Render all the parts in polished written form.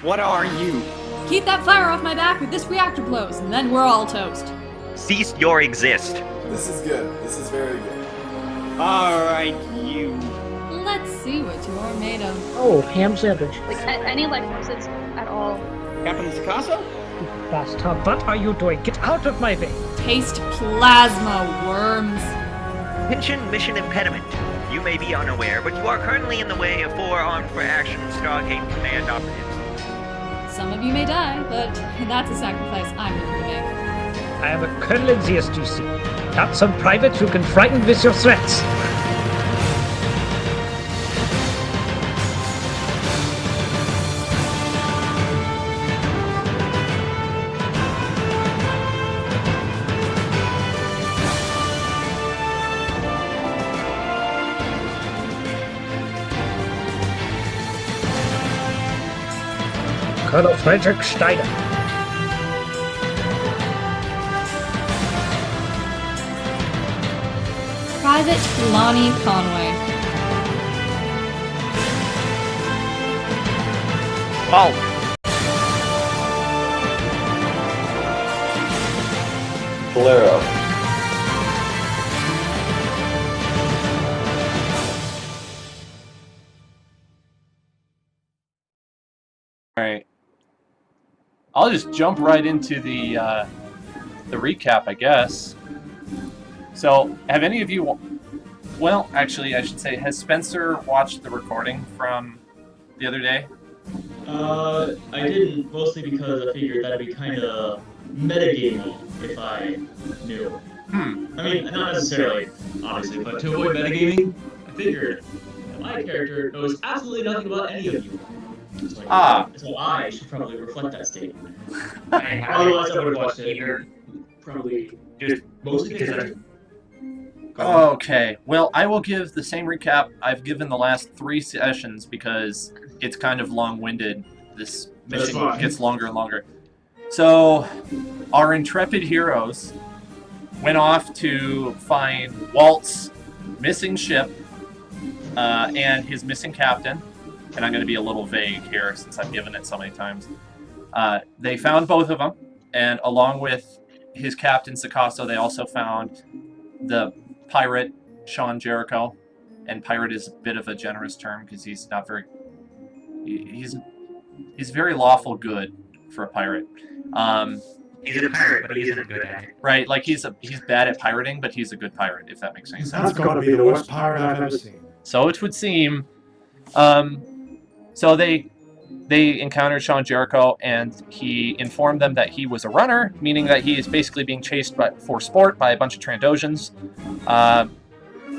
What are you? Keep that fire off my back with this reactor blows, and then we're all toast. Cease your exist. This is good. This is very good. Alright, you. Let's see what you are made of. Oh, ham sandwich. Like, any life forces at all. Captain Sakasso? Bastard, what are you doing? Get out of my way! Taste plasma, worms. Attention mission impediment. You may be unaware, but you are currently in the way of 4 armed-for-action Stargate command operatives. Some of you may die, but that's a sacrifice I'm willing to make. I am a colonel in the SGC. Not some private who can frighten with your threats. Colonel Frederick Steiner. Private Lonnie Conway. Halt! Bolero. Alright. I'll just jump right into the recap, I guess. So, have any of you... Well, actually, I should say, has Spencer watched the recording from the other day? I didn't, mostly because I figured that'd be kind of metagamey if I knew. I mean, not necessarily, obviously, but to avoid metagaming, I figured that my character knows absolutely nothing about any of you. So I should probably reflect that statement. Otherwise, I would have watched it either. Probably just mostly because Okay, well, I will give the same recap I've given the last 3 sessions because it's kind of long-winded. This mission gets longer and longer. So, our intrepid heroes went off to find Walt's missing ship and his missing captain. And I'm going to be a little vague here since I've given it so many times. They found both of them, and along with his captain, Sakasso, they also found the pirate, Sean Jericho. And pirate is a bit of a generous term because he's not very... He's very lawful good for a pirate. He's a pirate, but he isn't good at it. Right, like he's bad at pirating, but he's a good pirate, if that makes any sense. That's got to be the worst pirate I've ever seen. So it would seem. So they encountered Sean Jericho, and he informed them that he was a runner, meaning that he is basically being chased for sport by a bunch of Trandosians.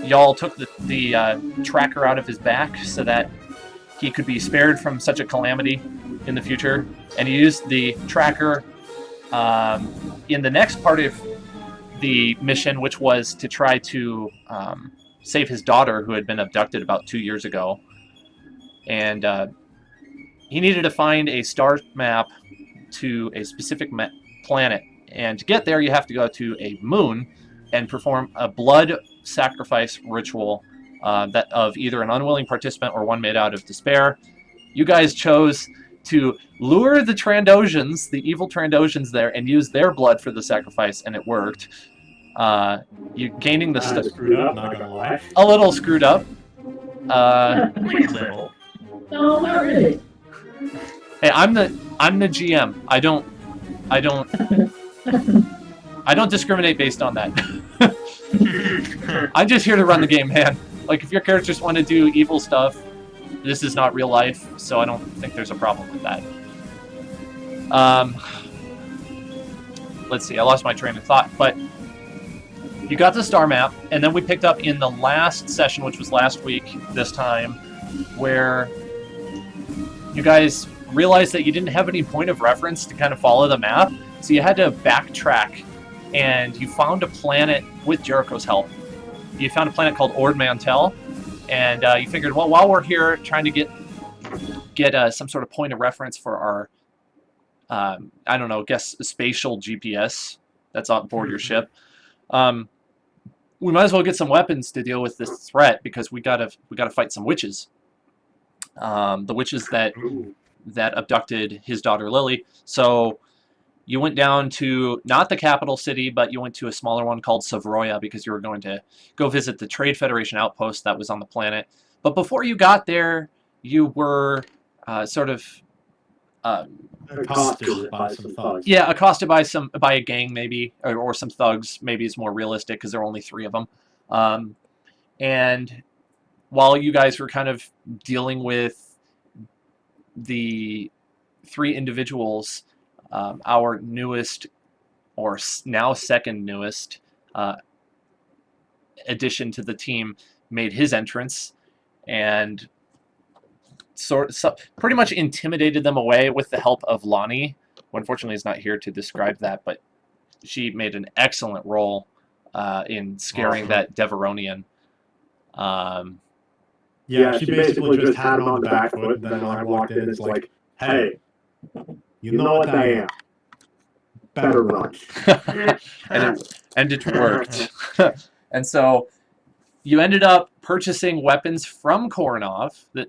Y'all took the tracker out of his back so that he could be spared from such a calamity in the future, and he used the tracker in the next part of the mission, which was to try to save his daughter, who had been abducted about 2 years ago. And he needed to find a star map to a specific planet. And to get there, you have to go to a moon and perform a blood sacrifice ritual that of either an unwilling participant or one made out of despair. You guys chose to lure the Trandosians, the evil Trandosians there, and use their blood for the sacrifice, and it worked. You gaining the Screwed up, not gonna lie. a little screwed up. Little. No, not really. Hey, I'm the GM. I don't discriminate based on that. I'm just here to run the game, man. Like, if your characters want to do evil stuff, this is not real life, so I don't think there's a problem with that. Let's see, I lost my train of thought, but you got the star map, and then we picked up in the last session, which was last week this time, where you guys realized that you didn't have any point of reference to kind of follow the map, so you had to backtrack, and you found a planet with Jericho's help. You found a planet called Ord Mantell, and you figured, well, while we're here trying to get some sort of point of reference for our, I don't know, guess spatial GPS that's on board your ship, we might as well get some weapons to deal with this threat because we gotta fight some witches. The witches that that abducted his daughter Lily. So you went down to not the capital city, but you went to a smaller one called Savroya because you were going to go visit the Trade Federation outpost that was on the planet. But before you got there, you were sort of Accosted by some thugs. yeah, accosted by a gang maybe, or some thugs. Maybe is more realistic because there are only 3 of them. And while you guys were kind of dealing with the 3 individuals, our newest, or now second newest, addition to the team made his entrance and pretty much intimidated them away with the help of Lonnie, who unfortunately is not here to describe that, but she made an excellent role in scaring that Deveronian. Yeah, she basically just had him on the back foot, and then when I walked in, it's like, hey, you know what I am. Better run. and it worked. And so you ended up purchasing weapons from Koronov. That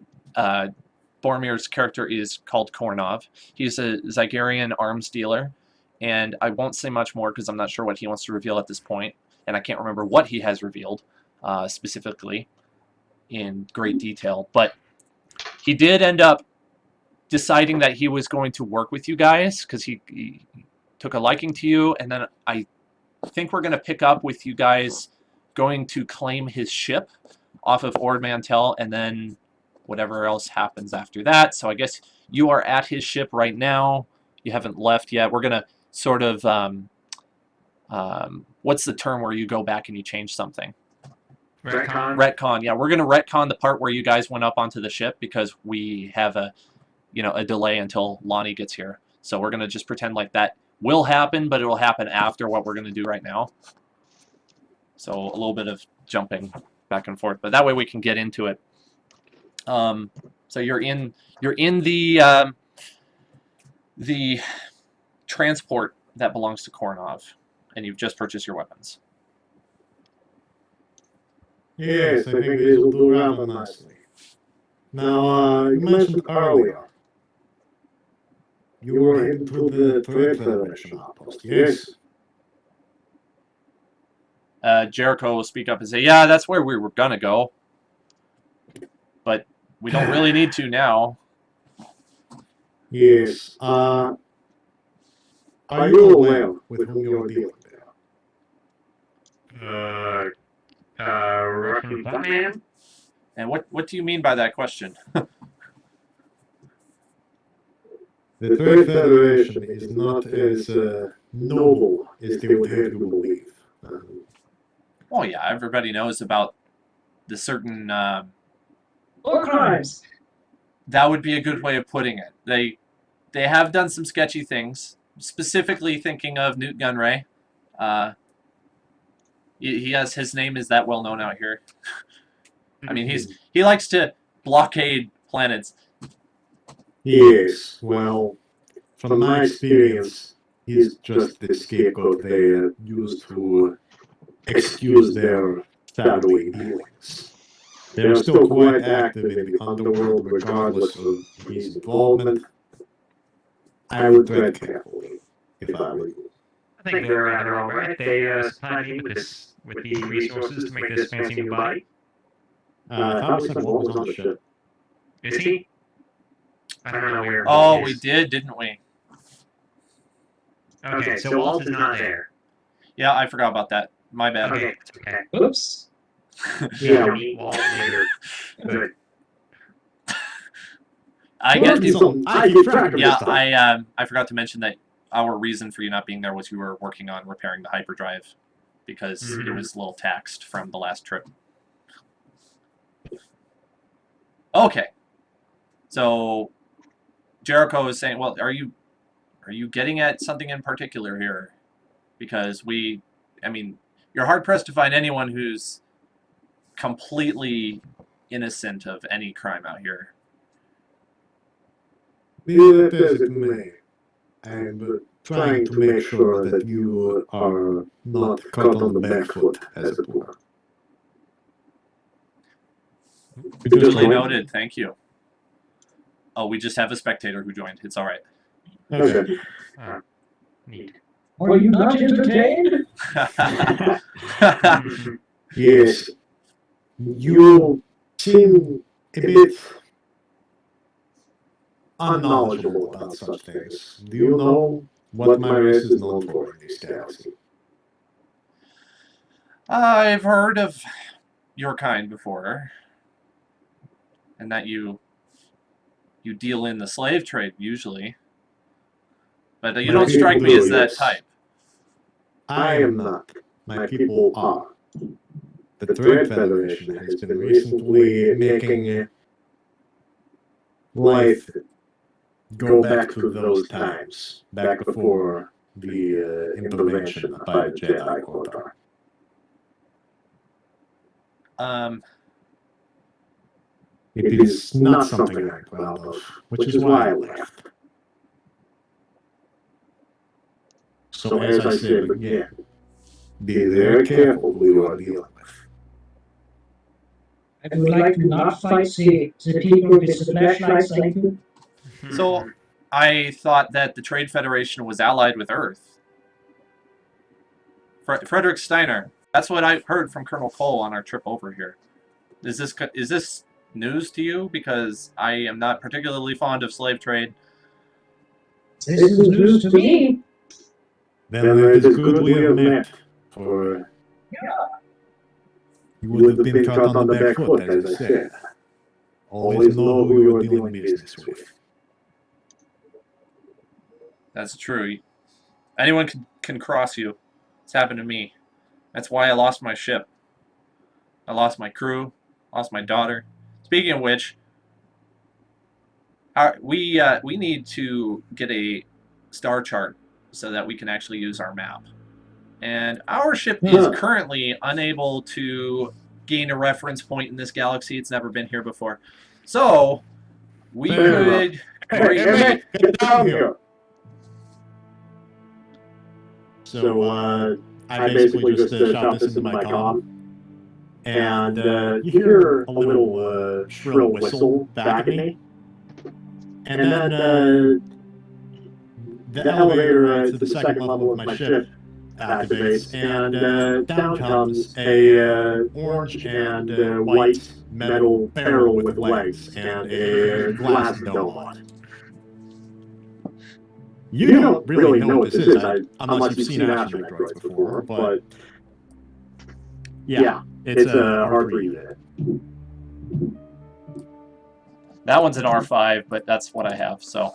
Boromir's character is called Koronov. He's a Zygerian arms dealer, and I won't say much more because I'm not sure what he wants to reveal at this point, and I can't remember what he has revealed specifically in great detail. But he did end up deciding that he was going to work with you guys because he took a liking to you, and then I think we're going to pick up with you guys going to claim his ship off of Ord Mantell, and then whatever else happens after that. So I guess you are at his ship right now. You haven't left yet. We're going to sort of, what's the term where you go back and you change something? Retcon? Retcon, yeah. We're going to retcon the part where you guys went up onto the ship because we have a delay until Lonnie gets here. So we're going to just pretend like that will happen, but it will happen after what we're going to do right now. So a little bit of jumping back and forth, but that way we can get into it. So you're in the transport that belongs to Koronov, and you've just purchased your weapons. Yes, I think these will do rather nicely. Now, you mentioned earlier you were heading to the Trade Federation outpost, yes? Jericho will speak up and say, yeah, that's where we were gonna go. But we don't really need to now. Yes. Are you aware with whom you're dealing there? Russian Batman? And what do you mean by that question? The Trade Federation is not as noble as they would have you believe. Oh yeah, everybody knows about the certain... War crimes! That would be a good way of putting it. They have done some sketchy things, specifically thinking of Newt Gunray. His name is that well known out here. I mean, he likes to blockade planets. Yes, well, from my experience, he's just the scapegoat they use to excuse their shadowy dealings. They are still quite active in the underworld regardless of his involvement. I would tread carefully, if I were you. I think they're rather alright. They supplied me with the resources to make this fancy new body. Thomas said what was on the ship. Is he? I don't know where Oh, he we is. did, didn't we? Okay, so Walt is not there. Yeah, I forgot about that. My bad. Okay, it's okay. Oops. Yeah, We'll meet Walt later. Good. I guess I keep track of this yeah, stuff. I forgot to mention that our reason for you not being there was you were working on repairing the hyperdrive because it was a little taxed from the last trip. Okay. So Jericho is saying, well, are you getting at something in particular here? Because you're hard pressed to find anyone who's completely innocent of any crime out here. Be that as it may, I'm trying to make sure that you are not caught on the back foot, as it were. Duly noted, thank you. Oh, we just have a spectator who joined. It's all right. Okay. Neat. Were you not entertained? Yes. You seem a bit unknowledgeable about such things. Do you know what my race is known for in this galaxy? I've heard of your kind before, and that you deal in the slave trade usually, but you My don't strike people me do, as that yes. type. I am not. My people are. The Trade Federation has been recently making life go back to those times, back before the intervention by the Jedi Order. It is not something I'm proud of, which is why I left. So as I said again, be very careful who you are dealing with. I would like to not fight the people with the flashlights like you. So, I thought that the Trade Federation was allied with Earth. Frederick Steiner. That's what I heard from Colonel Cole on our trip over here. Is this news to you? Because I am not particularly fond of slave trade. This is news to me. Then it is good we have met, for you would have been caught on the back foot, as I said. Always know who you are doing business with. That's true. Anyone can cross you. It's happened to me. That's why I lost my ship. I lost my crew, lost my daughter. Speaking of which, we need to get a star chart so that we can actually use our map. And our ship is currently unable to gain a reference point in this galaxy. It's never been here before. So, we could... Hey, get down here! So, I basically just shout this into my comm. And you hear a little shrill whistle back at me. And then the elevator to the second level of my ship activates, and down comes a orange and white metal barrel with legs and a glass dome on it. You don't really know what this is, unless you've seen astromech droids before, but yeah, it's a R3 unit. That one's an R5, but that's what I have, so...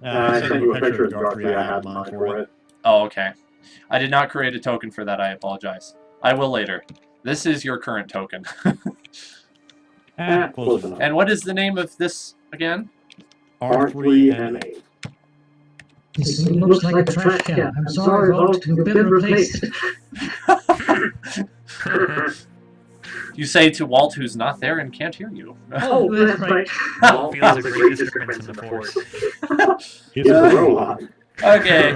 I sent you a picture of the R3 I have on for it. Oh, okay. I did not create a token for that, I apologize. I will later. This is your current token. Close enough. And what is the name of this again? R3M8. This thing looks like a trash can. I'm sorry, Walt, you've been replaced. You say to Walt, who's not there and can't hear you. Oh, that's right. Walt feels a great disturbance in the Force. He's a robot. Okay.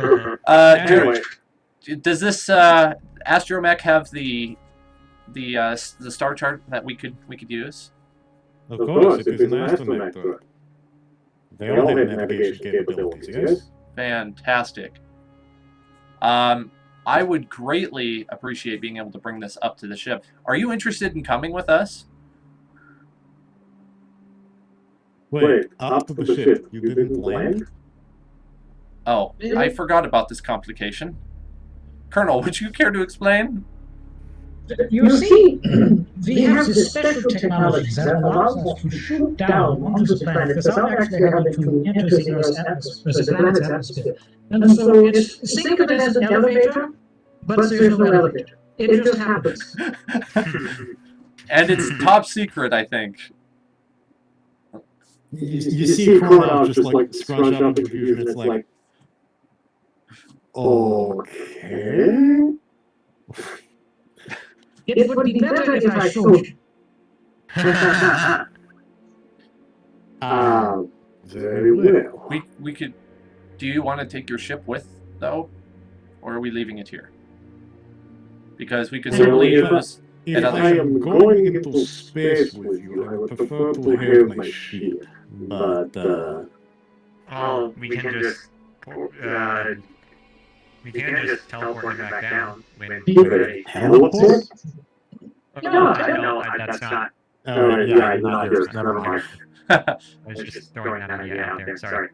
Anyway. Does this astromech have the star chart that we could use? Of course, it is an astromech droid. They all have navigation capabilities, yes? Fantastic. I would greatly appreciate being able to bring this up to the ship. Are you interested in coming with us? Wait, up to the ship. You didn't land? Oh, I forgot about this complication. Colonel, would you care to explain? You see, we have this special technology that allows us to shoot down onto the planet without actually having to enter the Earth's atmosphere, the planet's atmosphere. And so it's think of it as an elevator, but there's no elevator. It just happens. And it's top secret, I think. You see Kornov just like scrunch up in confusion. It's like, okay. It would be better if I showed you. Very well. We could... Do you want to take your ship with, though? Or are we leaving it here? Because we could certainly use... If I am going into space with you, I would prefer to have my ship. but we can just teleport him back down when teleport? No, that's not. Oh, yeah, not yours. Never mind. I was just throwing that idea out there. Sorry.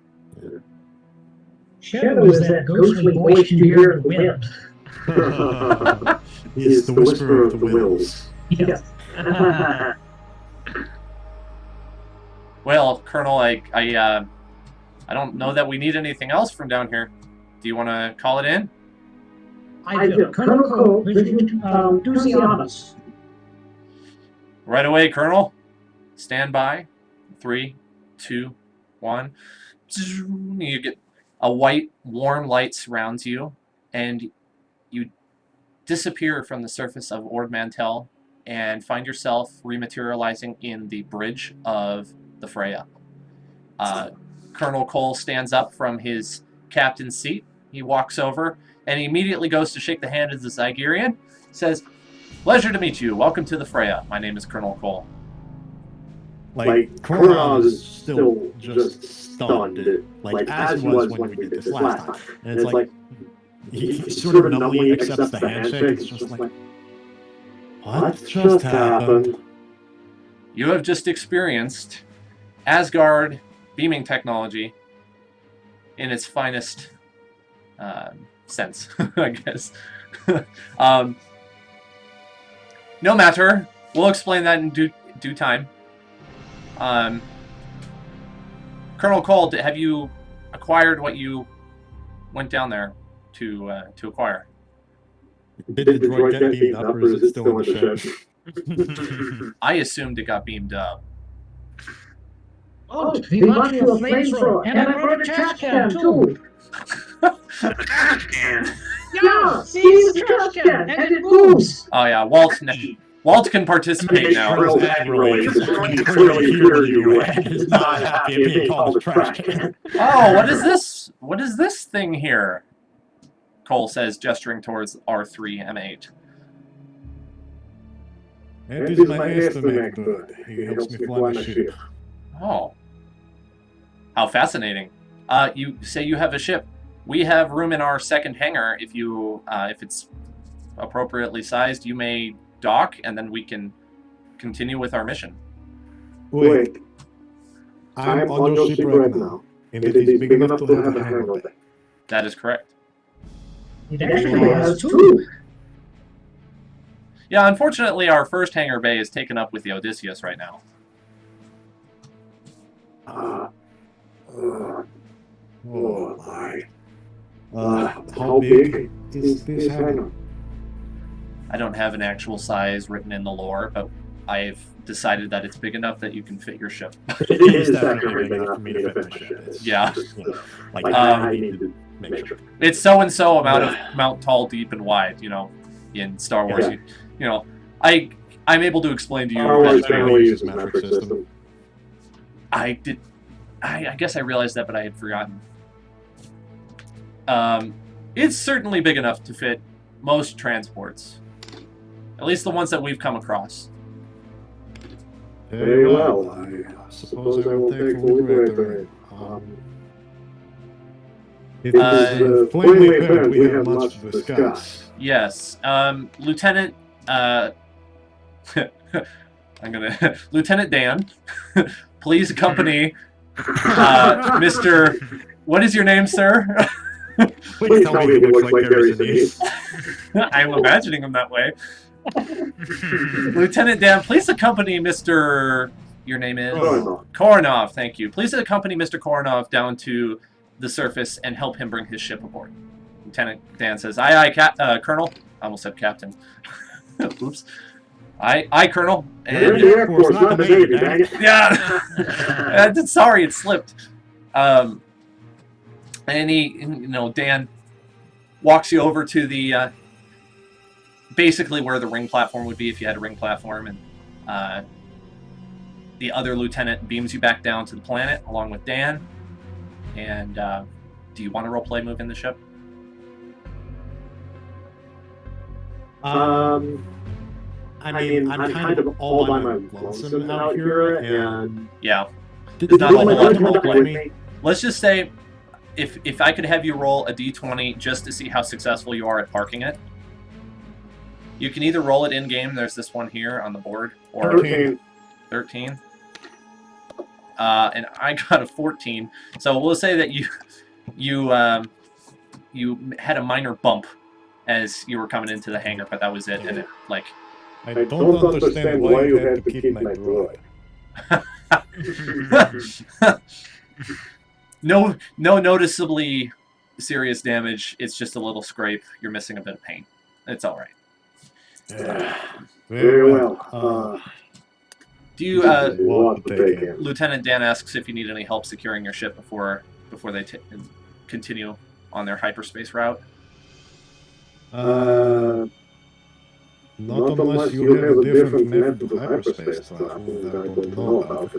Shadow is that ghostly voice you hear in the wind. He's the whisperer of the wills. Yes. Well, Colonel, I don't know that we need anything else from down here. Do you want to call it in? I do. Colonel Cole, do the honors. Right away, Colonel. Stand by. 3, 2, 1. You get a white, warm light surrounds you, and you disappear from the surface of Ord Mantell and find yourself rematerializing in the bridge of the Freya. Colonel Cole stands up from his captain's seat. He walks over and he immediately goes to shake the hand of the Zygerian. Says, "Pleasure to meet you. Welcome to the Freya. My name is Colonel Cole." Like, Koronov is still just stunned, like as he was when we did this last time. And it's like, he sort of numbly accepts the handshake. It's just like, what just happened? You have just experienced Asgard beaming technology in its finest sense, I guess. No matter. We'll explain that in due time. Colonel Cole, have you acquired what you went down there to acquire? Did the droid get beamed up, or is it still in the ship? I assumed it got beamed up. Oh, we want you a flamethrower, and I brought a trash can, too. Trash can. Yeah, see, it's a trash can, and it moves. Oh yeah, Walt can participate now. Real angrily, when he clearly hears you and is not happy at being called a trash can. Oh, what is this? What is this thing here? Cole says, gesturing towards R3M8. It is my estimate bird. He helps me fly my ship. Oh. How fascinating. You say you have a ship. We have room in our second hangar. If it's appropriately sized, you may dock, and then we can continue with our mission. Wait. I'm on your ship right now, and it is big enough to have a hangar bay. That is correct. It actually has two. Yeah, unfortunately, our first hangar bay is taken up with the Odysseus right now. Oh my. How big is this hangar? I don't have an actual size written in the lore, but I've decided that it's big enough that you can fit your ship. It is definitely big enough for me to fit my ship. Yeah. Like, I need to make sure. It's so-and-so amount tall, deep, and wide, in Star Wars. Yeah. I'm able to explain to you... Star Wars generally uses metric system. I guess I realized that, but I had forgotten. It's certainly big enough to fit most transports. At least the ones that we've come across. Very well, I suppose I will take full regret. It is plainly apparent we have much to discuss. Yes, Lieutenant, Lieutenant Dan, please accompany, Mr. What is your name, sir? Please tell me he looks like Darius Denise. I'm imagining him that way. Lieutenant Dan, please accompany Mr. Your name is? Koronov, thank you. Please accompany Mr. Koronov down to the surface and help him bring his ship aboard. Lieutenant Dan says, aye, aye, Colonel. I almost said Captain. Oops. Aye, Colonel. And, the Air Force, not the Navy, dang it. Yeah. Sorry, it slipped. And he, Dan walks you over to the, basically where the ring platform would be if you had a ring platform, and the other lieutenant beams you back down to the planet along with Dan. And do you want a roleplay move in the ship? I mean, I'm kind of all by my lonesome out here, and yeah, Did not a whole lot to my roleplay. me? Let's just say, if I could have you roll a d20 just to see how successful you are at parking it, you can either roll it in game. There's this one here on the board, or 13. And I got a 14. So we'll say that you had a minor bump as you were coming into the hangar, but that was it. And it like. I don't understand why you had to keep my droid. No noticeably serious damage. It's just a little scrape. You're missing a bit of paint. It's all right. Very well. Do you, Lieutenant Lieutenant Dan asks if you need any help securing your ship before they continue on their hyperspace route. Not unless you have a different method of hyperspace travel that I don't know about.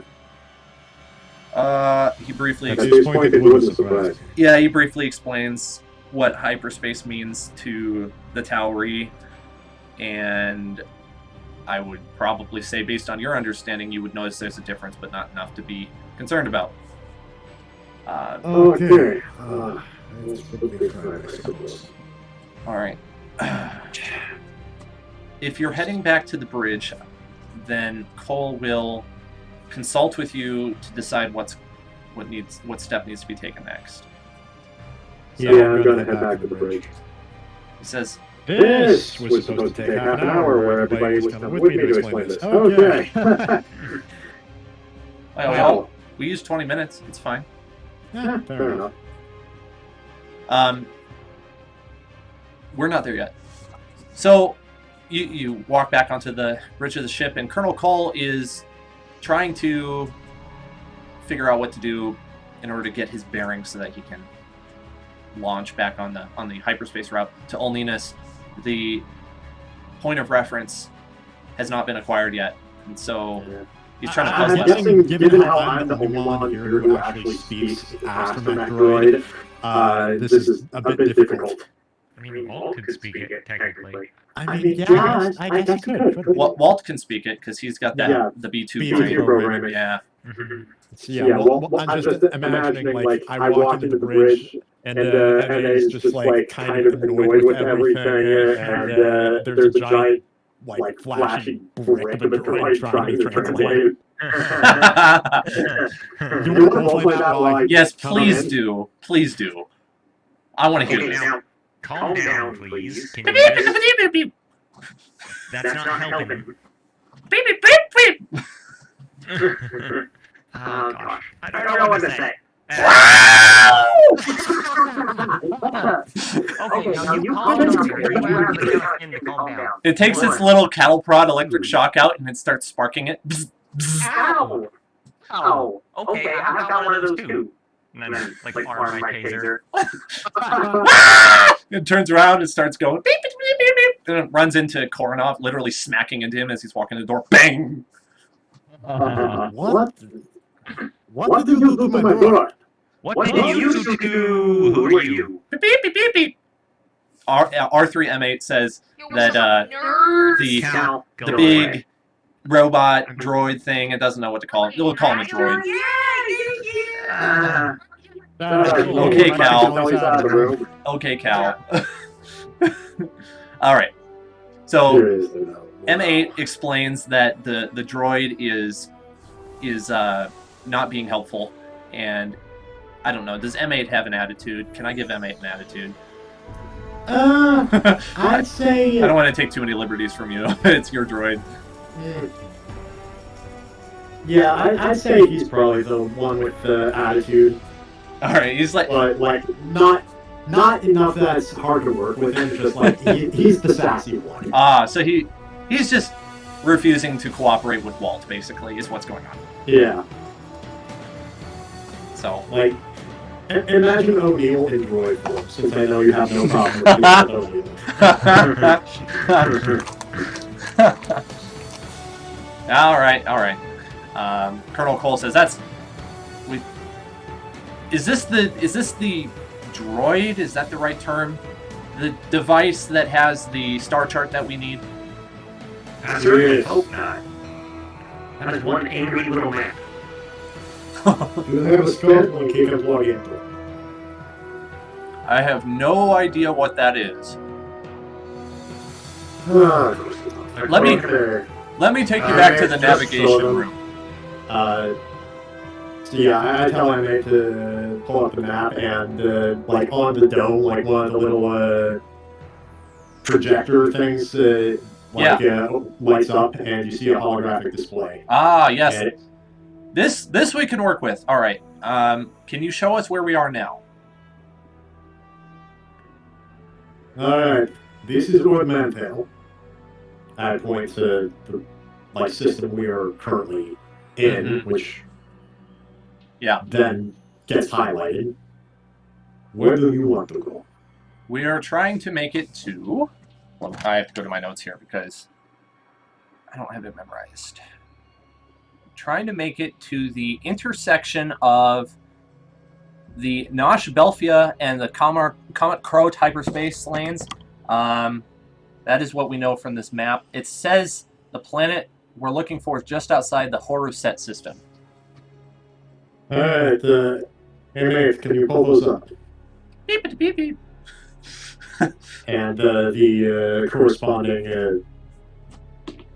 He briefly. At this point, it wouldn't surprise me. Yeah, he briefly explains what hyperspace means to the Tauri, and I would probably say, based on your understanding, you would notice there's a difference, but not enough to be concerned about. Okay. That's pretty fine, I suppose. All right. If you're heading back to the bridge, then Cole will consult with you to decide what step needs to be taken next. So yeah, I'm gonna head back to the bridge. He says, "This was supposed to take half an hour, where everybody was coming with me to explain this." Okay. Well, we used 20 minutes. It's fine. Yeah, fair enough. We're not there yet. So you walk back onto the bridge of the ship, and Colonel Cole is trying to figure out what to do in order to get his bearings so that he can launch back on the hyperspace route to Olninus. The point of reference has not been acquired yet, and so he's trying to puzzle I'm guessing, given how I'm the only one here who actually speaks Astromech droid, this is a bit difficult. I mean, Walt could speak it, technically. I mean, yeah, I guess he could. Walt can speak it because he's got that the B2 program. Yeah. Well, I'm just imagining, like, I walk into the bridge, and is just, like, kind of annoyed with everything, and there's a giant, like, flashing brick of a droid trying to translate. You want to play that, like, yes, please do. Please do. I want to hear this. Calm down, please. Can you just... That's not helping. Beep, beep, beep, beep. Oh, gosh. I don't know what to say. Okay, now you calm down. You actually got him to calm down. It takes its little cattle prod electric shock out, and it starts sparking it. Ow! Oh, okay, I got one of those too. And then, like, arm my taser. It turns around and starts going beep, beep, beep, beep, beep. And it runs into Koronov, literally smacking into him as he's walking the door. Bang! What? What did you do to my door? What did you two do? Who are you? Beep, beep, beep, beep, beep. R3M8 says that the big robot droid thing, it doesn't know what to call it. We'll call him a droid. Okay, Cal. Okay, Cal. All right. So M8 explains that the droid is not being helpful, and I don't know. Does M8 have an attitude? Can I give M8 an attitude? I'd say. I don't want to take too many liberties from you. It's your droid. Yeah, I'd say he's probably the one with the attitude. All right, he's like, but like not enough that it's hard to work with him. Just like he's the sassy one. So he's just refusing to cooperate with Walt. Basically, is what's going on. Yeah. So like, imagine O'Neill in droid form, since I know you have no problem with O'Neill. All right. Colonel Cole says Is this the droid? Is that the right term? The device that has the star chart that we need? I certainly hope not. That is one angry little man. you have a scope and you can plug into it. I have no idea what that is. Let me take you back to the navigation room. So yeah, I tell Anime to pull up the map, and like on the dome, like one of the little projector things, lights up, and you see a holographic display. Ah, yes. And This we can work with. All right. Can you show us where we are now? Alright, this is Ord Mantel. I point to the system we are currently in, which then gets highlighted. Where do you want to go? We are trying to make it to... Well, I have to go to my notes here because I don't have it memorized. Trying to make it to the intersection of the Nosh Belfia and the Comet Crowt hyperspace lanes. That is what we know from this map. It says the planet we're looking for is just outside the Horuset system. Alright, Anime, can you pull those up? Beep, beep, beep. And the corresponding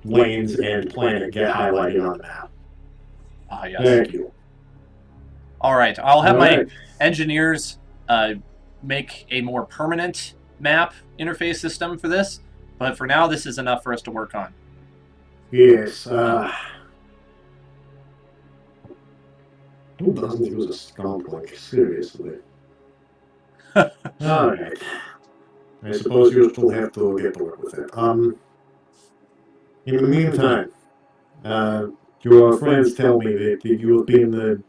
lanes and planet get highlighted on the map. Ah, yes. Thank you. All right, I'll have my engineers make a more permanent map interface system for this, but for now, this is enough for us to work on. Yes. Who doesn't use a scalp like seriously? Alright. I suppose you still have to get to work with it. In the meantime, your friends tell me that you have been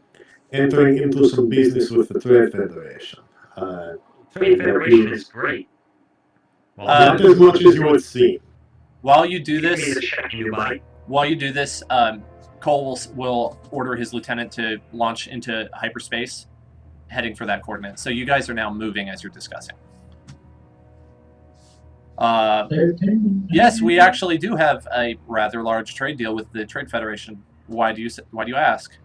entering into some business with the Trade Federation. Trade Federation is great. Well, not as much as you would seem. While you do give me this, the check you buy. Cole will order his lieutenant to launch into hyperspace, heading for that coordinate. So you guys are now moving as you're discussing. Yes, we actually do have a rather large trade deal with the Trade Federation. Why do you ask?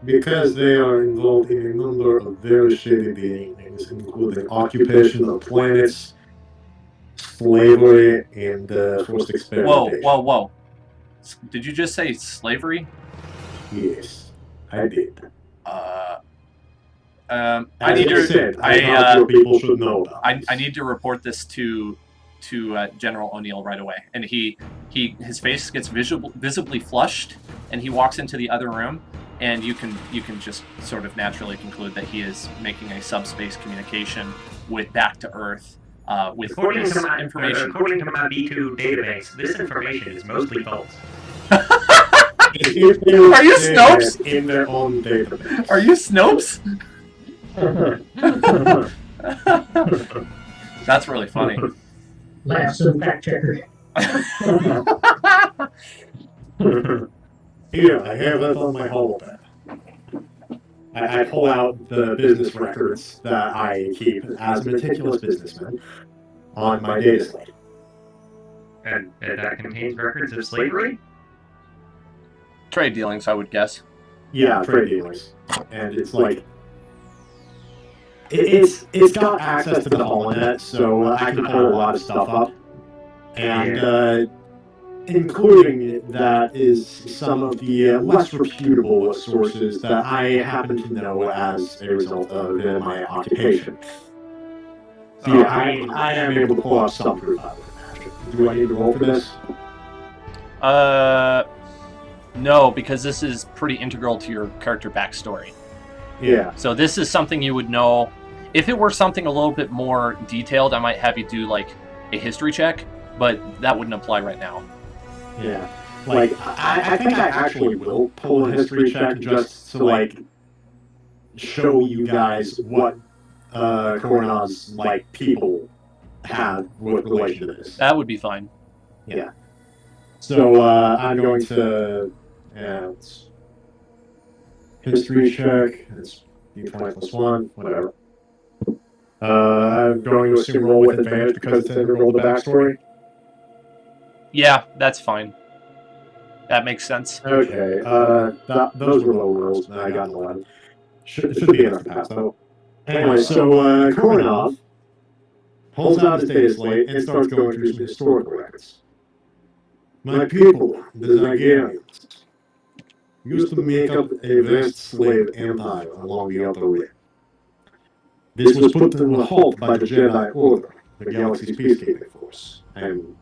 Because they are involved in a number of very shady dealings, including occupation of planets, slavery, and forced experimentation. Whoa. Did you just say slavery? Yes, I did. I need to. Your people should know about I need to report this to General O'Neill right away. And his face gets visibly flushed, and he walks into the other room, and you can just sort of naturally conclude that he is making a subspace communication with back to Earth with According this to my information. according to my B2 database, this information is mostly false. Are you Snopes? In their own database. Are you Snopes? That's really funny. Last fact checker. Here, I have that on my holodeck. I pull out the business records that I keep as a meticulous businessman on my data slate. And that contains records of slavery? Trade dealings, I would guess. Yeah, trade dealings. And it's like... It's got access to the holonet, so I can pull a lot of stuff up. And including that is some of the less reputable sources that I happen to know as a result of my occupation. So yeah, I am able to pull out some proof, I would imagine. Do I need to roll for this? No, because this is pretty integral to your character backstory. Yeah. So this is something you would know. If it were something a little bit more detailed, I might have you do like a history check, but that wouldn't apply right now. Yeah. Like, I think I actually will pull a history check just to, like, show you guys what Corona's, like, people have with relation to this. That would be fine. Yeah. So, I'm going to... it's history check. It's D20 plus 1, whatever. I'm going to assume roll with advantage because it's integral to the backstory. Yeah, that's fine. That makes sense. Okay, those were low rolls, and I got an 11. Should be enough to pass, though. Anyway, so Koronov pulls out his data slate and starts going through some historical records. My people, the Zygarians, used to make up a vast slave empire along the Outer Rim. This was put to a halt by the Jedi Order, the galaxy's peacekeeping force. I'm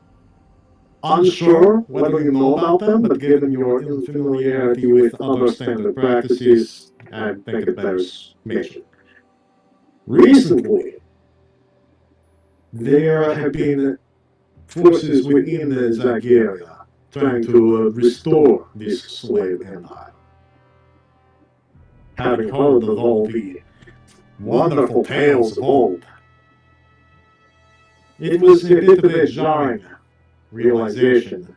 unsure whether you know about them, but given your unfamiliarity with other standard practices, I think it bears mention. Recently, there have been forces within Zygeria trying to restore this slave empire. Having heard of all the wonderful tales of old, it was a bit of a jarring realization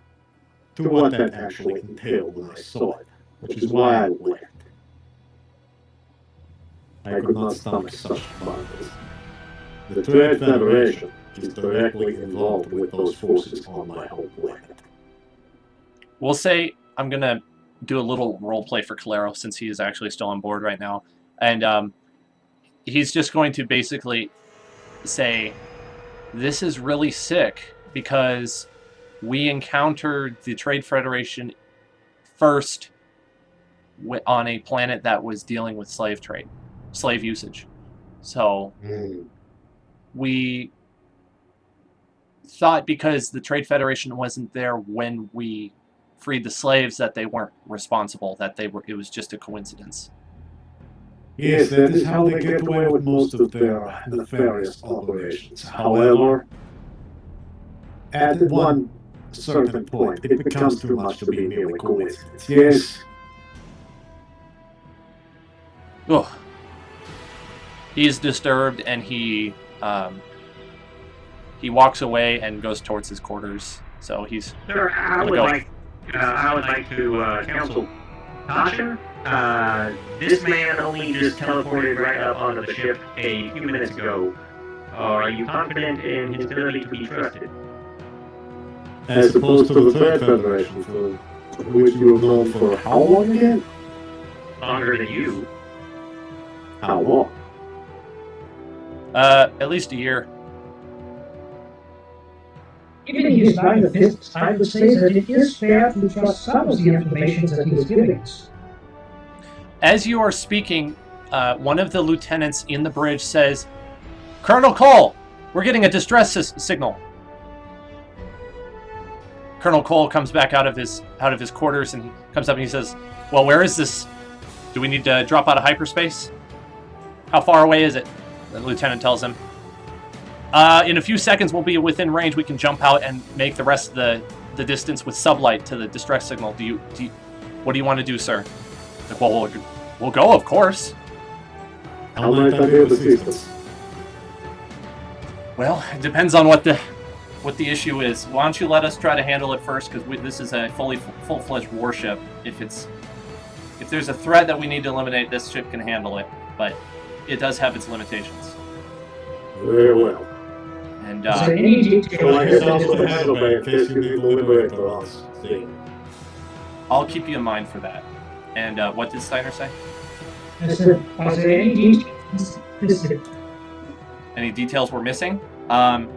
to what that actually entailed when I saw it, which is why I left. I could not stomach such barbarism. The Trade Federation is directly involved with those forces on my home planet. We'll say I'm going to do a little role play for Calero since he is actually still on board right now. And he's just going to basically say, this is really sick because we encountered the Trade Federation first on a planet that was dealing with slave trade, slave usage. So we thought because the Trade Federation wasn't there when we freed the slaves that they weren't responsible, that they were. It was just a coincidence. Yes, that is how they get away with most of their nefarious operations. However, at one certain point, it becomes too much to be merely coincidence. Yes. Ugh. He's disturbed, and he walks away and goes towards his quarters. So he's. Sir, I would like to counsel caution. This man only just teleported right up onto the ship a few minutes ago. Are you confident in his ability to be trusted? As opposed to the Trade Federation, for which you have known for how long again? Longer than you. How long? At least a year. Given his line of business, I would say that it is fair to trust some of the information that he is giving us. As you are speaking, one of the lieutenants in the bridge says, Colonel Cole, we're getting a distress signal. Colonel Cole comes back out of his quarters and he comes up and he says, well, where is this? Do we need to drop out of hyperspace? How far away is it? The lieutenant tells him. In a few seconds, we'll be within range. We can jump out and make the rest of the distance with sublight to the distress signal. What do you want to do, sir? Like, well, we'll go, of course. How might I be of assistance? Well, it depends on what the issue is. Why don't you let us try to handle it first? Because this is a full-fledged warship. If there's a threat that we need to eliminate, this ship can handle it. But it does have its limitations. Very well. And so I head down to the handle bay in case you need to liberate us. I'll keep you in mind for that. And what did Steiner say? I said, are there any details missing? Any details we're missing? Well,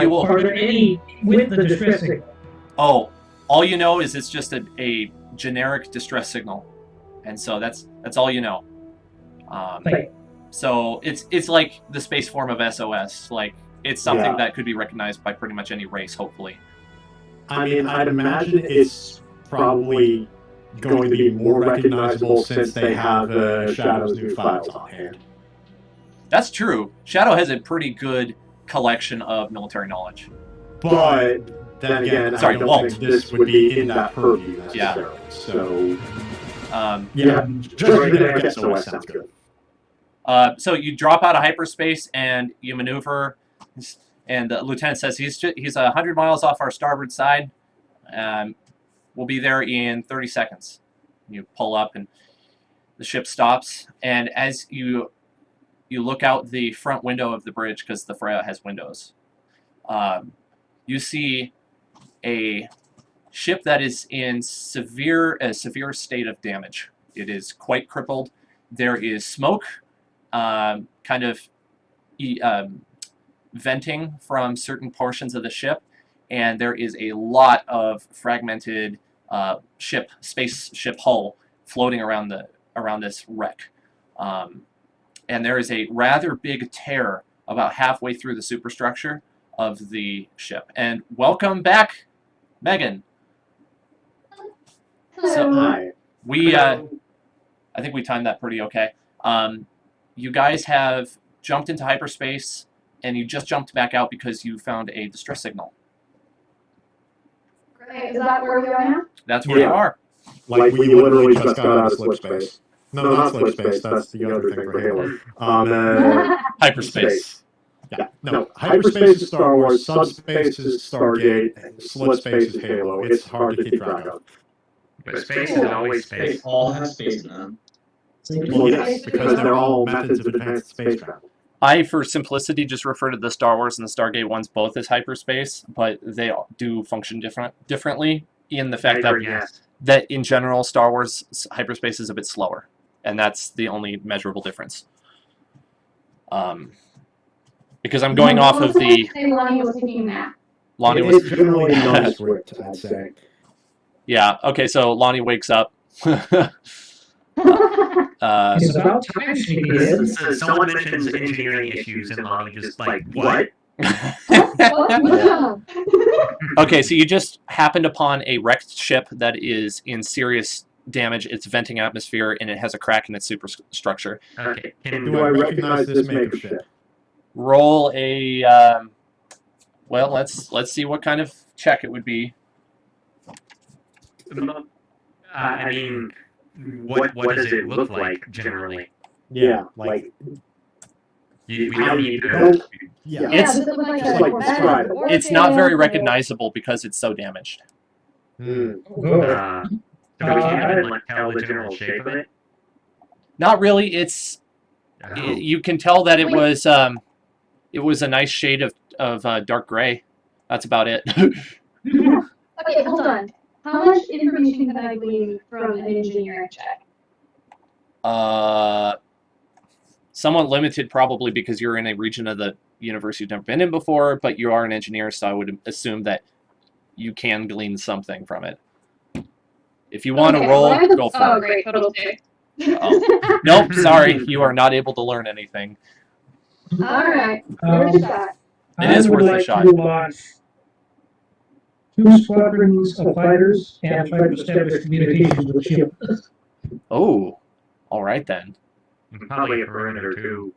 you will. Are there any with the distress signal? Oh, all you know is it's just a generic distress signal, and so that's all you know. So it's like the space form of SOS. Like it's something that could be recognized by pretty much any race, hopefully. I mean, I'd imagine it's probably going to be more recognizable since they have Shadow's new files on hand. That's true. Shadow has a pretty good collection of military knowledge. But then again, I don't think this would be in that purview necessarily. Yeah. So, just generic SOS sounds good. So you drop out of hyperspace and you maneuver, and the lieutenant says he's 100 miles off our starboard side. We'll be there in 30 seconds. You pull up and the ship stops, and as you look out the front window of the bridge, because the Freya has windows, you see a ship that is in a severe state of damage. It is quite crippled. There is smoke, kind of venting from certain portions of the ship, and there is a lot of fragmented spaceship hull floating around this wreck. And there is a rather big tear about halfway through the superstructure of the ship. And welcome back, Megan. So Hi. we, I think we timed that pretty okay. You guys have jumped into hyperspace, and you just jumped back out because you found a distress signal. Great. Is that where we are now? That's where you are. Like, we literally just got out of slip space. No, not slip space. That's the other thing for Halo. Hyperspace. Yeah. No, hyperspace is Star Wars, subspace is Stargate, and slip space is Halo. It's hard to keep track of. But space is always space. They all have space in them. Well, yes, because they're all methods of advanced space travel. I, for simplicity, just refer to the Star Wars and the Stargate ones both as hyperspace, but they do function differently in the fact that in general, Star Wars hyperspace is a bit slower, and that's the only measurable difference. Because I'm going off of the... Lonnie was taking a nap. Lonnie was... It's generally nondescript, I'd say. Yeah, okay, so Lonnie wakes up. It's about time she did. Someone mentions engineering issues, and Lonnie just like, what? Okay, so you just happened upon a wrecked ship that is in serious damage. It's venting atmosphere, and it has a crack in its superstructure. Okay. Do I recognize this maker ship? Roll a... well, let's see what kind of check it would be. I mean, what does it look like generally? Yeah, like... We don't need to... Yeah, It's not very recognizable because it's so damaged. So we can't even like tell the general shape of it? Not really. It's... Oh. You can tell that it was a nice shade of dark gray. That's about it. Okay, hold on. How much information can I glean from an engineering check? Somewhat limited, probably, because you're in a region of the universe you've never been in before, but you are an engineer, so I would assume that you can glean something from it. If you want to roll, go for it. Oh, great, total two. Oh. Nope, sorry, you are not able to learn anything. Alright, worth a shot. It is worth a shot. I would like to launch 2 squadrons of fighters and try to establish communications with the ship. Oh, all right then. Probably a perimeter too.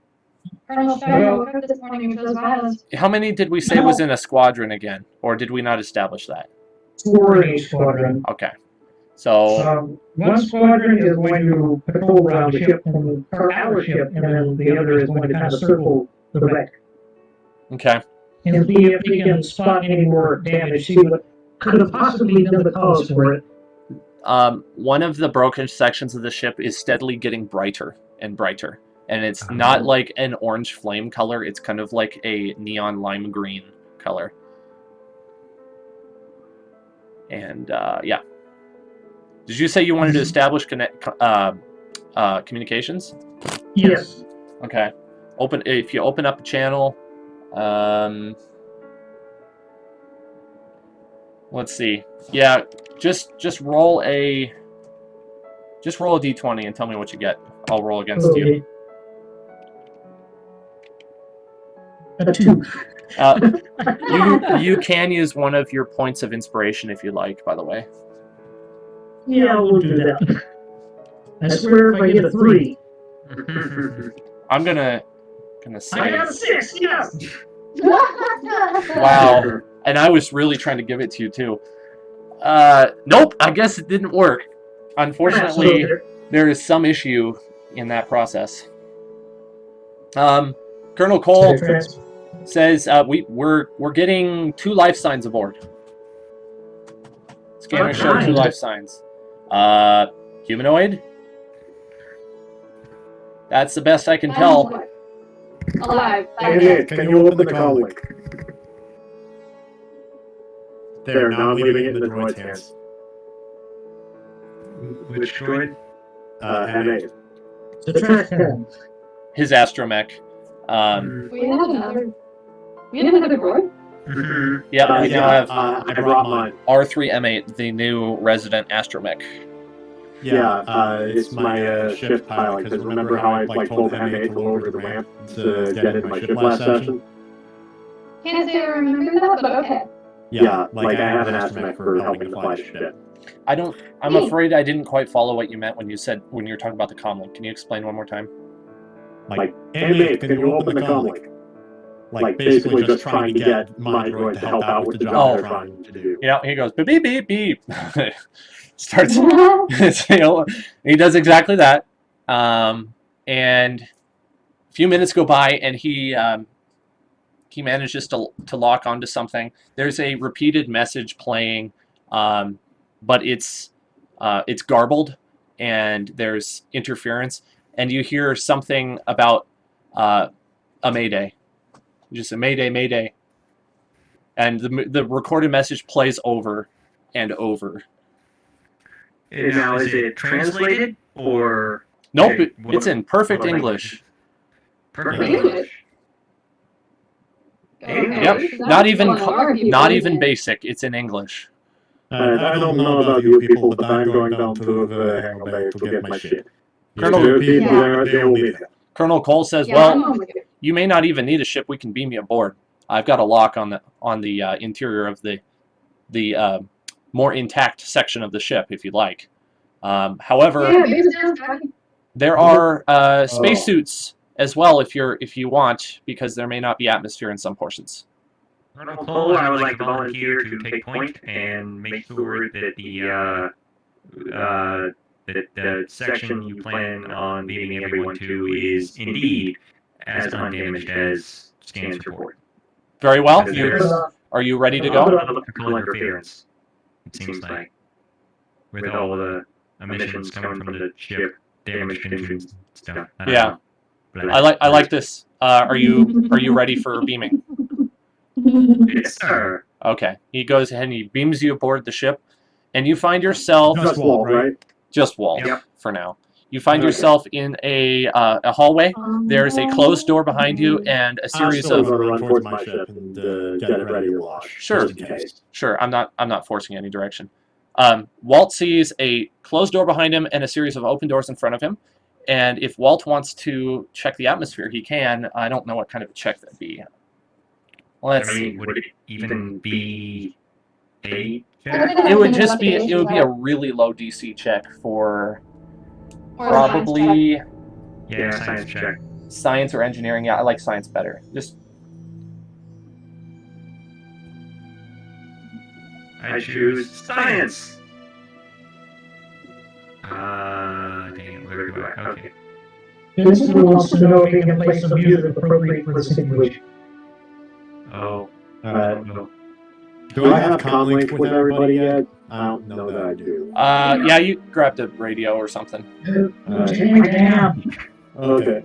Colonel Shadow woke up this morning and chose violence. How many did we say was in a squadron again? Or did we not establish that? 4 in each squadron. Okay. So... one squadron is going to patrol around the ship, or our ship, and then the other is going to kind of circle the wreck. Okay. And see if we can spot any more damage, see what could have possibly been the cause for it. One of the broken sections of the ship is steadily getting brighter and brighter. And it's not like an orange flame color, it's kind of like a neon lime green color. And, yeah. Did you say you wanted to establish communications? Yes. Okay. If you open up a channel, let's see. Yeah, just roll a d20 and tell me what you get. I'll roll against you. A 2. You can use one of your points of inspiration if you like, by the way. Yeah, we'll do that. I swear if I get a 3. I'm gonna say... I got a 6, yes! Wow. And I was really trying to give it to you, too. Nope, I guess it didn't work. Unfortunately, there is some issue in that process. Colonel Cole says we're getting 2 life signs aboard. Scanners show 2 life signs. Humanoid? That's the best I can tell. Alive. Hey, Nick, can you open the call link? There, now I'm leaving it in the droid's hands. Which droid? M8. The trash can. His astromech. We have another. We have another droid. Yeah, we now have I brought mine. R3M8, the new resident astromech. Yeah, it's my shift pilot, because remember how I told M8 to lower the ramp to get into my ship last session? Can't say I remember that, but okay. Yeah, like I have an astromech for helping to fly the ship. I'm afraid I didn't quite follow what you meant when you were talking about the comlink. Can you explain one more time? Like, M8, can you open the comlink? Like, basically just trying to get my droid to help out with the job they're trying to do. You know, he goes, beep, beep, beep, beep. Starts, he does exactly that. And a few minutes go by, and he manages to lock onto something. There's a repeated message playing, but it's garbled, and there's interference, and you hear something about a mayday. Just a mayday, mayday. And the recorded message plays over and over. Now, is it translated, or... Nope, it's in perfect English. Perfect English? Yep, not even basic, it's in English. I don't know about you people, but I'm going down to the hangar bay to get my ship. Colonel, People there, they will need help. Colonel Cole says, well, you may not even need a ship, we can beam you aboard. I've got a lock on the interior of the more intact section of the ship, if you'd like. However, there are spacesuits as well if you want, because there may not be atmosphere in some portions. Colonel Cole, I would like to volunteer to take point and make sure that the section you plan on beaming everyone to is indeed as undamaged as scans report. Very well. Are you ready to go? Electrical interference, it seems like, with all the emissions coming from the ship, damaged engines, stuff. Yeah, I like this. Are you ready for beaming? Yes, sir. Okay. He goes ahead and he beams you aboard the ship, and you find yourself Just Walt, right? Just Walt, Yep. for now. You find yourself in a hallway. There's a closed door behind you and a series I'm of. still going to run towards my ship and get it ready to launch. Sure, just in case. sure. I'm not forcing any direction. Walt sees a closed door behind him and a series of open doors in front of him. And if Walt wants to check the atmosphere, he can. I don't know what kind of a check that'd be. Let's see. Would it even be a It would just be a really low DC check for probably science check. Science or engineering. Yeah, I like science better. Just I choose science. Dang it, where do I? Okay. Vincent wants to know if he can play some music appropriate for the situation. Oh, no. Do I have comlink with everybody yet? I don't know that I do. yeah, you grabbed a radio or something. Okay.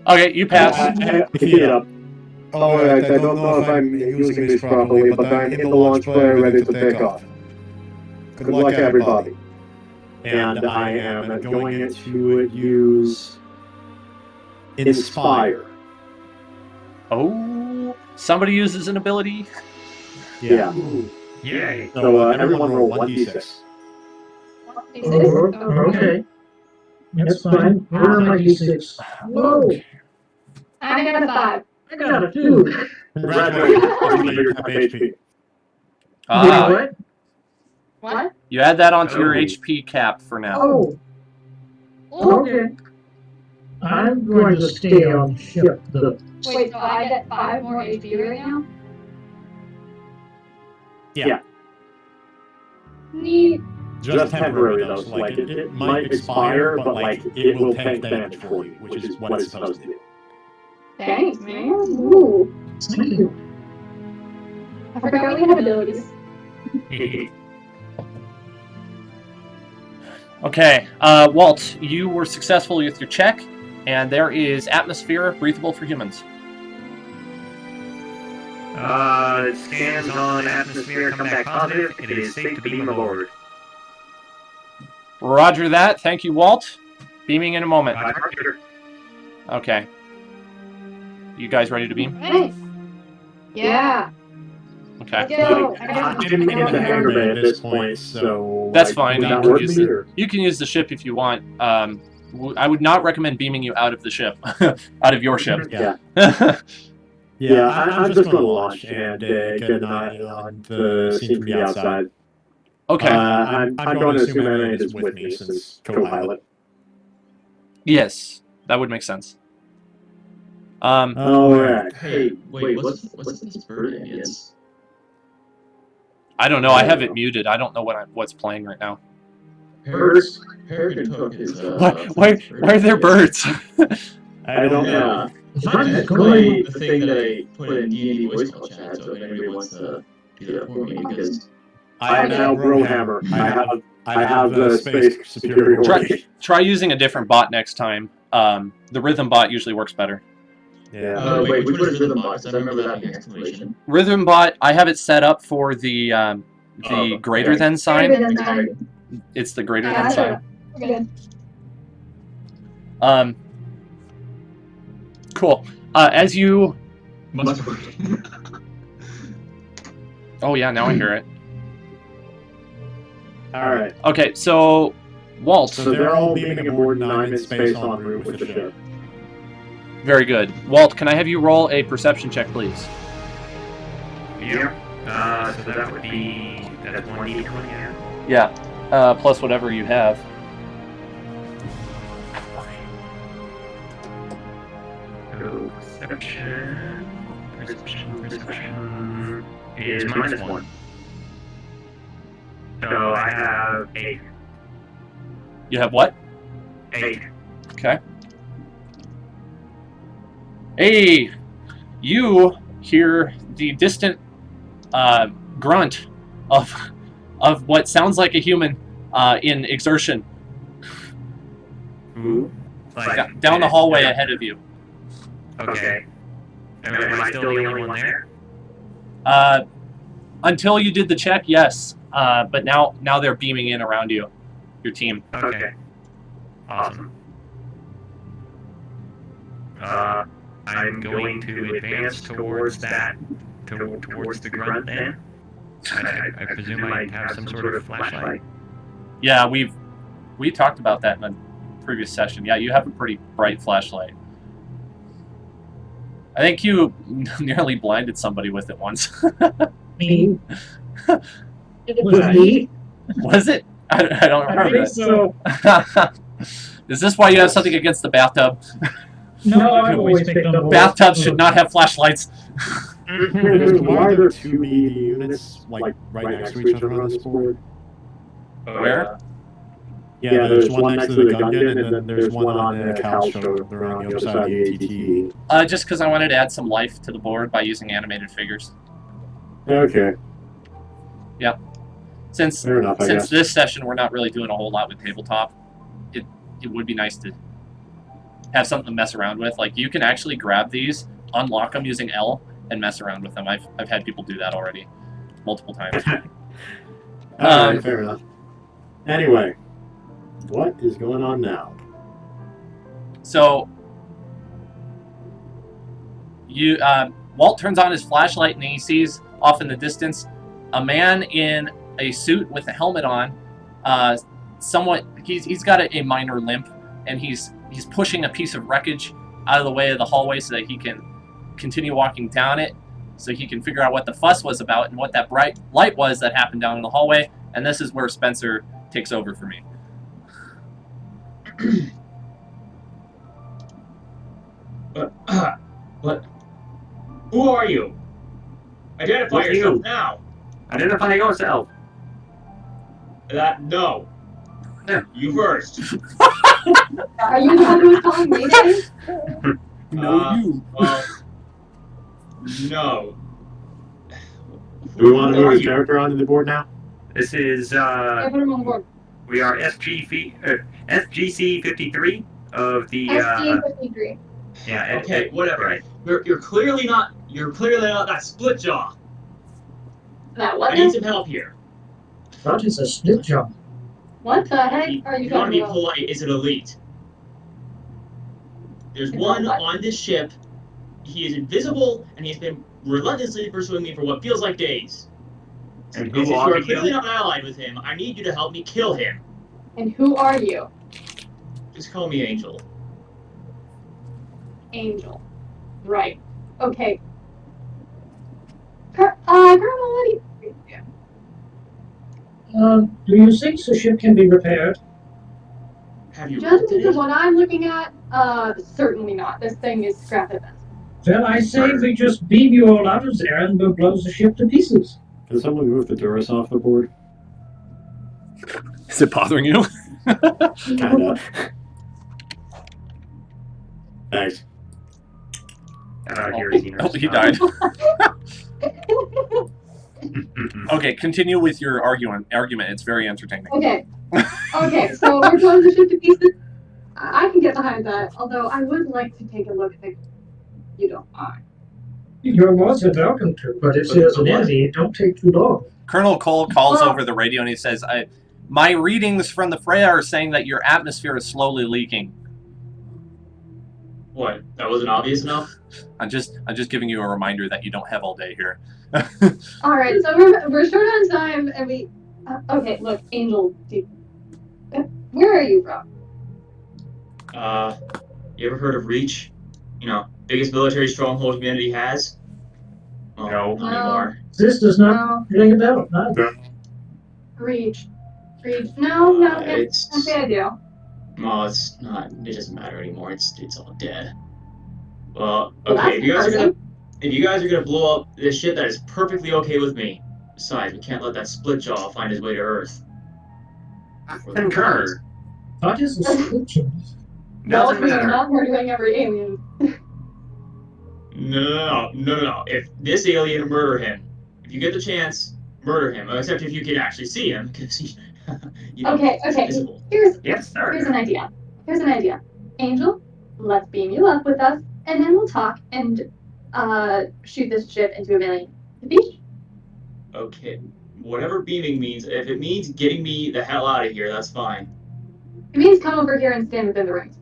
Okay, you pass. Pick it up. Alright, I don't know if I'm using this properly, but I'm in the launch bay ready to take off. Good luck, everybody. And I am going to use Inspire. Oh, somebody uses an ability. Yeah. Yay. So everyone roll 1d6. Okay. That's fine. Where are my d6? Whoa! I got a 5. I got a 2. Congratulations, you're top HP. What? What? You add that onto your HP cap for now. Oh. Okay. I'm going to stay on ship. Wait, so I get 5 more HP right now? Yeah. Neat. Just temporary though, so like it might expire, but like it will tank damage for you, which is what it's supposed to do. Thanks, man. Ooh. Thank you. I forgot we had abilities. Okay, Walt, you were successful with your check, and there is atmosphere breathable for humans. Scans on atmosphere come back positive. It is safe to beam aboard. Roger that. Thank you, Walt. Beaming in a moment. Roger. Okay. You guys ready to beam? Nice. Yeah. Okay. Let's go. I'm in the hangar bay at this point, so... That's fine. Would You that can work use for me, or- you can use the ship if you want. I would not recommend beaming you out of the ship. Out of your ship. Yeah. I'm just going to launch and get an eye on the scene from the outside. Okay. I'm going to assume Emma is with me since co-pilot. Yes, that would make sense. Alright. Hey, wait, what's this bird aliens? I don't know. I have it muted. I don't know what's playing right now. Birds. Peregrine took his, Why are there birds? I don't know. That's actually the thing that I put in D&D voice call chat, so if anybody wants to do that for me, because... I am now Brohammer. I have the space superiority. Try using a different bot next time. The rhythm bot usually works better. Yeah. Wait, which one is Rhythm Bot? Because I remember that being exclamation. Rhythm bot, I have it set up for the greater than sign. Greater than sign. It's the greater Yeah, than sign. we're good. Cool. As you... Must Oh yeah, now I hear it. Alright. Okay, so... Walt. So they're all beaming aboard and I'm in space en route with the ship. Very good. Walt, can I have you roll a perception check, please? Yeah. So that would be... That's 1d20, yeah? Yeah. Plus whatever you have. Perception is -1. So I have 8. You have what? 8. Okay. Hey, you hear the distant grunt of what sounds like a human in exertion. Ooh. Like, Down the hallway ahead of you. Okay. Am I still the only one there? Until you did the check, yes. But now they're beaming in around you, your team. Okay. Awesome. I'm going to advance towards that, towards the grunt then. I presume I have some sort of flashlight. Yeah, we talked about that in the previous session. Yeah, you have a pretty bright flashlight. I think you nearly blinded somebody with it once. Me? It Was it me? Was it? I don't remember. I think so. Is this why you have something against the bathtub? No, I've always picked on both. Bathtubs should not have flashlights. Why are there 2 BD units, like, right next to each other on this board? Where? Yeah, there's one next to the gun gun, and then there's one on the couch over on the other side of the ATT. Just because I wanted to add some life to the board by using animated figures. Okay. Yeah. Since Fair enough, I guess. this session we're not really doing a whole lot with tabletop, it would be nice to have something to mess around with. Like, you can actually grab these, unlock them using L, and mess around with them. I've had people do that already multiple times. Alright, fair enough. Anyway, what is going on now? So you Walt turns on his flashlight and he sees off in the distance a man in a suit with a helmet on. He's got a minor limp, and he's pushing a piece of wreckage out of the way of the hallway so that he can continue walking down it, so he can figure out what the fuss was about and what that bright light was that happened down in the hallway. And this is where Spencer takes over for me. What? Who are you? Identify Who's yourself you? now! Identify yourself. No. You first. Are you the one who's calling Mayday? You. Well, no. Do we want to Who move are his you? character onto the board now? This is, Yeah, put him on board. we are SGC 53 of the, SG53. Yeah. Okay, whatever. Right. You're clearly not that split jaw. That what? I need some help here. What is a split jaw? What the heck are you You want to talking be about? polite? Is it elite? There's one on this ship. He is invisible, and he's been relentlessly pursuing me for what feels like days. And Since who you are are clearly you? not allied with him, I need you to help me kill him. And who are you? Just call me Angel. Angel. Right. Okay. Colonel, what do you... Do you think the ship can be repaired? Have you Judging looked at from it? what I'm looking at, certainly not. This thing is scrap at best. Well, I say we just beam you all out of there and we'll blow the ship to pieces. Can someone move the Duras off the board? Is it bothering you? Kinda. Thanks. Here is Enos. He died. Okay, continue with your argument. It's very entertaining. Okay. Okay, so we're blowing the ship to pieces. I can get behind that, although I would like to take a look at the... You don't mind. You're more than welcome to, but if there's an enemy, it don't take too long. Colonel Cole calls over the radio and he says, my readings from the Freya are saying that your atmosphere is slowly leaking. What? That wasn't obvious enough? I'm just giving you a reminder that you don't have all day here. Alright, so we're short on time, and we... okay, look, Angel, where are you from? You ever heard of Reach? You know, biggest military stronghold humanity has? Well, No. not anymore. This does not ring a bell. No. Reach. No, It's... okay, I do. No, it's not. It doesn't matter anymore. It's all dead. Well, Well, okay. that's If you guys are gonna blow up this ship, that is perfectly okay with me. Besides, we can't let that split jaw find his way to Earth. Concur. What is a split jaw? No, Doesn't we are matter. not murdering every alien. No. If this alien, murder him. If you get the chance, murder him. Except if you can actually see him, because he, Okay. visible. Here's Yes, an idea. Angel, let's beam you up with us, and then we'll talk and shoot this ship into a million. The beach? Okay. Whatever beaming means, if it means getting me the hell out of here, that's fine. It means come over here and stand within the rings.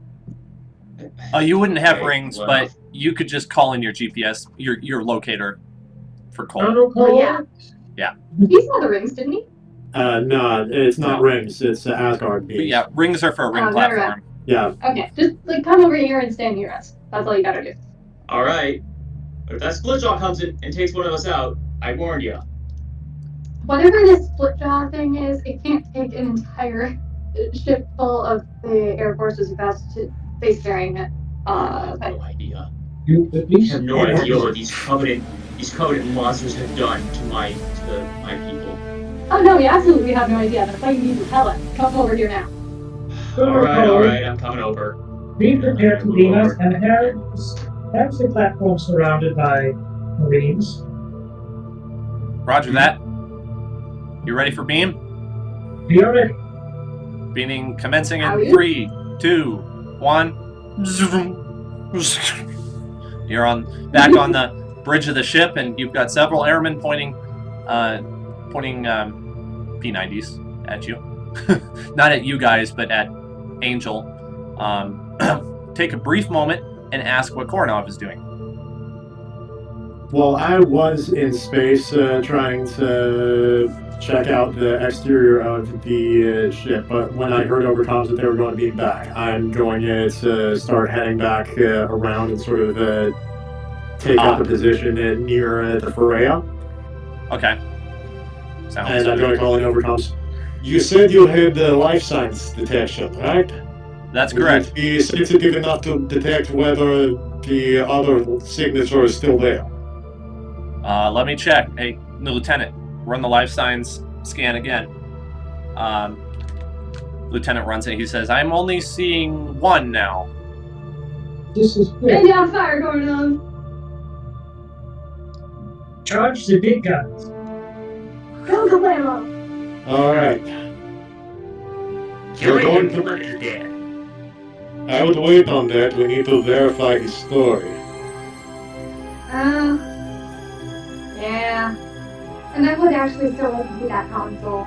You wouldn't have Okay, rings, well. but you could just call in your GPS, your locator for Cole. Colonel Cole? Well, yeah. He saw the rings, didn't he? No, it's not rings. It's Asgard beams. But yeah, rings are for a ring Oh, never platform. Yeah. Okay, just come over here and stand near us. That's all you gotta do. Alright. But if that split jaw comes in and takes one of us out, I warned you. Whatever this split jaw thing is, it can't take an entire ship full of the Air Force's best spacefaring. I have no idea. You at I least have no idea what these covenant monsters have done to my people. Oh no, we absolutely have no idea. That's why you need to tell us. Come over here now. Alright, I'm coming over. Be prepared to beam us and have the platform surrounded by Marines. Roger that. You ready for beam? Be ready. Beaming commencing Are in you? 3, 2, 1. You're back on the bridge of the ship, and you've got several airmen pointing P90s at you. Not at you guys, but at Angel. Take a brief moment and ask what Koronov is doing. Well, I was in space trying to check out the exterior of the ship, but when I heard over comms that they were going to be back, I'm going to start heading back around and sort of take up a position near the Freya. Okay. Sounds And I'm going to call in over comms. You said you had life signs detection, right? That's Would correct. you be sensitive enough to detect whether the other signature is still there? Let me check. Hey, Lieutenant, run the life signs scan again. Lieutenant runs it. He says, I'm only seeing one now. This is And good. yeah, fire going on. Charge the big guns. Go Kalamo. All right. Killing going him to- is dead. I would wait on that. We need to verify his story. Yeah. And I would actually still like to see that console.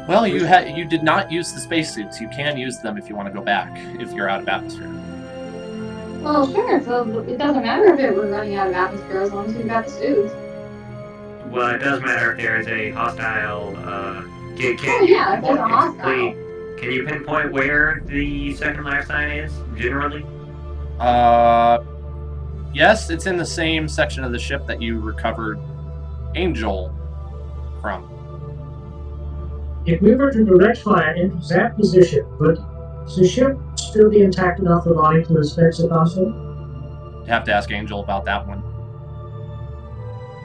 Well, you did not use the spacesuits. You can use them if you want to go back, if you're out of atmosphere. Well, sure, so it doesn't matter if we're running out of atmosphere as long as we've got the suits. Well, it does matter if there is a hostile. Can yeah, if there's a hostile. Can you pinpoint where the second life sign is generally? Yes, it's in the same section of the ship that you recovered Angel from. If we were to direct fire into that position, would the ship still be intact enough for Lonnie to inspect the console? You have to ask Angel about that one.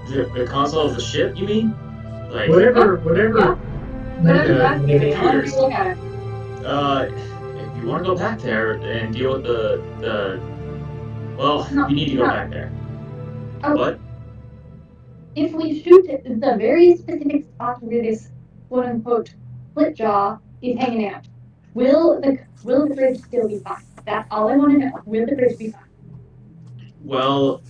The console of the ship, you mean? Like Whatever. computers. If you want to go back there and deal with the well, you need to go back there. Oh. What? If we shoot the very specific spot where this quote-unquote split jaw is hanging out, will the bridge still be fine? That's all I want to know. Will the bridge be fine? Well,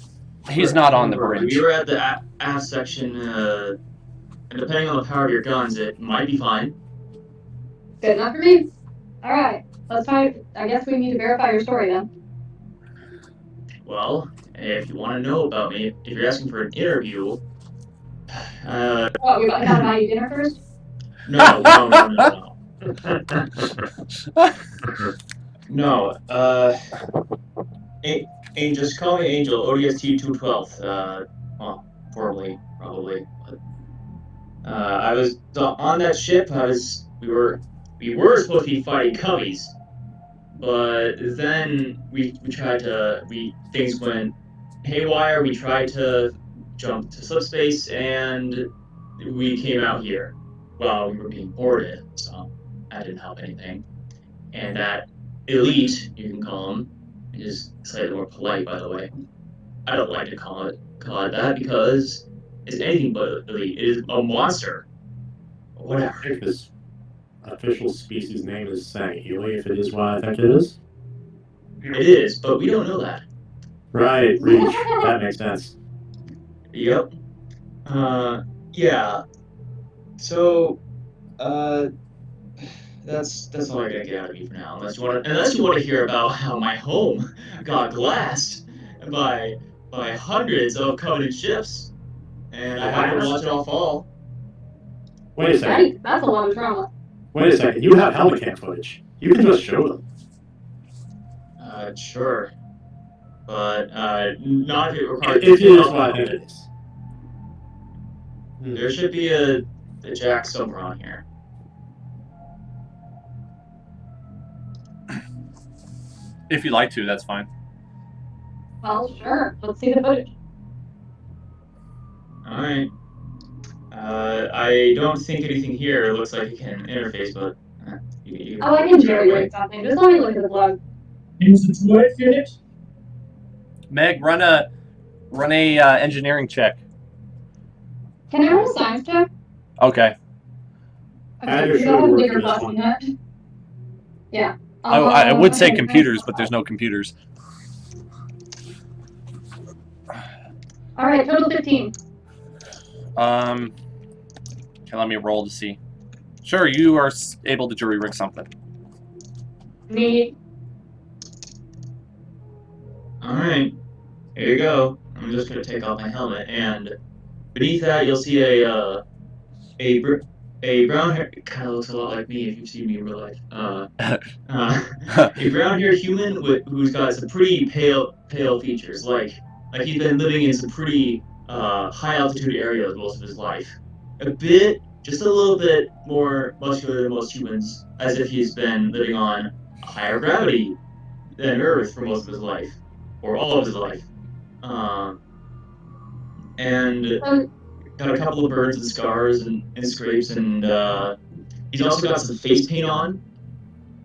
he's not on the bridge. We were at the aft section, and depending on the power of your guns, it might be fine. Good enough for me. All right, let's try. I guess we need to verify your story then. Well, if you want to know about me, if you're asking for an interview, What, we gotta buy you dinner first? No. No, just call me Angel, ODST 212, well, formerly, probably. I was on that ship, we were supposed to be fighting cubbies, but then things went haywire, we tried to jump to subspace, and we came out here. Well, we were being boarded, so that didn't help anything. And that elite, you can call him, is slightly more polite, by the way. I don't like to call it that because it's anything but elite. It is a monster. Whatever. I think this official species name is Sangheili, if it is what I think it is. It is, but we don't know that. Right, Reach. That makes sense. Yep. Yeah. So, that's all you're gonna get out of me for now. Unless you want to hear about how my home got glassed by hundreds of Covenant ships, and I had to watch it all fall. Wait a second. That's a lot of drama. Wait a second. You have helmet cam footage. You can just show them. Sure. But not if it requires. If it is what I think it is. There should be a jack somewhere on here. If you'd like to, that's fine. Well, sure. Let's see the footage. All right. I don't think anything here looks like it can interface, but I can jerry-rig something. Just let me look at the plug. Use the light unit. Meg, run a engineering check. Can I run a science check? Okay. Add Okay, your I have a work bigger in this plus one. than that. Yeah. I would say okay, computers, but there's no computers. All right, total 15. Okay, let me roll to see. Sure, you are able to jury rig something. Neat. all right. Here you go. I'm just gonna take off my helmet, and beneath that you'll see a brown hair. It kind of looks a lot like me if you've seen me in real life. A brown-haired human who's got some pretty pale features, like he's been living in some pretty high altitude areas most of his life. Just a little bit more muscular than most humans, as if he's been living on a higher gravity than Earth for most of his life, or all of his life. And got a couple of burns and scars and scrapes, and he's also got some face paint on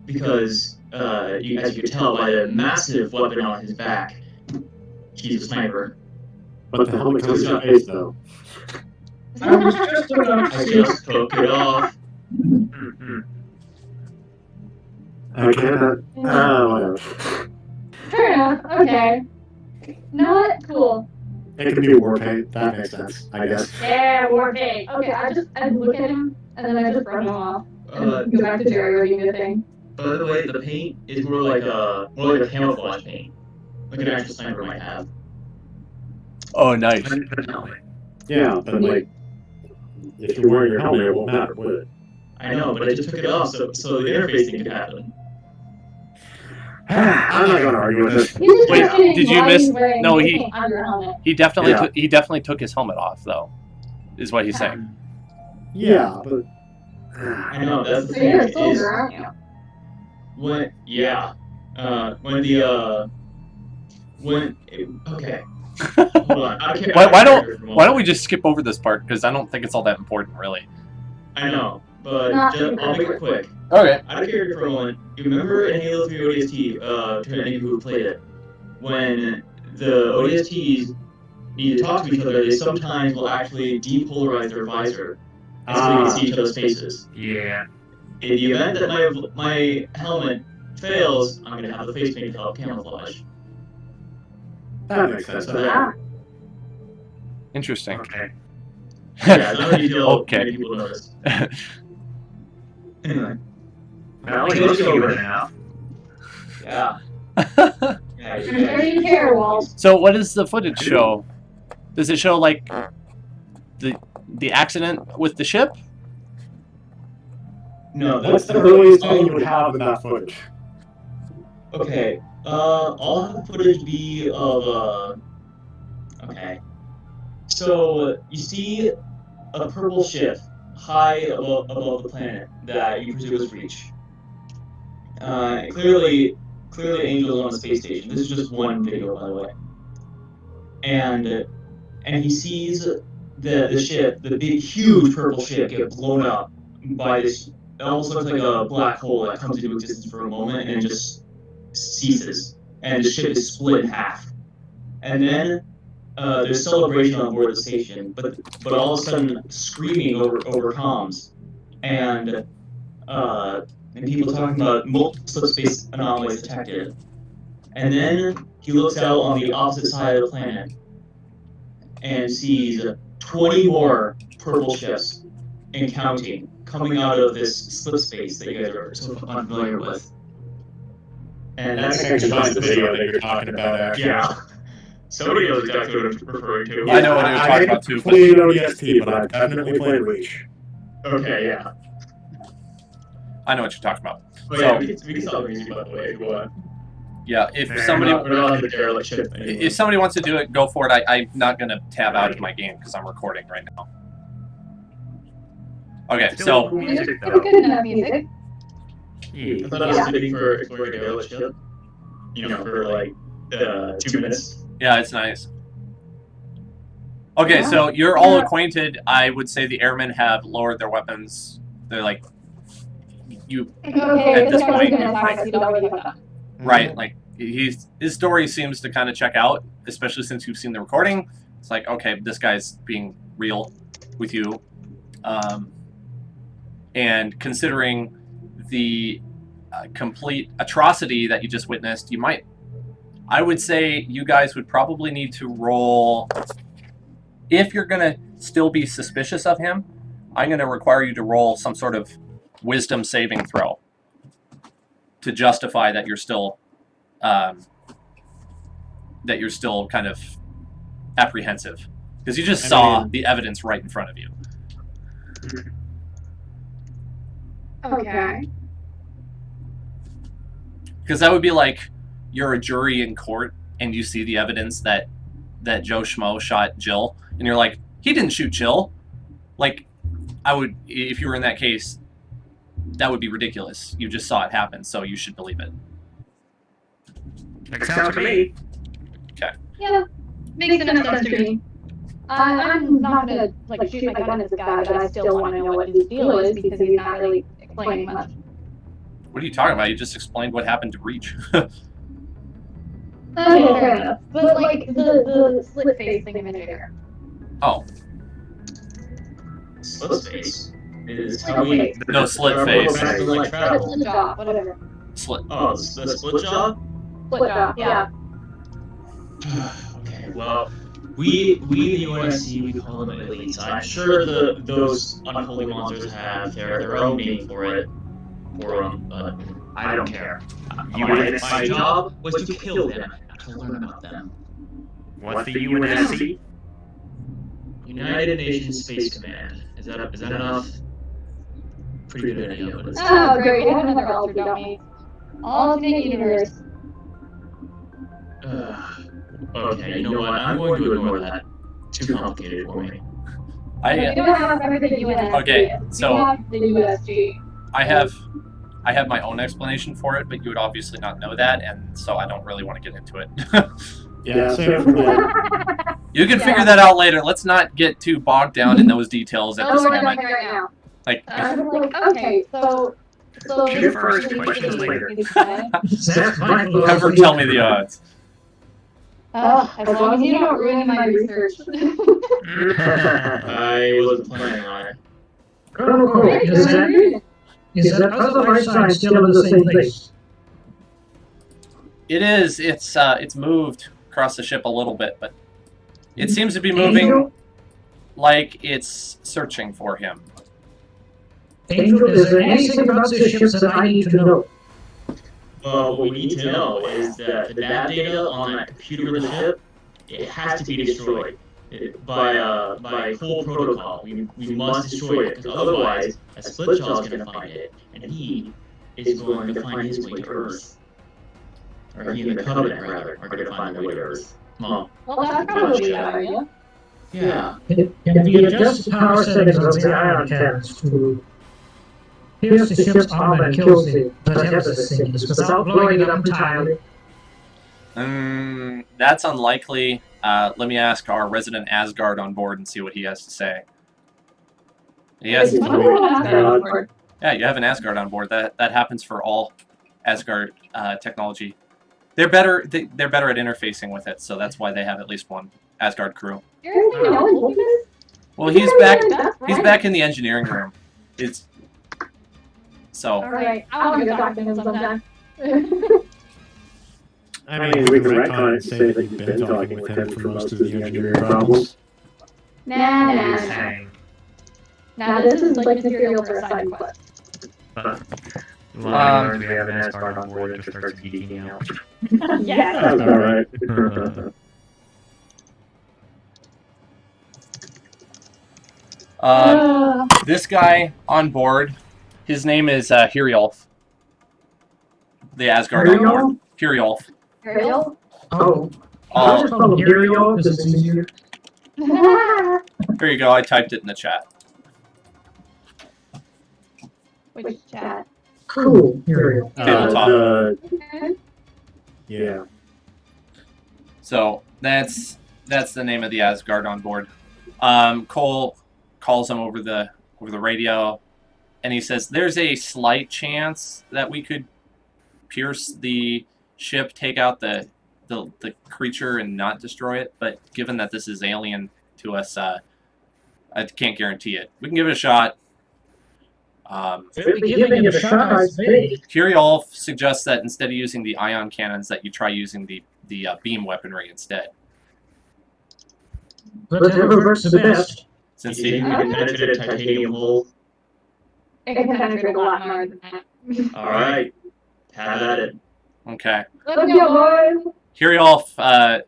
because, as you can tell by the massive weapon on his back, he's a sniper. But the helmet covers your face, though. I was just about to I say, just took it off. Okay, whatever. Fair enough. Okay. Not cool. It could be war paint. That makes sense, I guess. Yeah, war paint. Okay, I look at him and then I just brush him off and go back to Jerry reading the thing. By the way, the paint is more like a camouflage paint, like an actual sniper might have. Oh, nice. Yeah, but like, if you're wearing your helmet, it won't matter, would it? I know, but I just took it off so the interface thing could happen. I'm not gonna argue with this. Wait, did you miss? No, he definitely Yeah. he definitely took his helmet off though, is what he's saying. Yeah, but I know, that's the So you're a thing. soldier, Is aren't you? when okay. Hold on. Why don't we just skip over this part because I don't think it's all that important really. I know, but I'll make it quick. Okay. Out of character for a moment, you remember in Halo 3 ODST, to any who played it, when the ODSTs need to talk to each other, they sometimes will actually depolarize their visor, and so they can see each other's faces. Yeah. In the event that my helmet fails, I'm going to have the face paint help camouflage. that makes sense. Ah, Interesting. Okay. Yeah, it's not a detail Okay. many people notice. Anyway. Well, we look over enough. Yeah. I'm sure you care, Walt. So what does the footage show? Does it show like the accident with the ship? No, What's the earliest thing you would have in that footage? Okay. I'll have the footage be of okay. So you see a purple ship high above the planet that you presume is Reach. Clearly Angel's on the space station. This is just one video, by the way. And he sees the ship, the big, huge purple ship, get blown up by this. It almost looks like a black hole that comes into existence for a moment and just ceases. And the ship is split in half. And then there's celebration on board the station, but all of a sudden screaming over comms, and people talking about multiple slip-space anomalies detected. And then he looks out on the opposite side of the planet and sees 20 more purple ships and counting coming out of this slip space that you guys are so unfamiliar with. And I think I can find the video that you're talking about, actually. Yeah. Somebody knows exactly what I'm referring to. I know what you're talking about too. I played ODST, but I've definitely played Reach. Okay, yeah. I know what you're talking about. But So yeah, we can stop music, by the way, if you want. yeah, if We're somebody We're not on the derelict ship anymore. if somebody wants to do it, go for it. I'm not gonna tab out of my game because I'm recording right now. Okay, Still so cool music, It's though. good enough music. I Yeah. thought I was sitting for exploring a derelict ship, for like 2 minutes. yeah, it's nice. Okay, so you're all acquainted. I would say the airmen have lowered their weapons. They're like you Okay, At this this guy was point- gonna attack us. He'd already have done. right, like his story seems to kind of check out, especially since you've seen the recording. It's like, okay, this guy's being real with you. And considering the complete atrocity that you just witnessed, I would say you guys would probably need to roll, if you're going to still be suspicious of him, I'm going to require you to roll some sort of wisdom saving throw to justify that you're still kind of apprehensive. Because you just saw the evidence right in front of you. Okay. Because that would be like you're a jury in court and you see the evidence that Joe Schmo shot Jill, and you're like, he didn't shoot Jill. Like, if you were in that case, that would be ridiculous. You just saw it happen, so you should believe it. Makes sense to me. Okay. Yeah, makes enough sense to me. I'm not gonna shoot my gun at this guy, but I still want to know what his deal is because he's not really explaining much. What are you talking about? You just explained what happened to Reach. Okay, fair enough. But the slit face thing in there. Oh, Slip space is Like how a we. face. no, slit face. Like But travel. it's the jaw, whatever. Slit. Oh, the split jaw? Split jaw, yeah. Okay, well, we the UNSC, we call them elites. I'm sure those unholy monsters have their own name for them, but I don't care. My job was to kill them, not to learn about them. What's the UNSC? United Nations Space Command. Is that enough? Pretty good idea, but it's... Oh, great, we have another altar, don't we? Alternate universe. Okay, you know what? I'm going to ignore that. Too complicated for me. We don't have everything UNSC. Okay, so we have the USG. I have my own explanation for it, but you would obviously not know that, and so I don't really want to get into it. Yeah, same for me. You can figure that out later. Let's not get too bogged down in those details at this we're moment. going right now. Like, Okay, so Shoot first, questions later. never tell me the odds. As long as you don't ruin my research. I wasn't planning on it. Colonel Cole, is that other life sign still in the same place? It is. It's moved across the ship a little bit, but it seems to be moving like it's searching for him. Angel, is there anything about the ships that I need to know? Well, what we need to know is that the nav data on that computer in the ship, it has to be destroyed by whole protocol. We must destroy it, because otherwise, a Splitjaw is going to find it, and he is going to find his way to Earth. Or he and the Covenant, rather, are going to find their way to Earth. Well, that's probably a good idea. Yeah. Can we adjust the power settings of the ion cannons to pierce the ship's armor and kill the nemesis things without blowing it up entirely? That's unlikely. Let me ask our resident Asgard on board and see what he has to say. He has. Yeah, you have an Asgard on board. That happens for all Asgard technology. They're better. They're better at interfacing with it, so that's why they have at least one Asgard crew. Well, he's back. He's back in the engineering room. It's so. All right, I want to go talk to him sometime. I mean, we can retcon it and say that you've been talking with him for most of the engineering problems. Nah. Now this is like material for a side quest. We have an Asgard on board and just starts geeking out. Yes. That's alright. This guy on board, his name is Hiriolf. The Asgard on board. Hiriolf. Ariel? Oh. I'll just call him Hiriol because it's easier. Here you go, I typed it in the chat. Which chat? Cool, Hiriol. Tabletop. Yeah. So that's the name of the Asgard on board. Cole calls him over the radio, and he says there's a slight chance that we could pierce the ship, take out the creature, and not destroy it. But given that this is alien to us, I can't guarantee it. We can give it a shot. Giving it a shot, I think. Hiriolf suggests that instead of using the ion cannons, that you try using the beam weaponry instead. Whatever works the best. Since You think we can penetrate a titanium hull? It can penetrate a lot more than that. Alright. Have at it. Okay. Let's go, boys! Hiriolf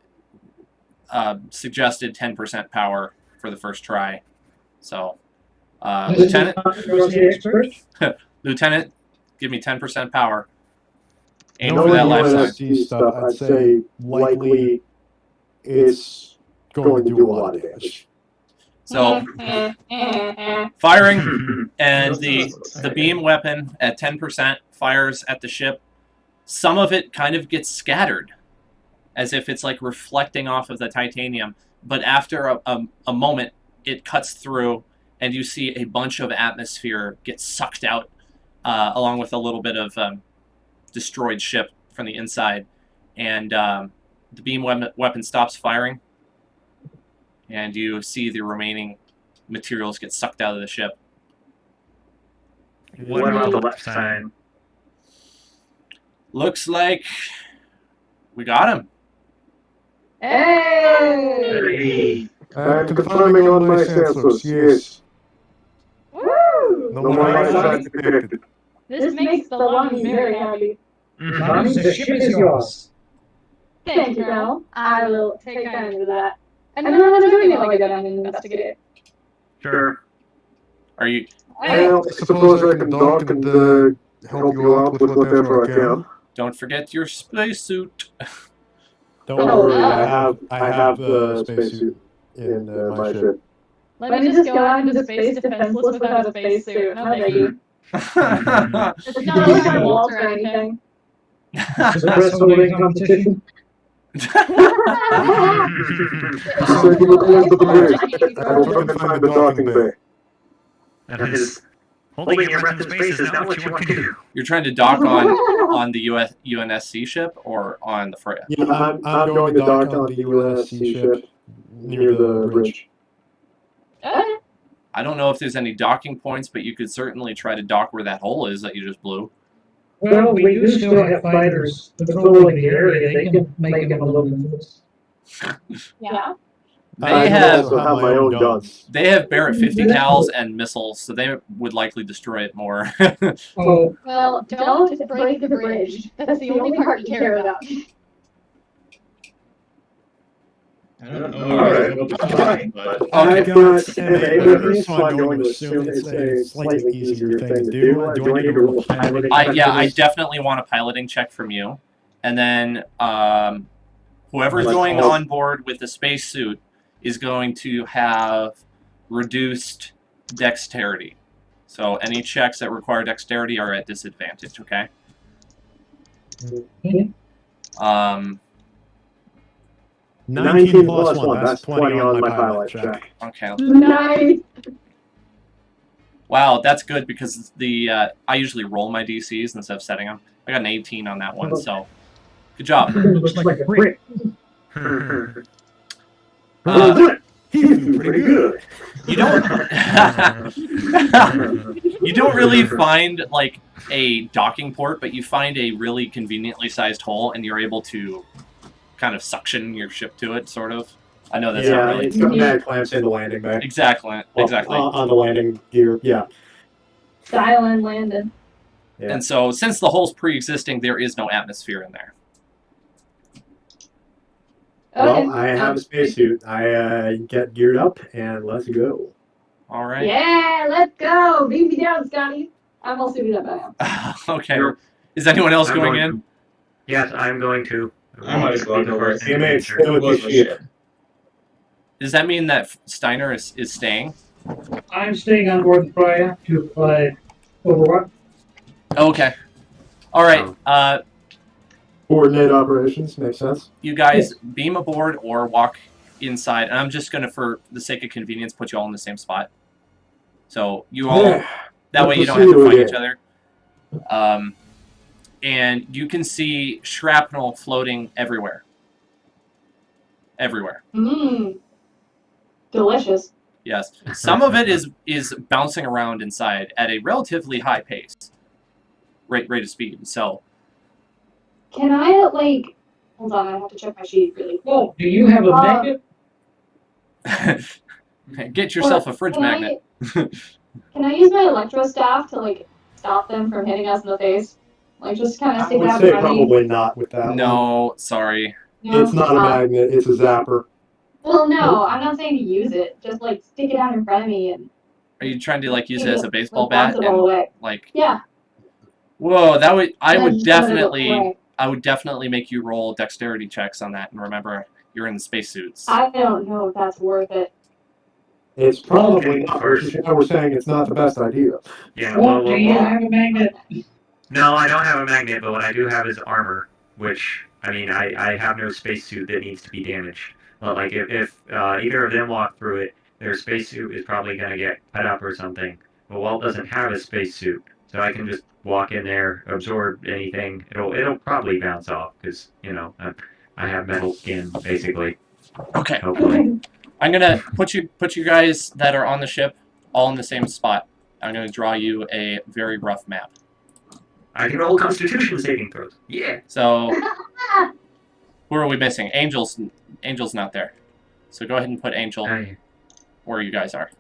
suggested 10% power for the first try. So, Lieutenant, Lieutenant, give me 10% power. Aim for that life sign. Stuff, I'd say likely it's going to do a lot of damage. So, firing, and the beam weapon at 10% fires at the ship. Some of it kind of gets scattered, as if it's like reflecting off of the titanium. But after a moment, it cuts through, and you see a bunch of atmosphere get sucked out, along with a little bit of destroyed ship from the inside. And the beam weapon stops firing, and you see the remaining materials get sucked out of the ship. What about the left side? Looks like we got him. Hey! Hey. Confirming on my sensors, yes. Woo! No more light detected. This makes the Lonnie very happy. Bonnie, the ship is yours. Thank you, Colonel. I will take kindly to that. And then let us join me while I go down and investigate. Sure. Are you? Well, I suppose I can dock and help you out with whatever I can. Don't forget your spacesuit. Don't Oh, worry, no. I have the spacesuit in my ship. Let me just go out into space defenseless without a spacesuit. No biggie. It's not like I'm Walt or anything. Is the press holding competition? So you will close the bridge. I will try to find the docking bay. That is, holding your breath in space is not what you want to do. You're trying to dock on the UNSC ship or on the Freya? Yeah, I'm going to dock on the UNSC ship near the bridge. Okay. I don't know if there's any docking points, but you could certainly try to dock where that hole is that you just blew. Well, we do still have fighters patrolling the area. They can make them a little bit. Yeah. They have also have my own guns. They have Barrett 50 cals and missiles, so they would likely destroy it more. Oh, Well, don't break the bridge. That's the only part you care about. I don't know Alright. what to try, but I've got NA, so I'm going to assume it's a slightly easier thing to do. Do I need to roll a piloting check Yeah, for I this? definitely want a piloting check from you. And then whoever's Let's going hope. on board with the spacesuit is going to have reduced dexterity. So any checks that require dexterity are at disadvantage, okay? Um, 19 plus 1, that's 20 on my pilot check. okay. Nice. Wow, that's good because the I usually roll my DCs instead of setting them. I got an 18 on that one, so good job. looks like a brick. He's doing pretty good. You don't you don't really find like a docking port, but you find a really conveniently sized hole, and you're able to kind of suction your ship to it, sort of. I know that's not really it's got mag clamps in the landing bay. exactly. On the landing gear, yeah. Dial and landed. Yeah. And so, since the hole's pre-existing, there is no atmosphere in there. Okay. Well, I have a spacesuit. I get geared up and let's go. All right. Yeah, let's go. Beat me down, Scotty. I'm all suited up now. Okay. Is anyone else going in? Yes, I'm going to. I might as well go first. Teammates, stay with the ship. Does that mean that Steiner is staying? I'm staying on board the Freya to fly Overwatch. Okay. All right. Coordinate operations, makes sense. You guys beam aboard or walk inside, and I'm just gonna, for the sake of convenience, put you all in the same spot. So you all, that way you don't have to fight each other. And you can see shrapnel floating everywhere. Everywhere. Mmm. Delicious. Yes. Some of it is bouncing around inside at a relatively high pace. Rate of speed. So. Can I, like... Hold on, I have to check my sheet really quick. Oh, do you have a magnet? Get yourself a fridge magnet. Can I use my electro staff to, like, stop them from hitting us in the face? Like, just kind of I stick it would out say in front of me? probably not with that one. No, sorry. No? It's not a magnet, it's a zapper. Well, no, I'm not saying to use it. Just, like, stick it out in front of me and... Are you trying to, like, use it as a baseball bounce bat? it all And, away. like, Yeah. whoa, that would, I And would just let it go definitely, away. I would definitely make you roll dexterity checks on that. And remember, you're in the spacesuits. I don't know if that's worth it. It's probably not, which is why we're saying it's not the best idea. Yeah, Oh, do you have a magnet? No, I don't have a magnet, but what I do have is armor, which, I mean, I have no spacesuit that needs to be damaged. But, like, if either of them walk through it, their spacesuit is probably going to get cut up or something. But Walt doesn't have a spacesuit, so I can just walk in there, absorb anything. It'll probably bounce off, because, you know, I have metal skin, basically. Okay. Hopefully. I'm gonna put you guys that are on the ship all in the same spot. I'm gonna draw you a very rough map. I can roll Constitution saving throws. Yeah. So, who are we missing? Angel's not there. So go ahead and put Angel where you guys are.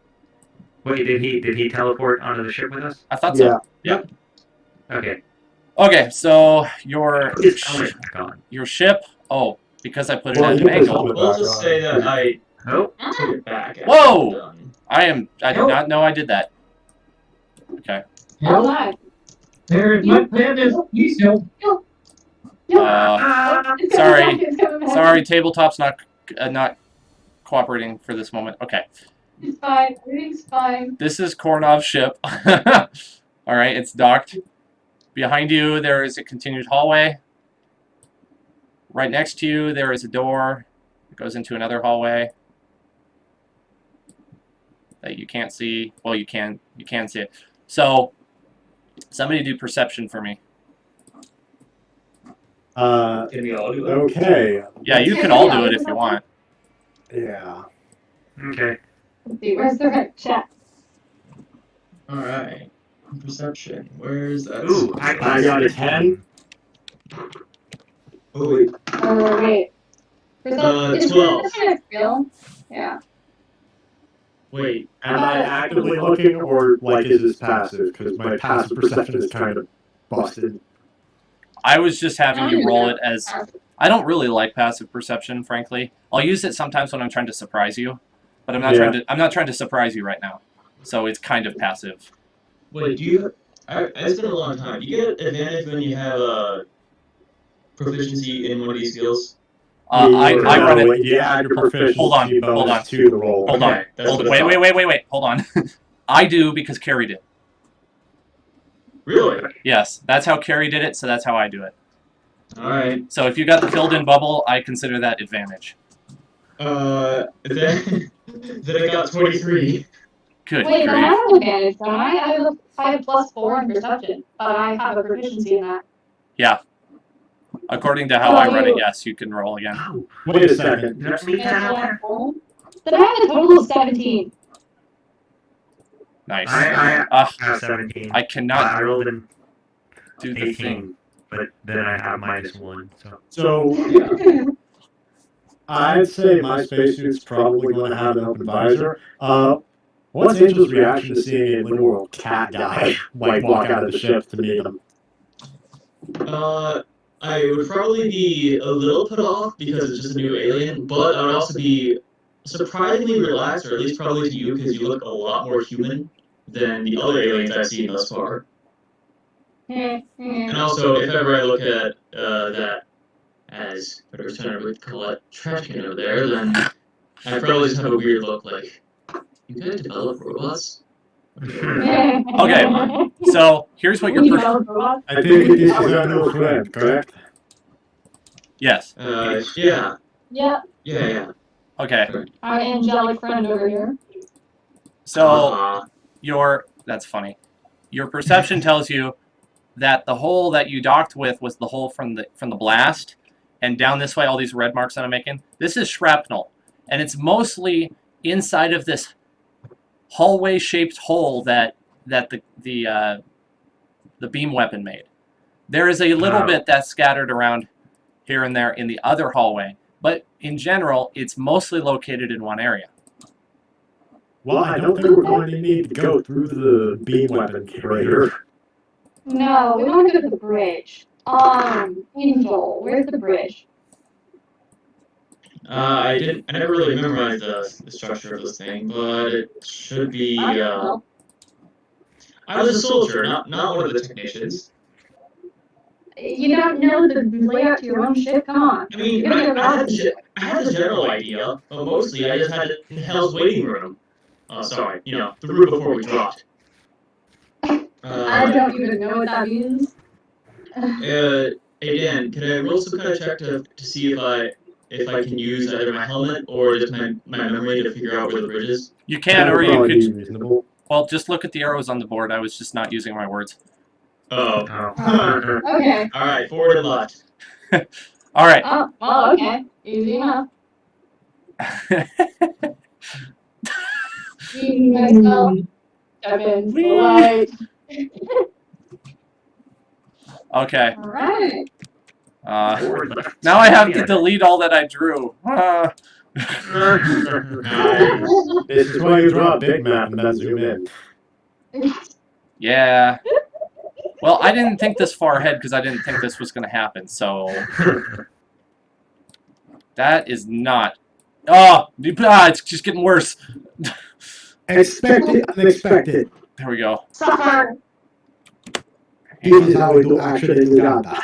Wait, did he teleport onto the ship with us? I thought so. Yep. Okay. Okay, so your your ship. Oh, because I put it at an angle. We'll just say that I took it back. after Whoa! I'm done. I did not know I did that. Okay. Oh my. My plan is easy. Sorry, tabletop's not cooperating for this moment. Okay. It's fine. Everything's fine. This is Kornov's ship. All right, it's docked. Behind you, there is a continued hallway. Right next to you, there is a door that goes into another hallway that you can't see. Well, you can see it. So, somebody do perception for me. Can we all do it? Okay. Yeah, you can all do it if you want. Yeah. Okay. Let's see, where's the red chat? Alright. Perception. Where's that? Ooh, I got a 10. Oh, wait. Oh, wait. Is 12. perception a skill? Yeah. Wait. Am I actively looking, or like is this passive? Because my passive perception is kind of busted. I was just having you roll it as... I don't really like passive perception, frankly. I'll use it sometimes when I'm trying to surprise you, but I'm not trying to surprise you right now. So it's kind of passive. Wait, do you... It's been a long time. Do you get advantage when you have a proficiency in one of these skills? I run it... You add your proficiency hold on. bonus to the roll. Hold on. Wait. Hold on. I do because Carrie did. Really? Yes, that's how Carrie did it, so that's how I do it. Alright. So if you got the filled-in bubble, I consider that advantage. Then I got 23. Good. Wait, but I have advantage, don't I? I have +4 in perception, but I have a proficiency in that. Yeah. According to how I run it, yes, you can roll again. Wait a second. Then I have a total of 17. Nice. I have 17. I cannot I rolled in do the 18, thing. but then I have -1. So I'd say my spacesuit's probably going to have an open visor. What's Angel's reaction to seeing a literal cat guy like walk out of the ship to meet him? I would probably be a little put off because it's just a new alien, but I would also be surprisingly relaxed, or at least probably to you, because you look a lot more human than the other aliens I've seen thus far. And also, if ever I look at that, as whatever Turner would call it, trash can over there, then I probably just have a weird look like, you guys develop robots? Okay, so here's what your... I think this is our new friend, correct? Yes. Yeah. Yeah. Okay. Our angelic friend over here. So, that's funny. Your perception tells you that the hole that you docked with was the hole from the blast, and down this way, all these red marks that I'm making. This is shrapnel, and it's mostly inside of this hallway-shaped hole that the beam weapon made. There is a little bit that's scattered around here and there in the other hallway, but in general, it's mostly located in one area. Well, I don't think we're going to need to go through the beam weapon carrier. No, we want to go to the bridge. Angel, where's the bridge? I never really memorized the structure of this thing, but it should be, I was a soldier, not one of the technicians. You don't know the layout to your own ship? Come on. I mean, I had the general idea, but mostly I just had Hell's waiting room. Sorry, the room before we dropped. I don't even know what that means. Hey Dan, can I roll some kind of check to see if I can use either my helmet or just my memory to figure out where the bridge is? You can, or you could... Reasonable. Well, just look at the arrows on the board. I was just not using my words. Oh. Okay. Alright, forward and left. Alright. Oh, well, okay. Easy enough. Myself. Step in. Right. Okay. Alright. Now I have to delete all that I drew. This is why you draw a big map and then zoom in. Yeah. Well, I didn't think this far ahead because I didn't think this was going to happen, so... That is not... Oh! It's just getting worse. Expected, unexpected. There we go. Suffer. This is how we do action in Uganda.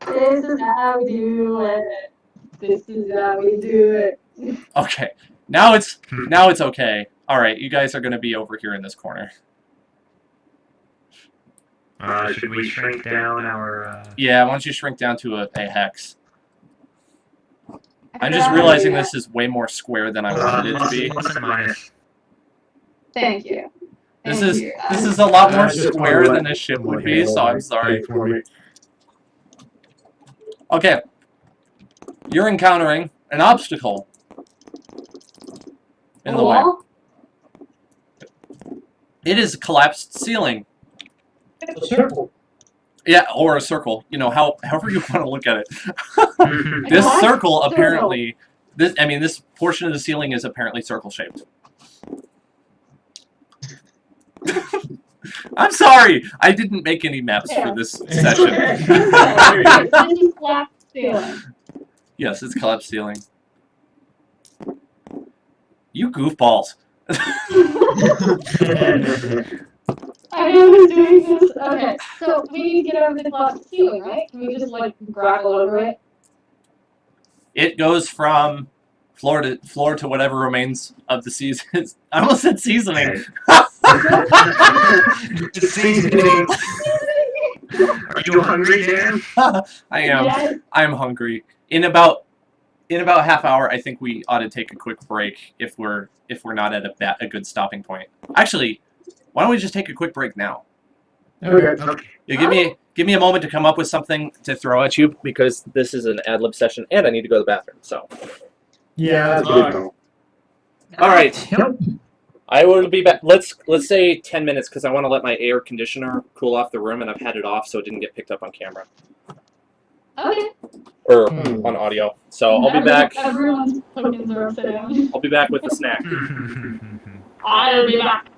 This is how we do it. This is how we do it. Okay. Now it's okay. Alright, you guys are going to be over here in this corner. Should we shrink down our... Yeah, why don't you shrink down to a hex? I'm just realizing this is way more square than I wanted it to be. Thank you. This is a lot more square than a ship would be, so I'm sorry. Okay. You're encountering an obstacle in the way. It is a collapsed ceiling. A circle. Yeah, or a circle. You know, however you want to look at it. This circle apparently, this portion of the ceiling is apparently circle-shaped. I'm sorry, I didn't make any maps for this session. Yes, it's collapsed ceiling. You goofballs. I know who's doing this. Okay, so we need to get over the collapsed ceiling, right? Can we just like grapple over it? It goes from floor to whatever remains of the season. I almost said seasoning. Seasoning. Are you hungry, Dan? I am. Yes. I'm hungry. In about half hour, I think we ought to take a quick break if we're not at a good stopping point. Actually, why don't we just take a quick break now? Okay. Yeah, give me a moment to come up with something to throw at you because this is an ad lib session and I need to go to the bathroom. So. Yeah, that's good. All right. I will be back. Let's say 10 minutes because I want to let my air conditioner cool off the room and I've had it off so it didn't get picked up on camera. Okay. Or on audio. So I'll be back. Everyone's tokens are upside down. I'll be back with the snack. I'll be back.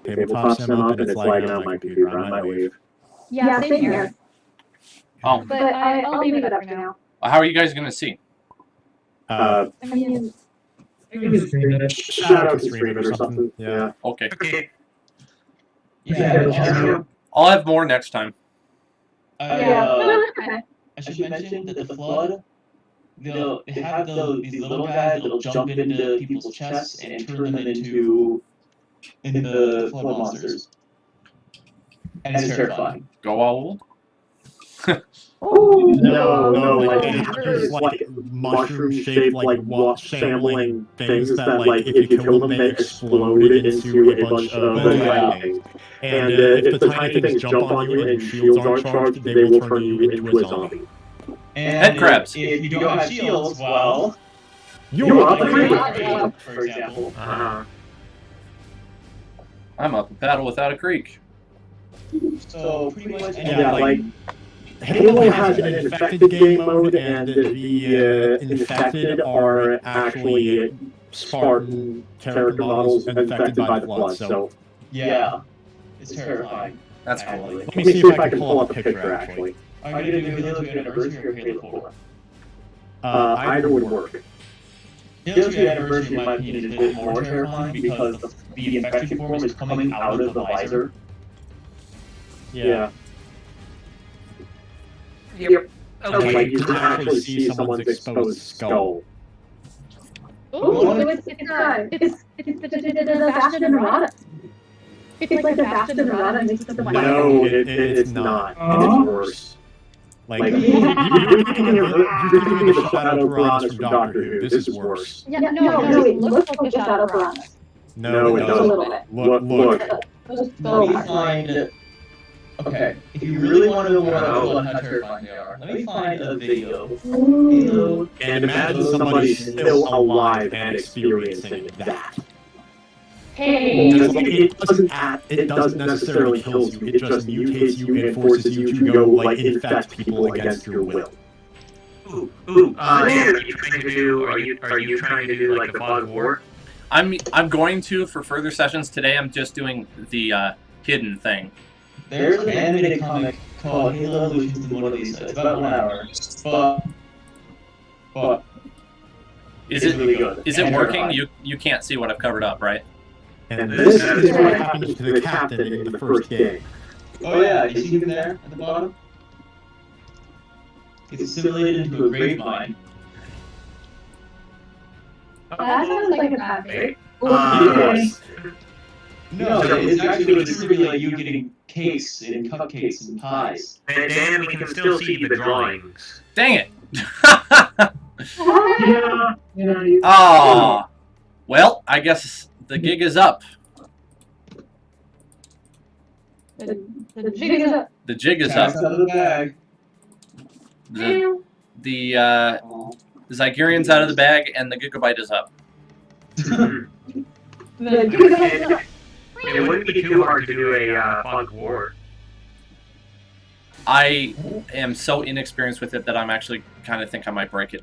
Tabletop's them up and it's lagging on my computer on my wave. Yeah, same here. Oh. But I'll leave it up for now. How are you guys going to see? I mean, Shadow can stream it or something. Yeah. Okay. Yeah. I'll have more next time. okay. I should mention that the flood, they have these little guys that'll jump into people's chests and turn them into the flood monsters. And it's terrifying. Go owl. No, there's like mushroom-shaped, like shambling things that, like, if you kill them, they explode into a bunch of lightning. And if the tiny things jump on you and shields aren't charged, they will turn you into a zombie. And head crabs. If you don't have shields, well, You're up for example. I'm up a paddle without a creek. So pretty much like Halo has an infected game mode, and the infected are actually Spartan character models infected by the flood. So yeah, it's terrifying. That's cool. let me see if I can pull up a picture. Actually, Are you gonna do Halo 2 Anniversary or Halo 4? either would work. Halo 2 Anniversary, in my opinion, is a bit more terrifying because the infection form is coming out of the visor. Yeah. Yep. And, like, you can actually see someone's exposed skull. Ooh, it's the Bastion and Rada. It's like the Bastion and Rada mixed with the white. No, it's not. It's worse. Like, you're thinking of the Shadow Piranhas from Doctor Who. This is worse. Yeah, no, it looks like the Shadow Piranhas. No, it A little doesn't. bit. Look. Let me find. Okay, if you really want to know more about how terrifying they are, let me find a video. And imagine somebody still alive and experiencing that. Hey. Because like, it doesn't necessarily kill you. It just mutates you and forces you to go like infect people against your will. Dan, are you trying to do? Are you trying to do like the fog of war? I'm going to for further sessions today. I'm just doing the hidden thing. There's an animated comic called Halo Evolutions to Mona Lisa. It's about 1 hour, but Is it's it really good. is it working? You can't see what I've covered up, right? And this is what happens to the captain in the first game. Oh yeah, you see him there at the bottom? It's assimilated into a grave mine. That sounds like an epic. Yes. No, it's actually going to simulate you getting cakes and cupcakes and pies. Dan, we can still see the drawings. Dang it! Yeah. Oh, well, I guess the gig is up. The jig is up. The jig is Cat's up. out of the bag. The Zygerian's out of the bag, and the gigabyte is up. The jig is up. It wouldn't be too hard to do a fog of war. I am so inexperienced with it that I'm actually kind of think I might break it.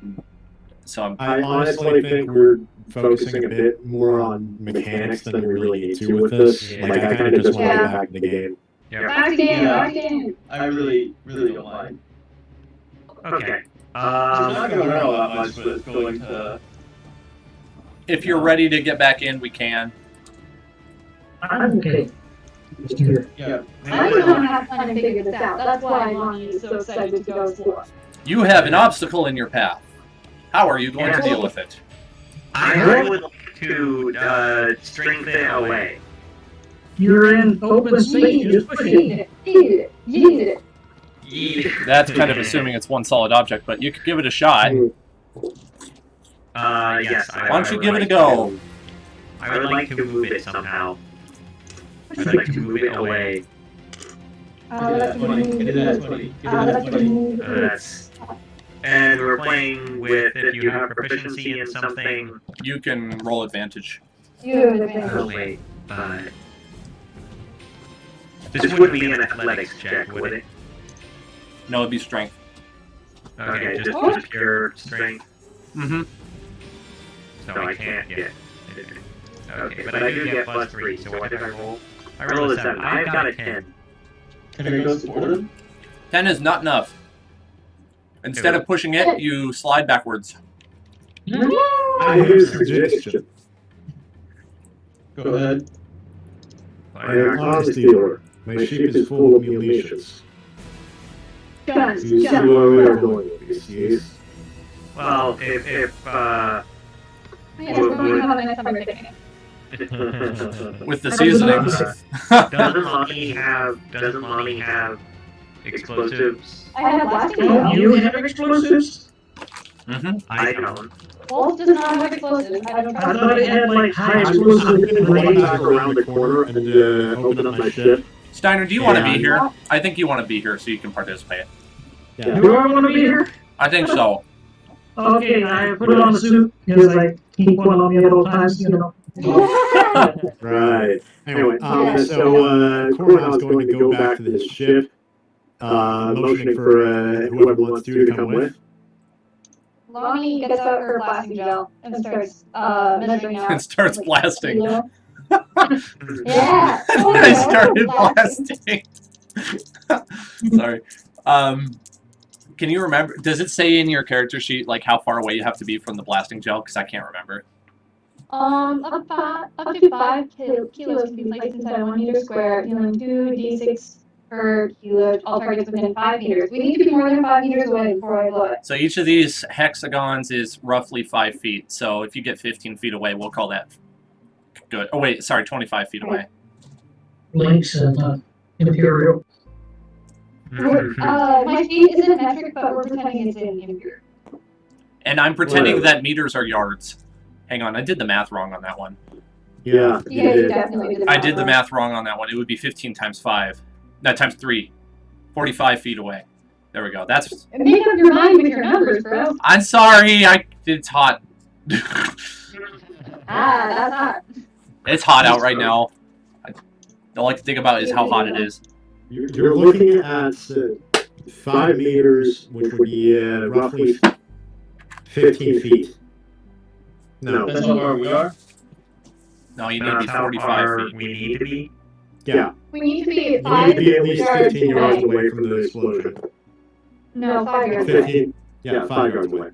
I honestly think we're focusing a bit more on mechanics than we really need to with this. Yeah. Like, I kind of just want to get back in the game. Back again. I really don't mind. Okay. It's not going to run all that much, but it's going to... If you're ready to get back in, we can. I'm okay. Just here. Yeah. I just want to have fun and figure this out. That's why Lonnie is so excited to go explore. You have an obstacle in your path. How are you going to deal with it? I would like to strengthen away. You're in open space, just push it. Eat it. That's kind of assuming it's one solid object, but you could give it a shot. Yes. Why don't you give it a go? I would like to move it somehow. I'd like to move it away. That's 20. Get that 20. Get that 20. That's. And we're playing with if you have proficiency in something. You can roll advantage. Oh wait, this wouldn't be an athletics check, would it? No, it'd be strength. Okay, just pure strength. Mm-hmm. So I can't get. Okay, but I do get +3. So what did I roll? I rolled a 7. I've got a 10. Can I go support him? 10 is not enough. Instead of pushing it, you slide backwards. I have a suggestion. Go ahead. I am an arms dealer. My ship is full of munitions. Guns. Do you see where we are going with this, yes? Well, if Yes, we're going to have a nice summer picnic. With the seasonings. doesn't Lonnie have explosives? I have blasting Oh, gel. you have explosives? Mm-hmm. I don't. Wolf does not have explosives. I don't I trust thought it had like high I'm explosive going to range. back around the corner and open up my ship. Steiner, do you want to be Yeah. here? I think you want to be here so you can participate. Yeah. Do I want to be here? I think so. Okay, I put it on the suit because I keep one on me at all times, you know. Right. Anyway, so Coronel's going to go back to his ship, motioning for whoever wants to come with. Lonnie gets out her blasting gel and starts measuring out. And starts like, blasting. kilo. Yeah. I started blasting. Sorry. Can you remember? Does it say in your character sheet like how far away you have to be from the blasting gel? Because I can't remember. Up to 5 kilos can be placed inside a 1 meter square, dealing 2d6 per kilo. All targets within 5 meters. We need to be more than 5 meters away before I blow it. So each of these hexagons is roughly 5 feet. So if you get 15 feet away, we'll call that good. Oh wait, sorry, 25 feet away. Links and Imperial. My speed isn't metric, but we're pretending it's in impure. And I'm pretending that meters are yards. Hang on, I did the math wrong on that one. Yeah. Yeah, you definitely did. I did the math wrong on that one. It would be 15 times 5. No, times 3. 45 feet away. There we go. That's. Make up your mind with your numbers, bro. I'm sorry. It's hot. That's hot. It's hot out right now. All I can think about is how hot it is. You're looking at 5 meters, which would be roughly 15 feet. No. That's how far we are. No, you need to be How 45 far feet. we need to be. Yeah. We need to be You need 5 to be at least yards 15 yards away. away from the explosion. No, 5 yards away. 15. Yeah, 5 yards away.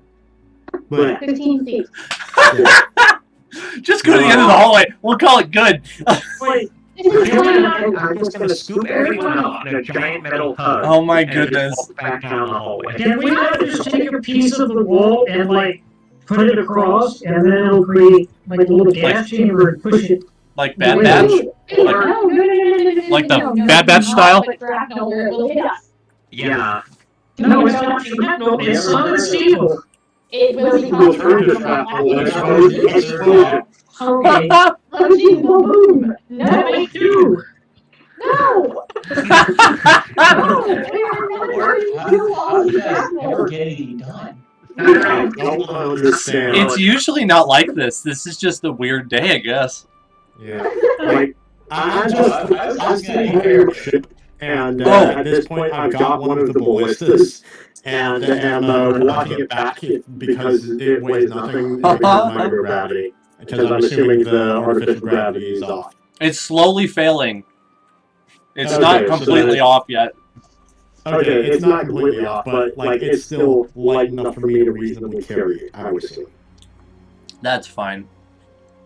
But 15 feet. yeah. Just go to the end of the hallway. We'll call it good. Wait. This is I'm just gonna scoop everyone up in a giant metal tub. Oh my and goodness. just walk back down the hallway. Can we not just take a piece of the wall and like put it across, and then it'll create like a little gas chamber and push it? Like Bad Batch? Like the Bad Batch style? No, it will hit us. Yeah. No, it's not shrapnel. It's solid steel. It will It will turn to shrapnel and expose the explosion. Okay. Let's see, boom! No, That might do. no! How do you guys ever get anything done? I don't understand. It's usually not like this. This is just a weird day, I guess. Yeah. Like, I'm sitting here with ship, and at this point I've got one of the ballistas, and am walking it back because it weighs nothing because of microgravity. Because I'm assuming the artificial gravity is off. It's slowly failing. It's Okay, not so completely then- off yet. Okay, it's not completely off, but like it's still light enough for me to reasonably carry it, I would assume. That's fine.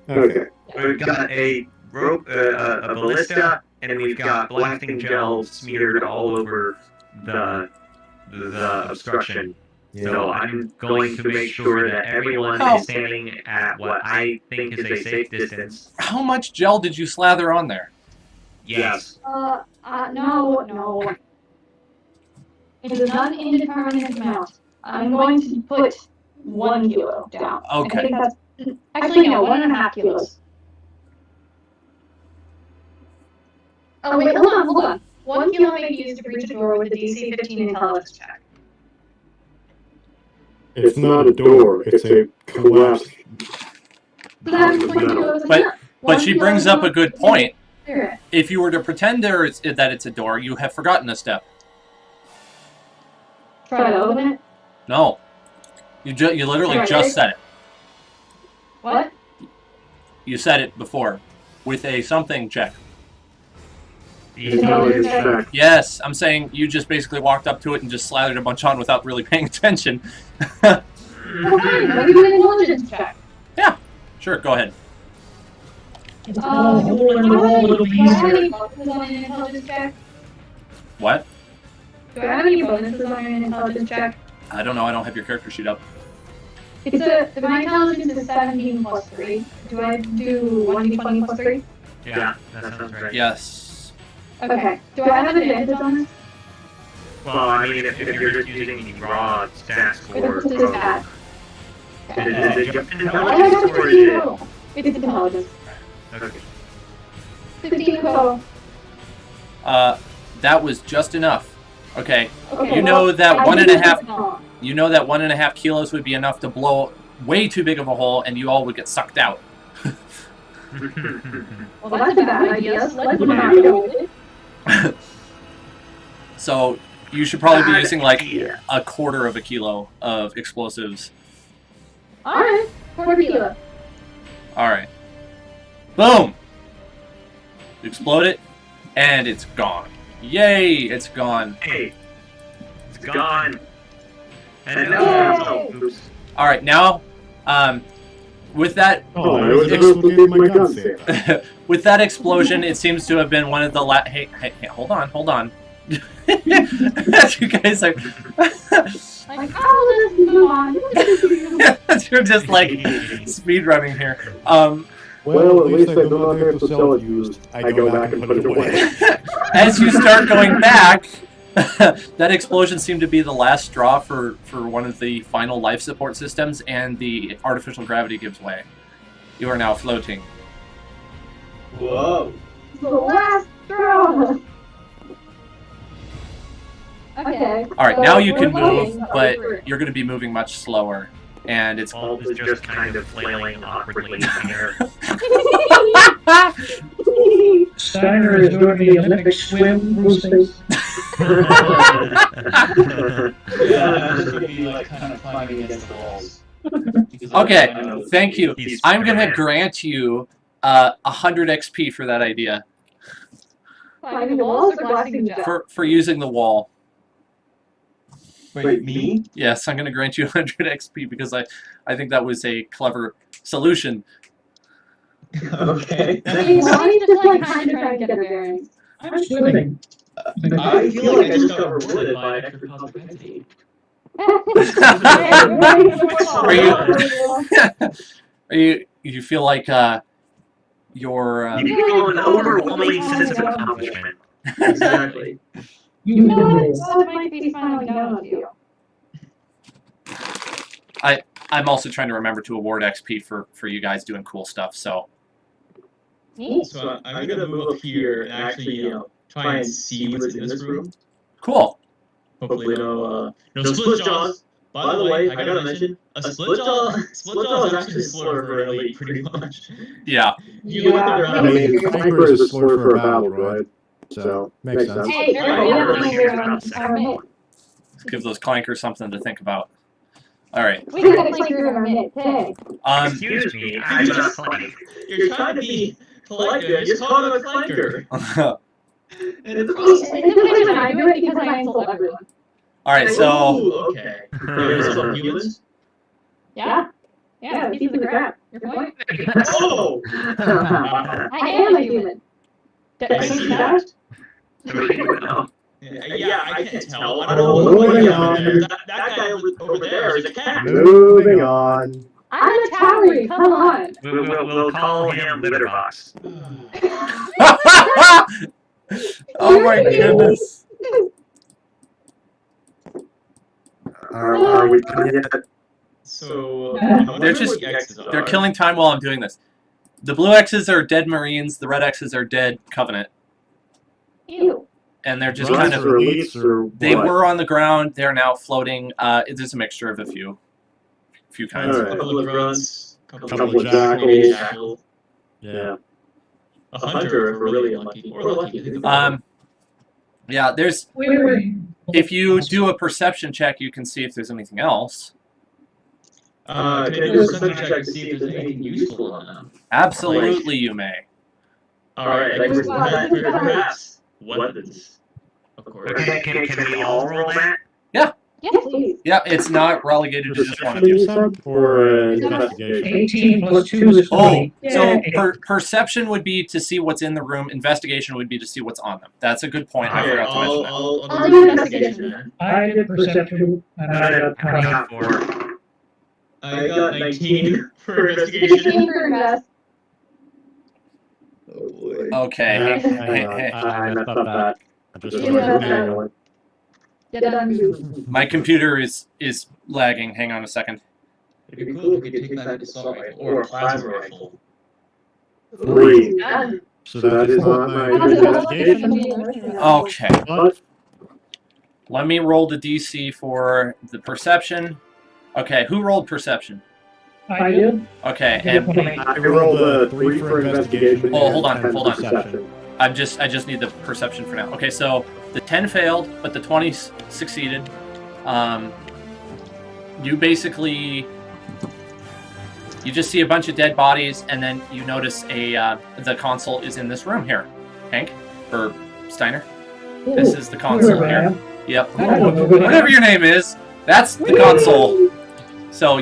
Okay. We've got a rope, a ballista, and we've got blasting gel smeared all over the obstruction. So I'm going to make sure that everyone is standing at what I think is a safe distance. How much gel did you slather on there? Yes. No. It is not an indeterminate amount. I'm going to put 1 kilo down. Okay. I think that's, actually, no, 1.5 kilos. Oh, wait, hold on. 1 kilo may be used to breach a door with a DC 15 intelligence check. It's not a door, it's a collapsed. So that's 1 kilos But enough. but she brings up a good point. Here. If you were to pretend that it's a door, you have forgotten a step. Try to open it. No. You literally Alright, just said it. What? You said it before. With a something check. Intelligence check. Yes, I'm saying you just basically walked up to it and just slathered a bunch on without really paying attention. Well, fine, let me do an intelligence check. Sure, go ahead. It's all hole in the wall. It'll be Do I have any easier. bonuses on an intelligence check? What? Do I have any bonuses on an intelligence check? I don't know, I don't have your character sheet up. My intelligence is 17 plus 3. Do I do 1d20 plus 3? Yeah, that sounds right. Yes. Okay. Do I have advantage on this? Well, I mean, if you're just using the raw stat score. It's just bad. Is it just I have intelligence or 15 is it? total. It's intelligence. Okay. 15 total. That was just enough. Okay. Okay, You know that I one and did a half- this wrong. You know that 1.5 kilos would be enough to blow way too big of a hole and you all would get sucked out. Well, that's a bad idea. So let's not go with it. So you should probably be Bad using like idea. 1/4 of a kilo of explosives. Alright. 4 kilo. Alright. Boom! Explode it, and it's gone. Yay, it's gone. Hey, it's gone. And no, oops. Alright, now, with that Oh, I was supposed to get my gun safe. with that explosion, it seems to have been one of the hey, hold on. You guys are Like, oh, let's move on. you're just like speed running here. Well, at least I do not have to sell it used. I go back and put it away. As you start going back, that explosion seemed to be the last straw for one of the final life support systems, and the artificial gravity gives way. You are now floating. Whoa. The last straw. Okay. Alright, so now you we're can floating, move, but but you're going to be moving much slower. And it's All is just kind of flailing awkwardly in the air. Steiner is doing the Olympic swim through space. Yeah, I'm just gonna be like kind of climbing against the walls. Okay, thank you. He's I'm gonna Spider-Man. grant you 100 XP for that idea Climbing the walls or blasting the jet? for using the wall. Wait, me? Yes, I'm gonna grant you 100 XP because I think that was a clever solution. Okay. Hey, why is just like kind of trying to get our bearings? I'm swimming. I feel like I just got rewarded by an extra cosmic entity. You feel like your You feel an overwhelming sense of accomplishment. Exactly. You know what? know, God might be smiling down on you. I'm also trying to remember to award XP for you guys doing cool stuff. So So I'm gonna move up here and actually, try and see what's in this room. cool. Hopefully, no split jaws. By the way, I gotta mention, a split jaw is actually a slur for an elite, pretty much. Yeah. You look at their I mean, outfits. Sniper is a slur for a battle, right? So, makes sense. Hey, everybody have to hear our minute. Give those clankers something to think about. All right. We gotta play through our minute. Hey. Excuse me, I'm not playing. You're trying to be polite there, just call him a clanker. And it's Sometimes I do it because I insult everyone. All right. So Ooh, okay. There's some humans. Yeah? Yeah, pieces of crap. Your point? Oh! I am a human. I see that. No. Yeah, I can't tell. I don't know what's going on there. That guy over there is a cat. Moving on. I'm a Towery, come on. We'll call him Litterbox. oh my goodness. Are we done yet? So, They're killing time while I'm doing this. The blue X's are dead Marines. The red X's are dead Covenant. Ew. And they're just Runs kind of. or elites or They what? were on the ground. They're now floating. It's a mixture of a few kinds. All A right. couple of grunts, Couple of maybe a jackals. jackal, Yeah. a hunter if we're really unlucky, or lucky. Think about it. Yeah. There's. wait. If you do a perception check, you can see if there's anything else. Can I do a perception check to see if there's anything useful on them? Absolutely, you may. Alright, like perhaps weapons. Of course. Can we all roll that? Yes, please. Yeah, it's not relegated to just one of you. Perception, you said? Or investigation? 18 plus 2 is Oh, 20. so Yeah. perception would be to see what's in the room. Investigation would be to see what's on them. That's a good point. I Okay, forgot to mention that. I'll do investigation then. I did perception, and I got 20. I got 19 for investigation. 15 for invest. Oh boy. Okay. Hang on. I messed up that. I just You messed up. Get on you. My computer is lagging. Hang on a second. It'd be cool if we could take that assault rifle or a plasma rifle. 3. Done. So that is not my investigation. Okay. But Let me roll the DC for the perception. Okay, who rolled perception? I did. Okay, I did and 20. I rolled a 3 for investigation. Oh, and hold on, 10 hold on. perception. I just need the perception for now. Okay, so the 10 failed, but the 20 succeeded. You basically just see a bunch of dead bodies, and then you notice the console is in this room here. Hank or Steiner. This is the console here. Yep. Whatever your name is, that's the console. So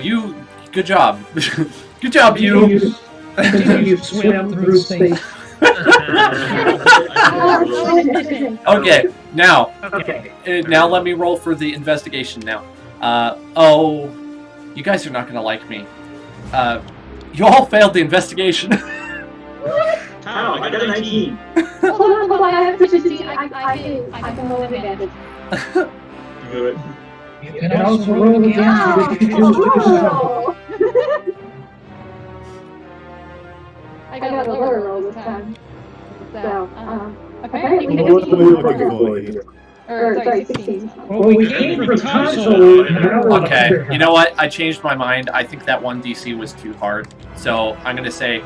good job. Good job, you. You swim through space. Okay, now. Okay. Now let me roll for the investigation now. You guys are not gonna like me. You all failed the investigation. How? I got a 19. Hold on, I have proficiency. I can roll advantage. Do it. You can also roll against if you choose to do so. I got a lower roll this time. So, apparently we What are we looking can for here? Or, sorry, 16. Well, we came from console. Okay, you know what? I changed my mind. I think that one DC was too hard. So I'm going to say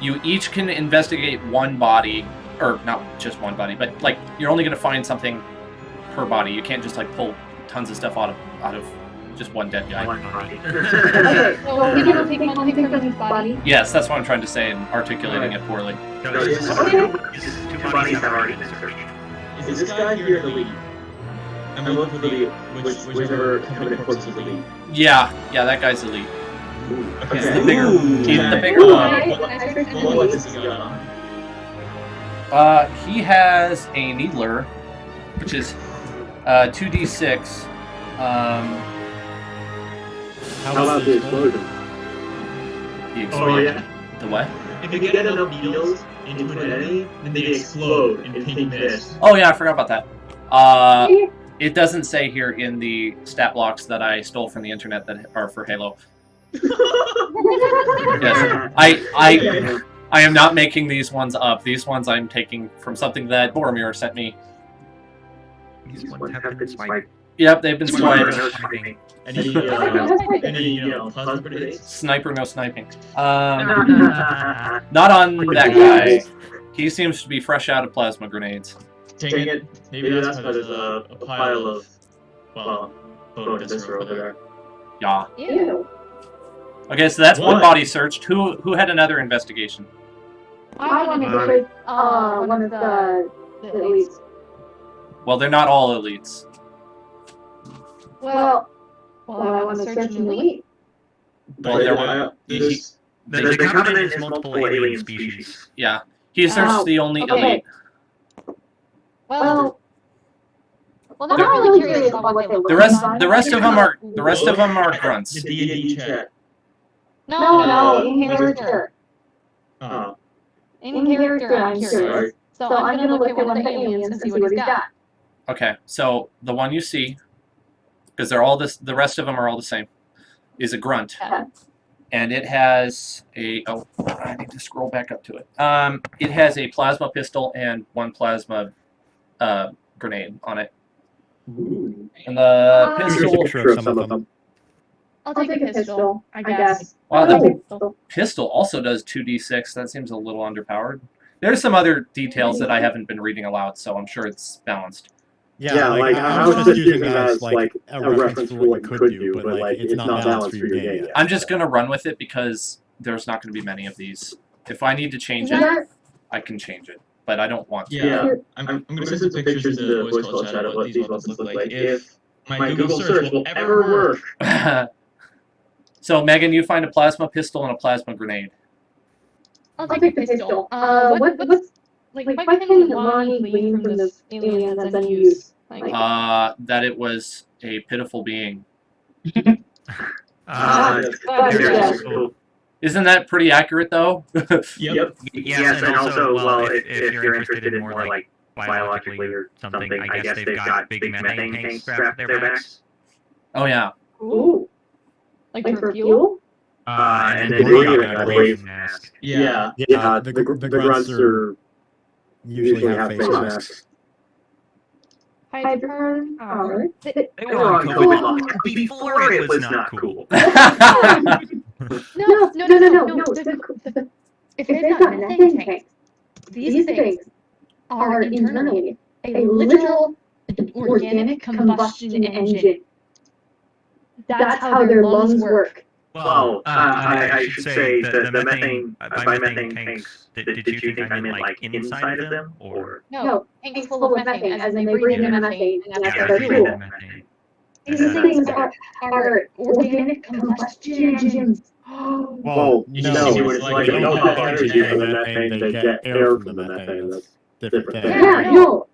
you each can investigate one body, or not just one body, but like you're only going to find something per body. You can't just like pull tons of stuff out of just one dead guy. Okay, so we can take one thing from each body. Yes, that's what I'm trying to say and articulating it poorly. Two bodies have already been searched. Is this guy here the lead? I'm gonna look for the whichever company corpse is the lead. Yeah, that guy's elite. Okay. He's the bigger. He's the bigger Ooh, one. What does he got on? He has a needler, which is 2d6. How about the explosion? The Oh explosion. yeah. The what? If you get enough needles into an enemy, then they explode in pink mist. Oh yeah, I forgot about that. It doesn't say here in the stat blocks that I stole from the internet that are for Halo. Yes, I am not making these ones up. These ones I'm taking from something that Boromir sent me. These ones have been swiped. Yep, they've been swiped. Any plasma grenades? Sniper, no sniping. Not on that guy. He seems to be fresh out of plasma grenades. Dang it. Maybe that's why there's a pile of, well, bone viscera over there. Yeah. Ew. Okay, so that's one What? body searched. Who had another investigation? I wanted to search one of the elites. Well, they're not all elites. Well, I want to search an elite. Well, There's The Covenant is multiple alien species. Yeah, he searched the only okay. elite. Well, I'm not really curious about what they look The rest of them are grunts. the D&D chat. No, in character. Oh. In character, I'm curious. So I'm gonna look at one of the aliens and see what he's got. Okay, so the one you see, because they're all this, the rest of them are all the same, is a grunt, and it has a. Oh, I need to scroll back up to it. It has a plasma pistol and one plasma grenade on it. Ooh. And the Here's a pistol. picture of some of them. I'll take a pistol, I guess. Wow, the Pistol. pistol also does 2d6. That seems a little underpowered. There's some other details that I haven't been reading aloud, so I'm sure it's balanced. Yeah, like I was just using that as like a reference for what you could do, but like it's not balanced for your game yet. I'm just gonna run with it because there's not gonna be many of these. If I need to change it, I can change it, but I don't want to. Yeah, I'm going to send some pictures to the voice call chat of what these weapons look like. If my Google search will ever work. So, Megan, you find a plasma pistol and a plasma grenade. I'll take the pistol. What's why can Lonnie glean from this alien that's unused? That it was a pitiful being. Isn't that pretty accurate, though? Yep. Yes, and also, well, if you're interested in more like biologically or something, I guess they've got big methane tanks strapped to their backs. Oh, yeah. Ooh. Like for fuel? And then they got a wave mask. Yeah. Yeah, the grunts are usually have face masks. Hydrogen power. They were on COVID long before it was not cool. No. If they've got methane tanks, these things are internally a literal organic combustion engine. That's how their lungs work. Well, I should say the methane, by methane tanks, did you think I meant like inside of them, or? No, tanks full of methane, as in they breathe in methane, and that's their fuel. These things are organic combustion engines. Well, You no, see what it's like. they don't have energy from the methane, they get air from the methane. That's a different thing. Yeah, no.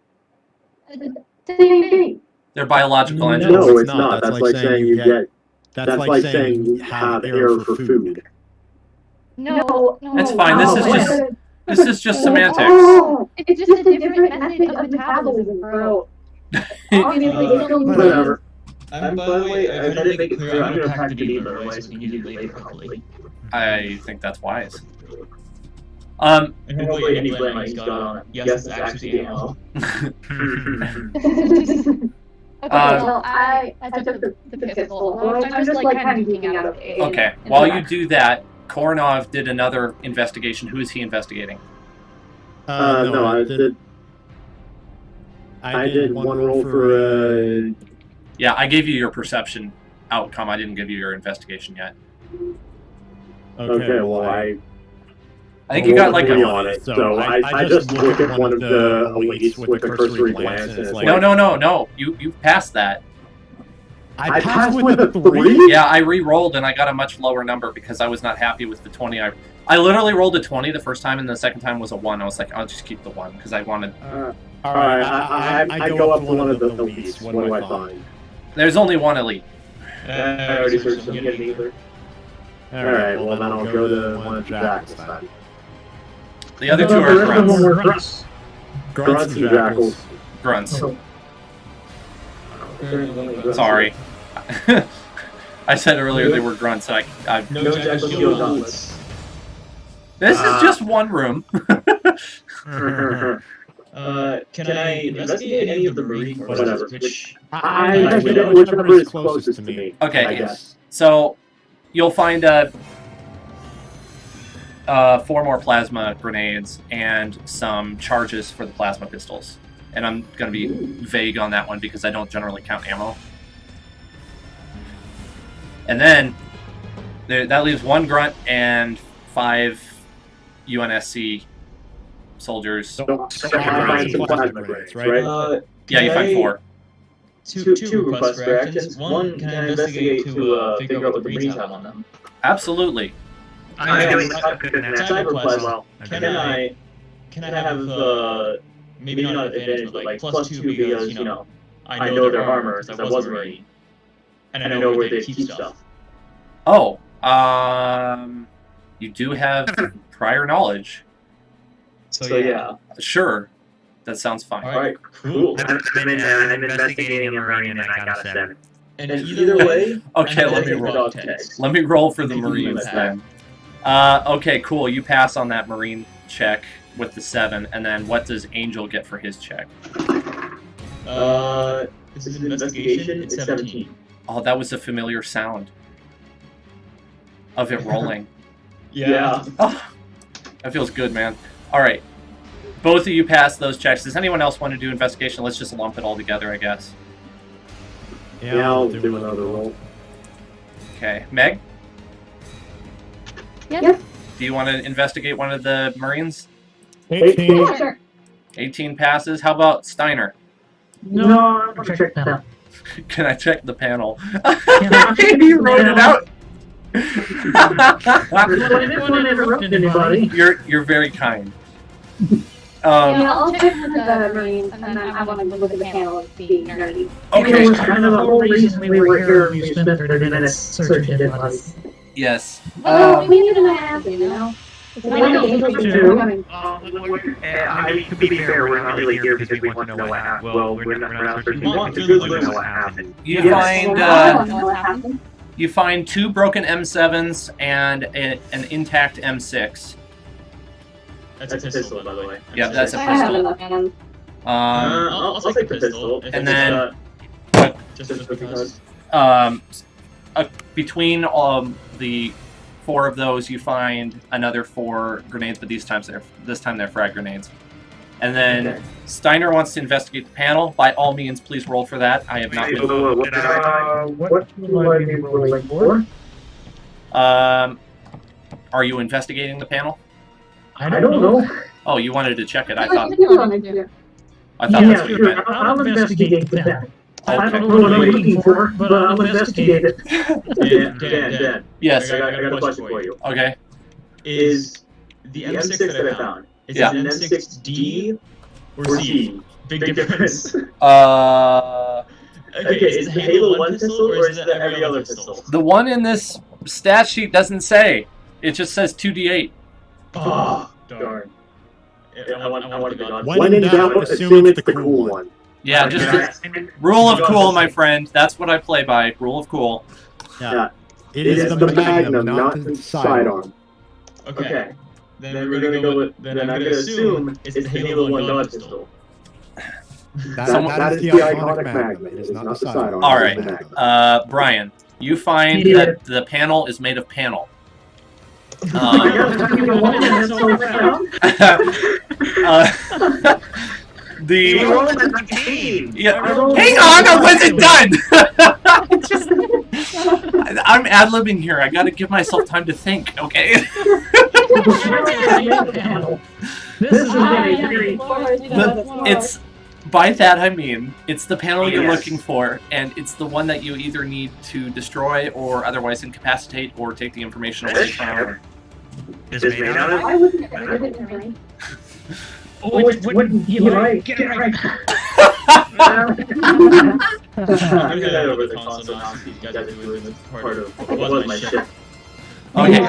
Same thing. They're biological engines. No, it's not. That's like saying you get. That's like saying you have air for food. No. That's fine. This is just semantics. Oh, it's just a different method of metabolism, bro. Whatever. By the way, I tried to make it clear I'm going to pack the deeper, otherwise we need to labor properly. I think that's wise. And hopefully any blame he's got on it. Yes, it's actually the ammo. Okay, well, I took the pistol. I'm just like kind of geeking out of it. Okay, while you do that, Koronov did another investigation. Who is he investigating? No, I did one roll for. Yeah, I gave you your perception outcome. I didn't give you your investigation yet. Okay, well, I think you got like a. on it, so I just look at one of the elites with the cursory glance, and it's like. No. You passed that. I passed with a 3? Yeah, I re-rolled and I got a much lower number because I was not happy with the 20. I literally rolled a 20 the first time, and the second time was a 1. I was like, I'll just keep the 1 because I wanted. Alright, I go up to one of the elites. What do I find? There's only one elite. I already searched them. Get either. Alright, well then I'll go to one of the jackals then. The other two are grunts. Grunts and jackals. Grunts. Sorry. I said earlier they were grunts. No jackal shield gauntlets. This is just one room. Can I investigate any of the marine forces? Which whichever is closest to me. Okay, so you'll find 4 more plasma grenades and some charges for the plasma pistols. And I'm going to be vague on that one because I don't generally count ammo. And then that leaves 1 grunt and 5 UNSC soldiers. So find some plasma grenades, right? Yeah, you find 4. Two requests for actions. One, can I investigate to figure out what the Marines have on them? Absolutely. I'm doing cyber plasma. Can I have maybe not advantage, but like +2 because I know their armor because I was a Marine, and I know where they keep stuff. Oh, you do have prior knowledge. So yeah. Sure, that sounds fine. All right, cool. I'm investigating a Marine and I got a 7. And either way, okay, let me roll for the Marines then. Okay, cool. You pass on that Marine check with the 7, and then what does Angel get for his check? This is an investigation. It's 17. Oh, that was a familiar sound of it rolling. Yeah. Oh, that feels good, man. All right. Both of you pass those checks. Does anyone else want to do investigation? Let's just lump it all together, I guess. Yeah, I'll do another roll. Okay. Meg? Yes. Do you want to investigate one of the Marines? 18. Yeah, sure. 18 passes. How about Steiner? No, I'm gonna check that out. Can I check the panel? You wrote it out. I didn't want to interrupt anybody. You're very kind. Yeah, I'll check with the Marines, and then I want to look at the panel and be nerdy. Okay. It was kind of the whole reason we were here. We spent 30 minutes searching dead bodies. Yes. Well, we need to know, It's not like Angel too. I mean, to be fair, we're not really here because we want to know what happened. Well, we're not searching because we want to know what happened. You find 2 broken M7s and an intact M6. That's a pistol, by the way. Yeah, that's a I have pistol. enough hands. I'll take the pistol. And then just because. Between the 4 of those, you find another 4 grenades, but this time they're frag grenades. And then Steiner wants to investigate the panel. By all means, please roll for that. I have not been. What do I be rolling for? Are you investigating the panel? I don't know. Oh, you wanted to check it. I thought that's what you meant. I'll investigate that. I Okay. don't know what I'm looking for, but I'll investigate it. Dan. Yes. I got a question for you. Okay. Is the M6 that I found, is it an M6D or C? Big difference. Okay, is the Halo 1 pistol or is it every other pistol? The one in this stat sheet doesn't say. It just says 2d8. Oh, darn. I want to be gone. When in doubt, assume it's the cool one. Yeah, just rule of cool, my friend. That's what I play by. Rule of cool. Yeah. It is the Magnum, not the sidearm. Okay. then we're gonna go with. Then I'm gonna assume it's the Halo 1 dog pistol. That is the iconic Magnum. It is not the sidearm. All it is the right, Magnum. Brian, you find that the panel is made of panel. The hang on, I wasn't done. I'm ad-libbing here. I got to give myself time to think. Okay. It's by that I mean it's the panel you're looking for, and it's the one that you either need to destroy or otherwise incapacitate or take the information away from. I wouldn't really. Wouldn't you like? Get it right. I'm gonna head over the console now. These guys are doing part of what was my ship. Okay.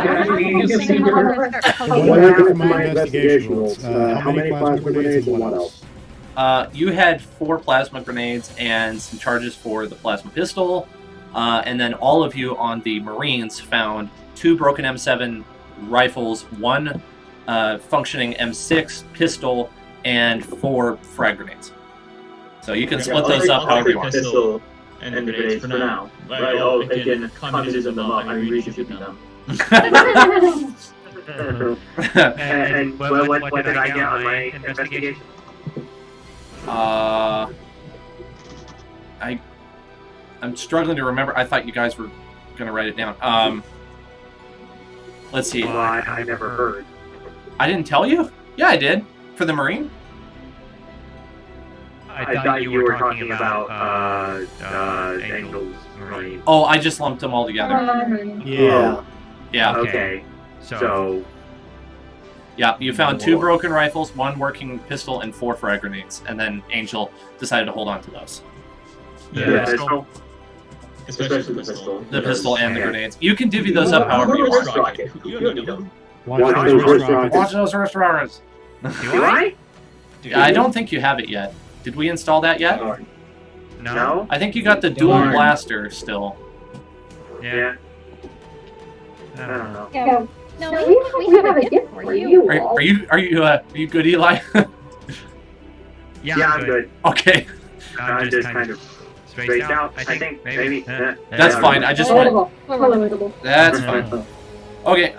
What happened from my investigation rolls? How many plasma grenades and what else? You had 4 plasma grenades and some charges for the plasma pistol, and then all of you on the Marines found 2 broken M7 rifles, 1 functioning M6 pistol, and 4 frag grenades. So you can split those up however you want. Pistol and grenades for now. Right? Oh, again, communism them up. I'm reshooting them. And what did I get on my investigation? I'm struggling to remember. I thought you guys were gonna write it down. Let's see. Well, I never heard. I didn't tell you? Yeah, I did. For the Marine? I thought you were talking about Angel's Marine. Oh, I just lumped them all together. Yeah. Yeah. Okay. So. Yeah, you found 2 broken rifles, 1 working pistol, and 4 frag grenades, and then Angel decided to hold on to those. Yeah, pistol. Especially the pistol. The pistol and the grenades. You can divvy those up however you want. Watch those wrist rockets. Watch those wrist rockets. Do I? I don't think you have it yet. Did we install that yet? No. I think you got the dual blaster still. Yeah. I don't know. Yeah. No, we have a gift for you. Are you good, Eli? Yeah, I'm good. Okay. I'm just kind of spaced out. I think maybe. That's fine. I just want. Relatable. That's fine. Okay.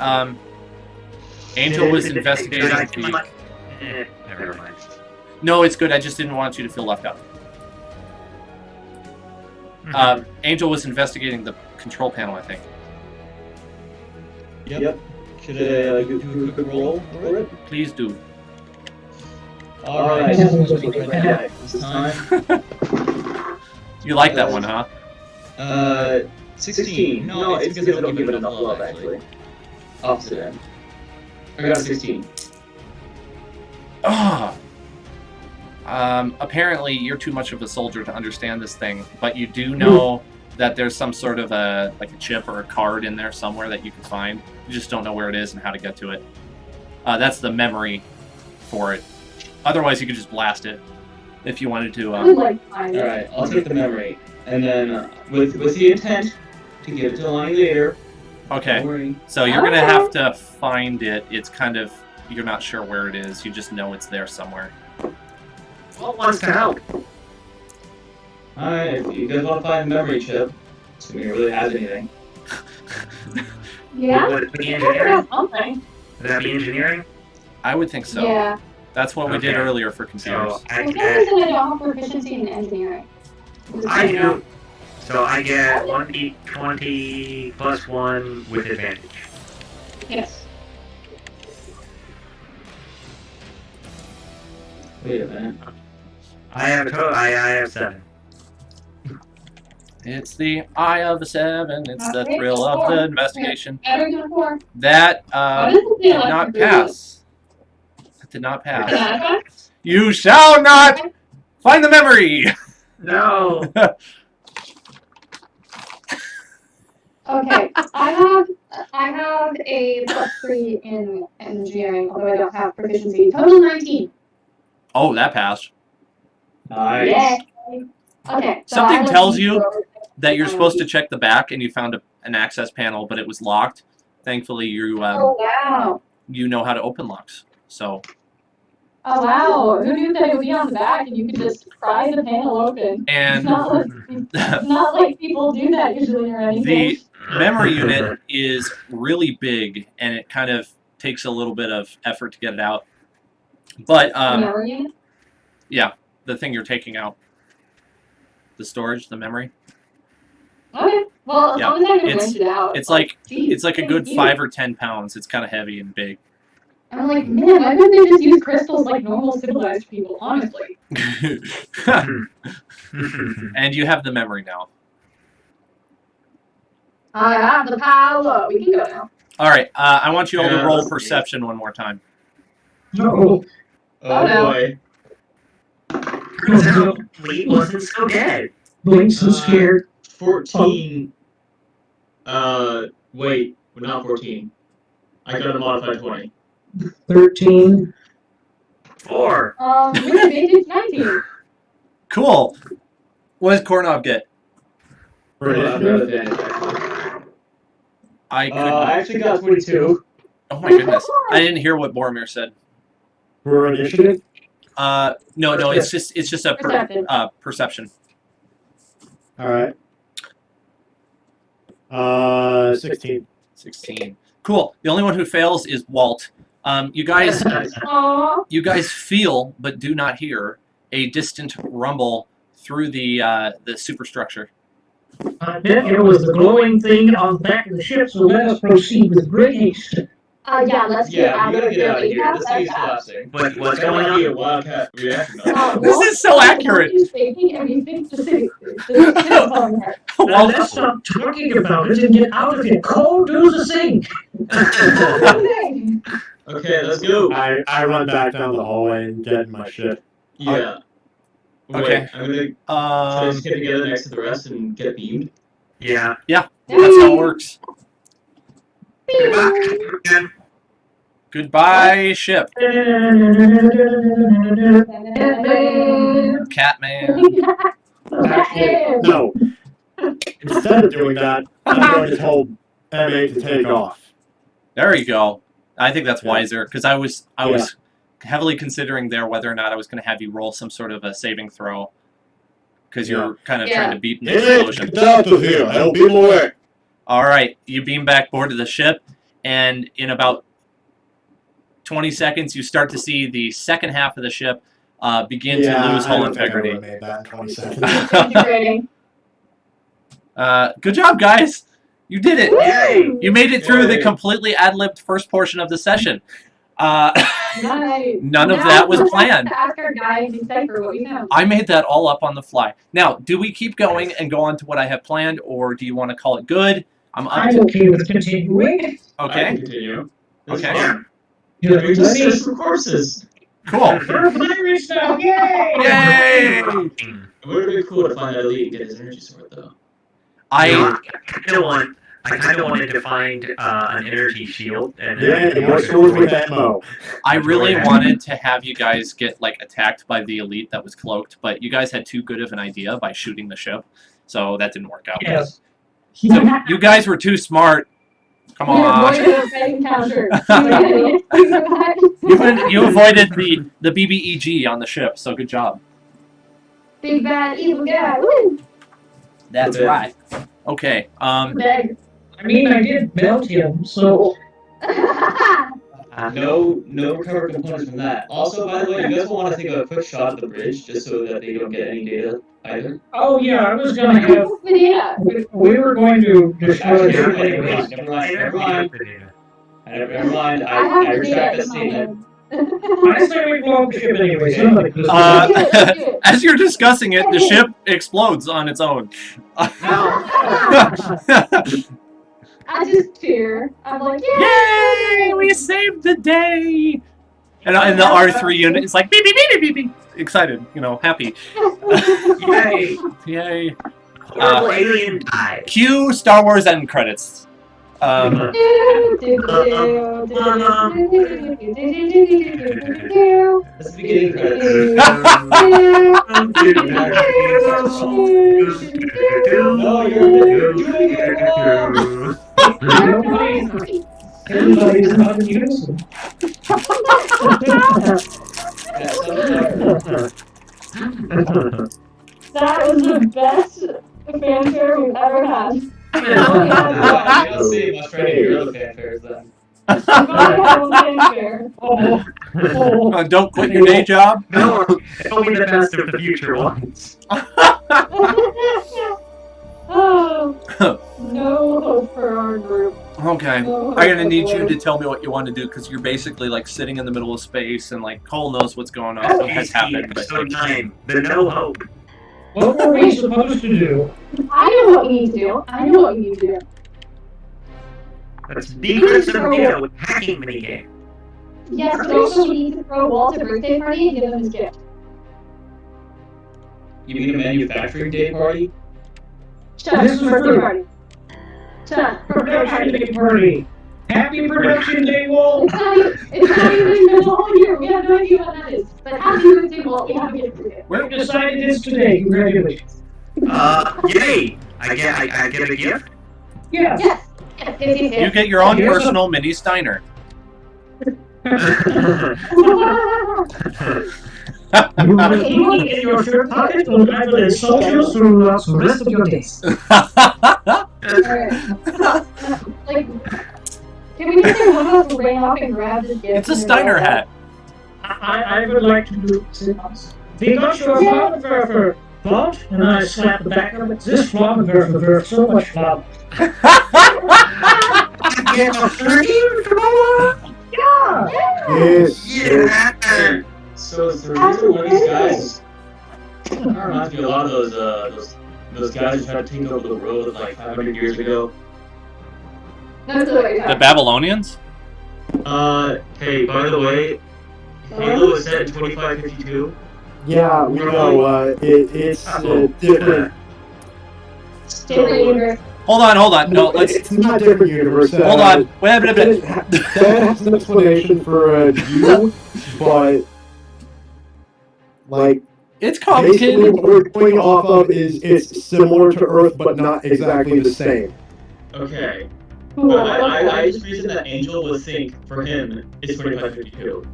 Angel was investigating. Never mind. No, it's good. I just didn't want you to feel left out. Angel was investigating the control panel, I think. Yep. Should I do a quick roll for it? Please do. Alright. This time. You like that one, huh? 16. No, it's because I don't give it enough love, actually. Opposite end. I got a 16. Apparently you're too much of a soldier to understand this thing, but you do know that there's some sort of a chip or a card in there somewhere that you can find. You just don't know where it is and how to get to it. That's the memory for it. Otherwise, you could just blast it if you wanted to. Alright, I'll take the memory. And then, with the intent to give it to Lonnie later. Okay, so you're going to have to find it. It's kind of, you're not sure where it is. You just know it's there somewhere. What wants to help? Alright, if you guys want to find the memory chip, assuming it really has anything. Yeah? Would it be engineering? Something. Would that be engineering? I would think so. Yeah. That's what we did earlier for computers. So For some reason, I don't have proficiency in engineering. I do. So I get 1d20 plus 1 with advantage. Yes. Wait a minute. I have 7. It's the eye of the 7. It's the thrill of the investigation. Better than 4. That This is the did not electric pass. That did not pass. booty. You shall not find the memory. No. Okay, I have a +3 in engineering, although I don't have proficiency. Total 19. Oh, that passed. Nice. Yay. Okay. So Something I will tells use you those. that you're supposed to check the back, and you found an access panel, but it was locked. Thankfully, you Oh wow. you know how to open locks. So. Oh wow! Who knew that it would be on the back and you could just pry the panel open? And It's not like people do that usually or anything. the memory unit is really big, and it kind of takes a little bit of effort to get it out. But memory unit? Yeah, the thing you're taking out, the storage, the memory. Okay. Well, as long as I can wrench it out. It's like geez, it's like a good 5 or 10 pounds. It's kind of heavy and big. I'm like, man, why couldn't they just use crystals like normal civilized people? Honestly. And you have the memory now. I have the power. We can go now. All right. I want you all to roll perception one more time. No. Oh boy. Lee wasn't so dead. Blink's so scared. 14. Wait, not 14. I got a modified 20. 13. 4. We advantage 19. Cool. What does Kornov get? I actually got 22. Oh my goodness! I didn't hear what Boromir said. For initiative? No. It's just a perception. All right. 16. 16. Cool. The only one who fails is Walt. You guys feel but do not hear a distant rumble through the superstructure. I bet it was the glowing thing on the back of the ship, so let us proceed with great haste. Yeah, let's get out we of gotta get out of here. here. This thing is collapsing. But what's That going might be a on? wildcat reaction. This is so accurate. Speaking everything specific. Well, Now let's stop talking about it and get out of here. Cole, do the thing. Okay, let's go. I run back down the hallway and get in my ship. Yeah. Wait, Okay. I'm gonna try to just get together next to the rest and get beamed. Yeah. Yeah, that's how it works. Goodbye. Goodbye, ship. Catman. No. Instead of doing that, I'm going to tell MA to take off. There you go. I think that's wiser because I was heavily considering there whether or not I was going to have you roll some sort of a saving throw because you're kind of trying to beat an explosion. Get out of here! I'll beam away. All right, you beam back board of the ship, and in about 20 seconds, you start to see the second half of the ship begin to lose hull integrity. I made that in 20 seconds. Good job, guys. You did it. Yay! You made it through the completely ad-libbed first portion of the session. None of that was planned. Ask our guy and decipher what we know. I made that all up on the fly. Now, do we keep going and go on to what I have planned, or do you want to call it good? I'm okay with continuing. Okay. I can continue. Okay. We just see some corpses. Cool. We're pirates now! Yay! Yay! It would have been cool to find that elite and get his energy sword, though. I kind of wanted to find an energy shield. And more swords with ammo. I really wanted to have you guys get like attacked by the elite that was cloaked, but you guys had too good of an idea by shooting the ship, so that didn't work out. Yes. So you guys were too smart. Come on. You avoided the BBEG on the ship, so good job. Big bad evil guy. Woo! That's right. Okay. I mean, I did melt him, so. No recovered components from that. Also, by the way, you guys will want to take a quick shot at the bridge, just so that they don't get any data either. Oh yeah, I was gonna have. We were going to destroy. Never mind. I retract that statement. I say we blow up the ship anyway. As you're discussing it, the ship explodes on its own. I just cheer. I'm like, yay! We saved the day! And the R3 unit is like beep beep beep beep beep, excited, happy. Yay! Yay! Horrible alien died. Cue Star Wars end credits. That's the beginning credits. No, you're doing it wrong. Everybody's not in unison. That was the best fanfare we've ever had. I can't say much for any of your other fanfares then. We've already had one fanfare. Don't quit your day job. No, it'll be the best of the future ones. Oh, no hope for our group. Okay, No I'm gonna hope need for you it. to tell me what you want to do because you're basically like sitting in the middle of space and like Cole knows what's going on, what has happened. But Episode 9, the no hope. What were we supposed to do? I know what we need to do. I know what we need to do. Let's decrease some data with hacking minigame. Yes, but also we need to throw Walt a birthday party and give him his gift. You mean a manufacturing day party? Shut This is birthday for- party. Shut Production Day Party! Happy Production Day, Walt! It's not even the whole year. We have no idea what that is. But happy birthday, Walt. We have a gift for you. We've decided it's today. Congratulations. Yay! I get a gift? Yes. Yes. Yes. you get your own personal mini Steiner. You will include it in your shirt pocket, and I will insult you throughout the rest of your days. Alright. Like, can we just say one of us will ran off and grab this gift? It's a Steiner hat. I would like to do this. Because you're Flammenwerfer, Walt, and I slap the back of it. This Flammenwerfer worth so much fun. I get a flamethrower? Yeah! Yes. Yeah! So is the reason one of these guys that reminds me a lot of those guys who tried to take over the world like 500 years ago. That's what The Babylonians? Hey, by the way, Halo is set in 2552. Yeah, we know. It's different. Different universe. Hold on. No, let's. It's not different universe. Hold on. Wait a minute. That has an explanation for you, but like It's basically complicated. what we're going off of is it's similar to Earth, but not exactly the same. Okay. Cool. I just reason that Angel would think for him it's 2552.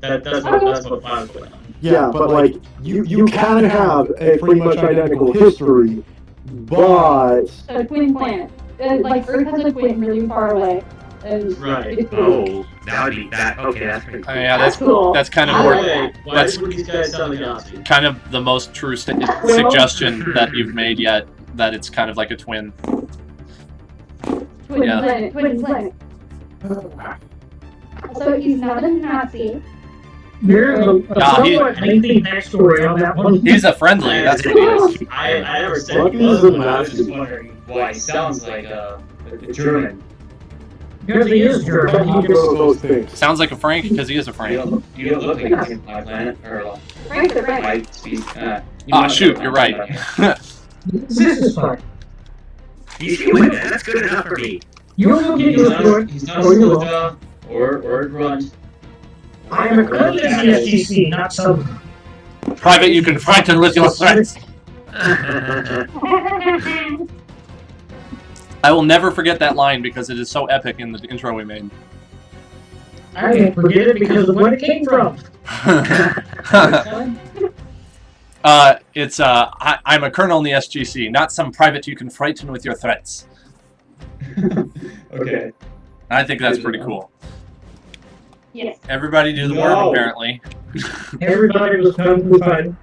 That's what I was going on. Yeah, but like you can have a pretty much identical history, but A twin planet. And, like, Earth has a twin really far away. And Right. it's cool. Oh, that would be that. Okay, that's pretty cool. Yeah, That's cool. that's kind of By the more, way, why that's would these guys sound like Nazis? kind of the most true suggestion that you've made yet. That it's kind of like a twin. Twin Yeah. planet. Twin planet. So he's not a Nazi. There's a somewhat lengthy backstory on that one. He's a friendly. That's what he is. I never said Lucky he was, is a but I was Nazi. just wondering why he sounds like a German. Because he is but German. neither of those things. Sounds like a Frank because he is a You Frank. don't look like he's from my planet or Frank's a Frank. my species. Ah, shoot, you're right. This is fine. He's human, man. That's good enough for me. You will get He's your not, sword, he's not a or you will. Soja or a grunt. I am a colonel in the SGC, not some. Private, you can frighten with your threats. I will never forget that line because it is so epic in the intro we made. I can't forget it because of where it came from. I'm a colonel in the SGC, not some private you can frighten with your threats. Okay. I think that's pretty cool. Yes. Everybody do the No. work, apparently. Everybody was kung fu fighting.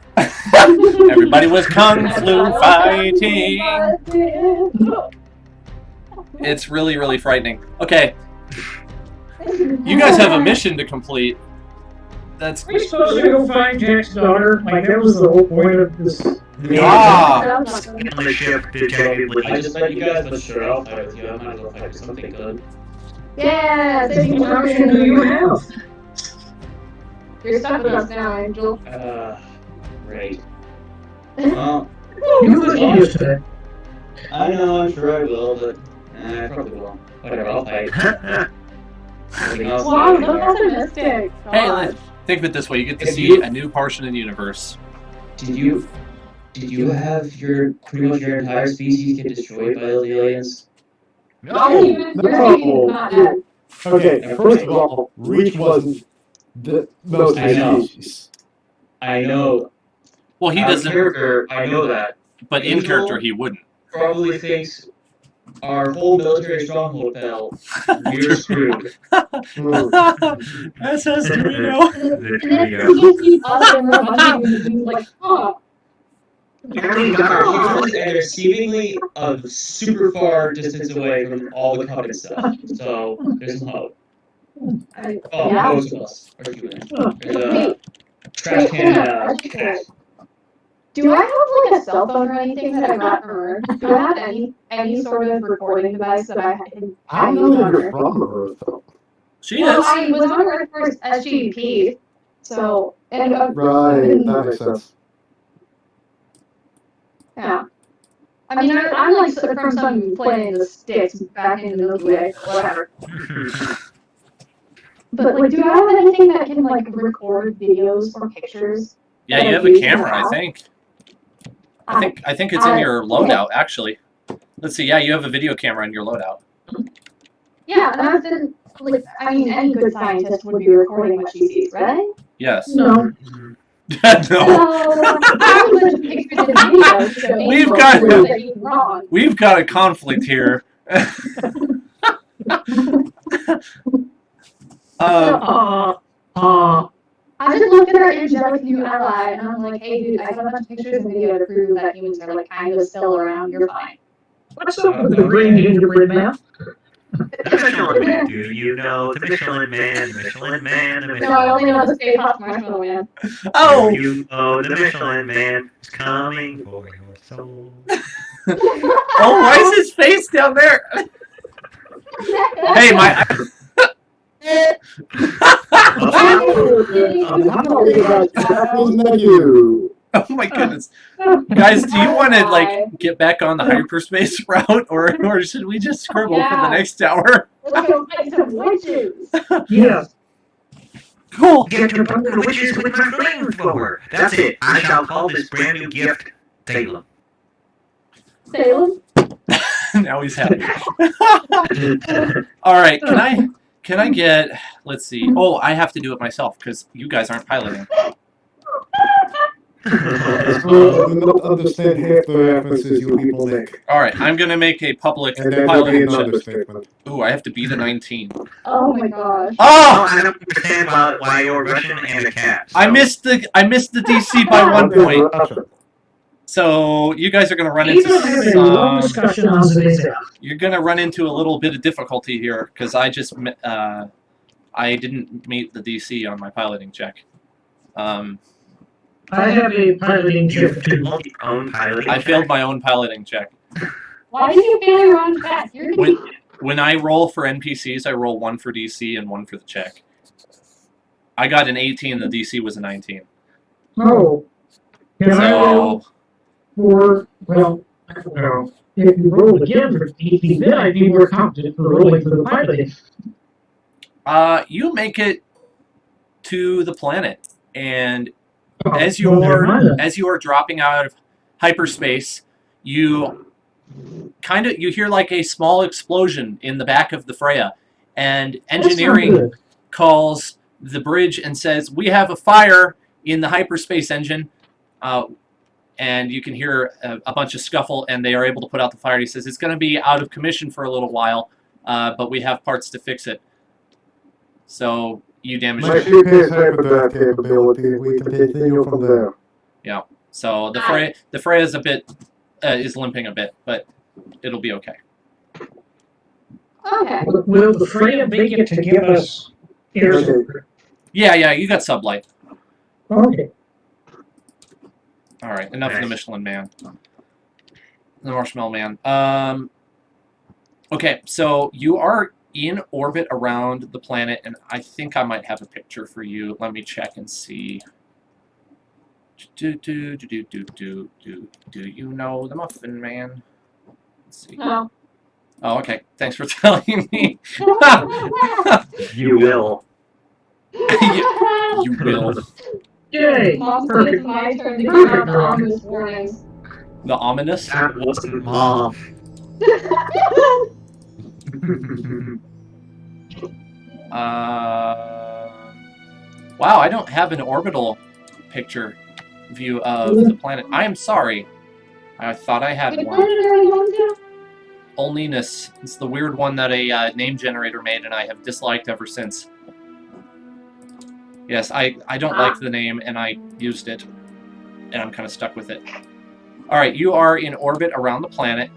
Everybody was kung flu fighting. It's really, really frightening. Okay, you guys have a mission to complete. That's We're supposed to go find Jack's daughter. Like, that was the whole point of this. ah. On the ship, detectively. I just met you guys, but sure, I'll fight with you. I might as well fight with something good. Yeah, so you What option do you have? You're stuck with us now, Angel. Right. Well, You will get used to it. I know, I'm sure I will, but I probably won't. Whatever, I'll fight. Everything else, Wow, I so ignore. pessimistic. Hey, God. think of it this way: you get to If see you- a new portion of the universe. Did you have your pretty much your entire species get destroyed by those aliens? Not even, No. not yet. Okay, first of all, Reach wasn't the most I know. species. I know. Well, he Out of doesn't. character, I know that. But in Angel character, he wouldn't. Probably thinks our whole military stronghold fell. We're screwed. SS Dorito. And then he keeps us and we're a bunch of dudes like, oh. And they're seemingly a super far distance away from all the covenant stuff. So there's some hope. Most of us are human. There's a trash can. Do I have like a cell phone or anything that I got from Earth? Do I have any sort of recording device that I can? I know that you're from Earth, though. She Well, is. I was on Earth first SGP, so and Right, that makes sense. yeah. I mean, I'm like from some planet in the sticks back in the Milky Way, whatever. But like, do I have anything that can like record videos or pictures? Yeah, you have a camera, I think. I think it's in your loadout, actually. Let's see. Yeah, you have a video camera in your loadout. Yeah, and I've been like, I mean, any good scientist would be recording what she sees, right? Yes. No. We've got a conflict here. I just looked at our angelic new ally, and I'm like, hey, dude, I got a bunch of pictures and video to prove that humans are like kind of still around. You're fine. What's up with the green gingerbread man? The Michelin Man, do you know the Michelin Man, the Michelin Man, the No, Michelin I only know the Stay Puft Marshmallow Man. Oh! Do you know the Michelin Man is coming for your soul? Oh, why is his face down there? Hey, my... Oh my goodness. Guys, do you want to, like, get back on the hyperspace route, or should we just scribble for the next hour? Let's go fight some witches! Yeah. Cool. Get to poke the witches with my flamethrower. That's it. I shall call this brand new gift Salem. Salem? Now he's happy. All right, can I get, let's see. Oh, I have to do it myself because you guys aren't piloting. I do not understand half the references you people make. All right, I'm going to make a public And that will be an piloting check. understatement. Ooh, I have to beat a 19. Oh my gosh. Oh, Oh! I don't understand why you're Russian and a cat. So. I missed the DC by 1 point. So you guys are going to run into long discussion on Zvezda. you're going to run into a little bit of difficulty here because I just I didn't meet the DC on my piloting check. I have a piloting check too. I failed my own piloting check. Why did you fail your own check? When I roll for NPCs, I roll 1 for DC and 1 for the check. I got an 18, the DC was a 19. Oh. Can I roll for, well, I don't know. If you roll again for DC, then I'd be more confident for rolling for the piloting. You make it to the planet, and Oh, as well, never mind then. you are dropping out of hyperspace, you hear like a small explosion in the back of the Freya, and engineering calls the bridge and says, "We have a fire in the hyperspace engine," and you can hear a bunch of scuffle, and they are able to put out the fire. He says it's going to be out of commission for a little while, but we have parts to fix it. So you damaged My it. ship has hyperdrive capability. We can continue from there. Yeah. So the Freya is a bit is limping a bit, but it'll be okay. Okay. Will the Freya make it to give us air support? Yeah, you got sublight. Okay. All right, enough of the Michelin Man. The Marshmallow Man. Okay, so you are in orbit around the planet, and I think I might have a picture for you. Let me check and see. Do you know the Muffin Man? Let's see. No. Oh, okay. Thanks for telling me. You will. You will. Yay! Mom, Perfect. it's my turn to give out the ominous warnings. The ominous? That wasn't Mom. Wow, I don't have an orbital picture view of the planet. I am sorry. I thought I had Wait, one. what are you on to? Onlyness. It's the weird one that a name generator made, and I have disliked ever since. Yes, I don't like the name, and I used it, and I'm kind of stuck with it. Alright, you are in orbit around the planet,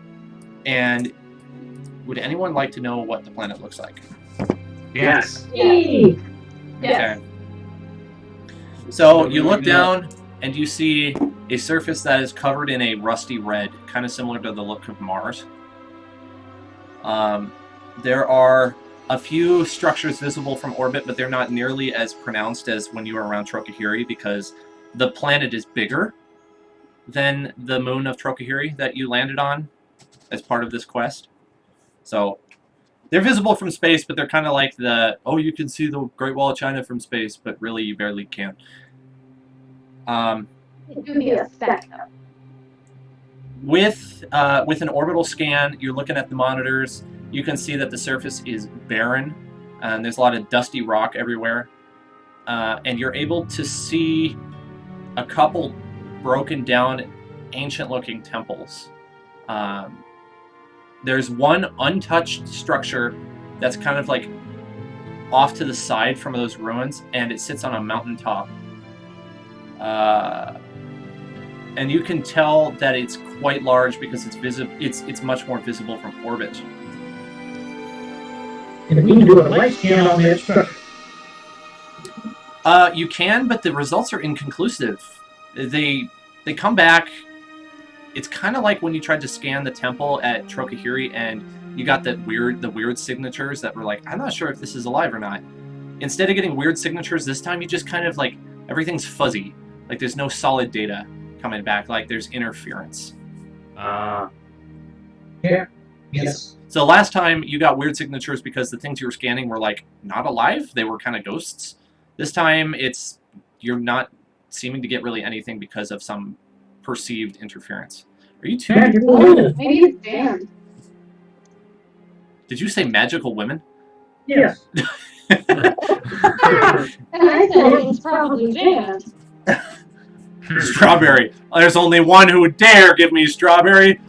and would anyone like to know what the planet looks like? Yes. Yes. Okay. So you look down, and you see a surface that is covered in a rusty red, kind of similar to the look of Mars. There are a few structures visible from orbit, but they're not nearly as pronounced as when you were around Trokahiri, because the planet is bigger than the moon of Trokahiri that you landed on as part of this quest. So they're visible from space, but they're kind of like the, oh, you can see the Great Wall of China from space, but really you barely can. It could be a speck, though. With an orbital scan, you're looking at the monitors. You can see that the surface is barren, and there's a lot of dusty rock everywhere. And you're able to see a couple broken down, ancient-looking temples. There's one untouched structure that's kind of like off to the side from those ruins, and it sits on a mountaintop. And you can tell that it's quite large because it's much more visible from orbit. And we can do a light scan on that structure. You can, but the results are inconclusive. They come back. It's kind of like when you tried to scan the temple at Trokahiri and you got the weird signatures that were like, I'm not sure if this is alive or not. Instead of getting weird signatures this time, you just kind of like, everything's fuzzy. Like there's no solid data coming back, like there's interference. Yeah. Yes. So last time you got weird signatures because the things you were scanning were like not alive, they were kind of ghosts. This time you're not seeming to get really anything because of some perceived interference. Are you too? Oh, maybe it's jammed. Did you say magical women? Yes. And I said it's probably jammed. Strawberry. There's only one who would dare give me strawberry.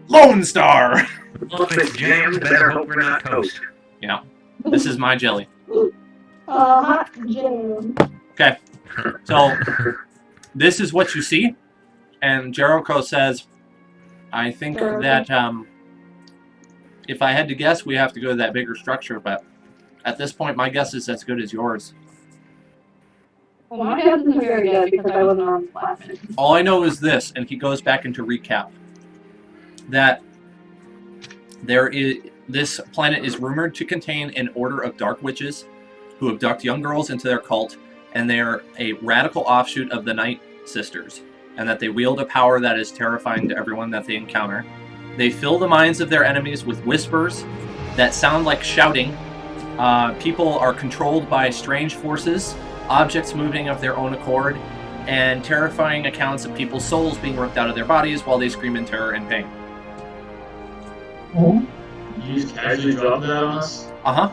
Lone Star. Well, if it's jammed, better hope we're not toast. Yeah. This is my jelly. Hot jam. Okay. So this is what you see. And Jericho says, I think that if I had to guess, we have to go to that bigger structure, but at this point, my guess is as good as yours. Well, my guess isn't very good because I wasn't on the last minute. All I know is this, and he goes back into recap, that this planet is rumored to contain an order of dark witches who abduct young girls into their cult, and they are a radical offshoot of the Night Sisters, and that they wield a power that is terrifying to everyone that they encounter. They fill the minds of their enemies with whispers that sound like shouting. People are controlled by strange forces, objects moving of their own accord, and terrifying accounts of people's souls being ripped out of their bodies while they scream in terror and pain. Oh, You just casually dropped that on us? Uh-huh.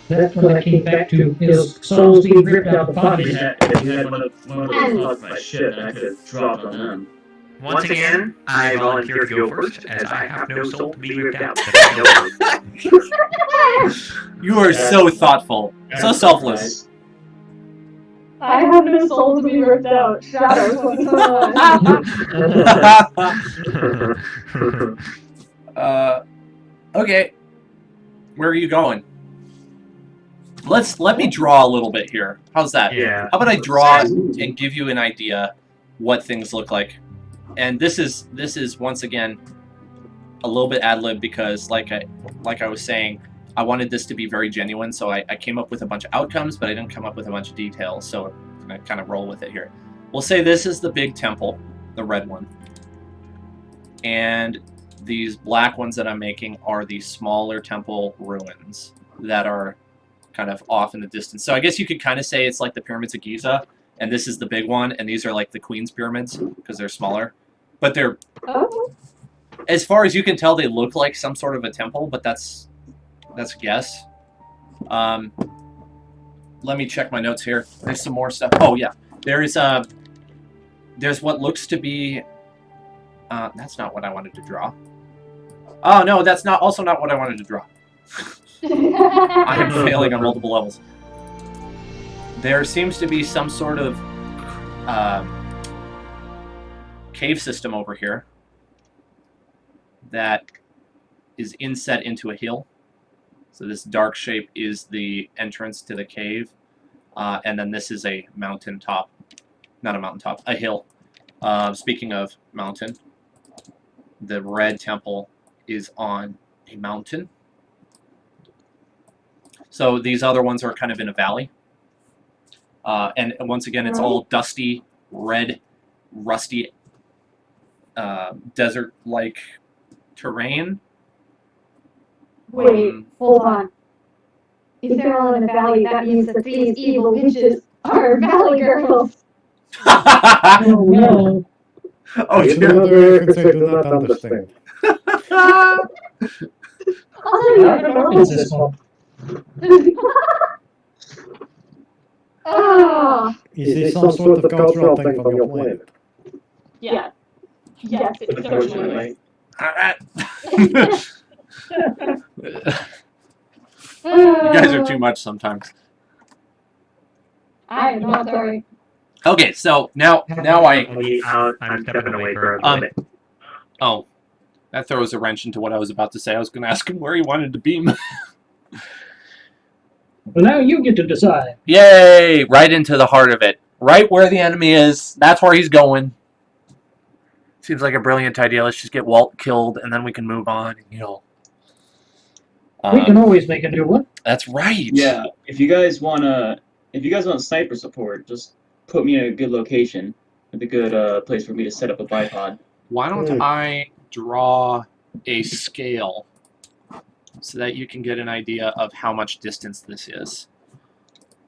that's what I came back to, is souls being ripped out of If bodies. we had one of those off my ship, then I could have dropped on them. Once again, I volunteer to go first, as I have no soul to be ripped out. You are so thoughtful. So selfless. I have no soul to be ripped out. Shadows, what's going on? Okay. Where are you going? Let me draw a little bit here. How's that? Yeah. How about I draw and give you an idea what things look like? And this is once again a little bit ad-lib because like I was saying, I wanted this to be very genuine, so I came up with a bunch of outcomes, but I didn't come up with a bunch of details, so I'm going to kind of roll with it here. We'll say this is the big temple, the red one. And these black ones that I'm making are the smaller temple ruins that are kind of off in the distance. So I guess you could kind of say it's like the pyramids of Giza, and this is the big one, and these are like the Queen's pyramids, because they're smaller. But they're, as far as you can tell, they look like some sort of a temple, but that's a guess. Let me check my notes here. There's some more stuff. Oh yeah, there's what looks to be. That's not what I wanted to draw. Oh no, that's also not what I wanted to draw. I am failing on multiple levels. There seems to be some sort of cave system over here that is inset into a hill. So this dark shape is the entrance to the cave. And then this is a mountain top. Not a mountain top, a hill. Speaking of mountain, the red temple is on a mountain. So these other ones are kind of in a valley. And once again, it's all dusty, red, rusty, desert-like terrain. Wait, hold on. If they're all in a valley, that means that these evil witches are valley girls. Oh no. Oh, In dear. other areas, I do not understand. Also, I you don't know what is this one. Oh, Is this some sort of cultural thing from your planet? Yeah. Yes, it certainly is. You guys are too much sometimes. I am not sorry. Okay, so now I'm stepping away for a little bit. Oh, that throws a wrench into what I was about to say. I was going to ask him where he wanted to beam. Well, now you get to decide. Yay! Right into the heart of it. Right where the enemy is. That's where he's going. Seems like a brilliant idea. Let's just get Walt killed, and then we can move on. You know. We can always make a new one. That's right. Yeah, if you guys want sniper support, just put me in a good location, with a good place for me to set up a bipod. Why don't I draw a scale so that you can get an idea of how much distance this is?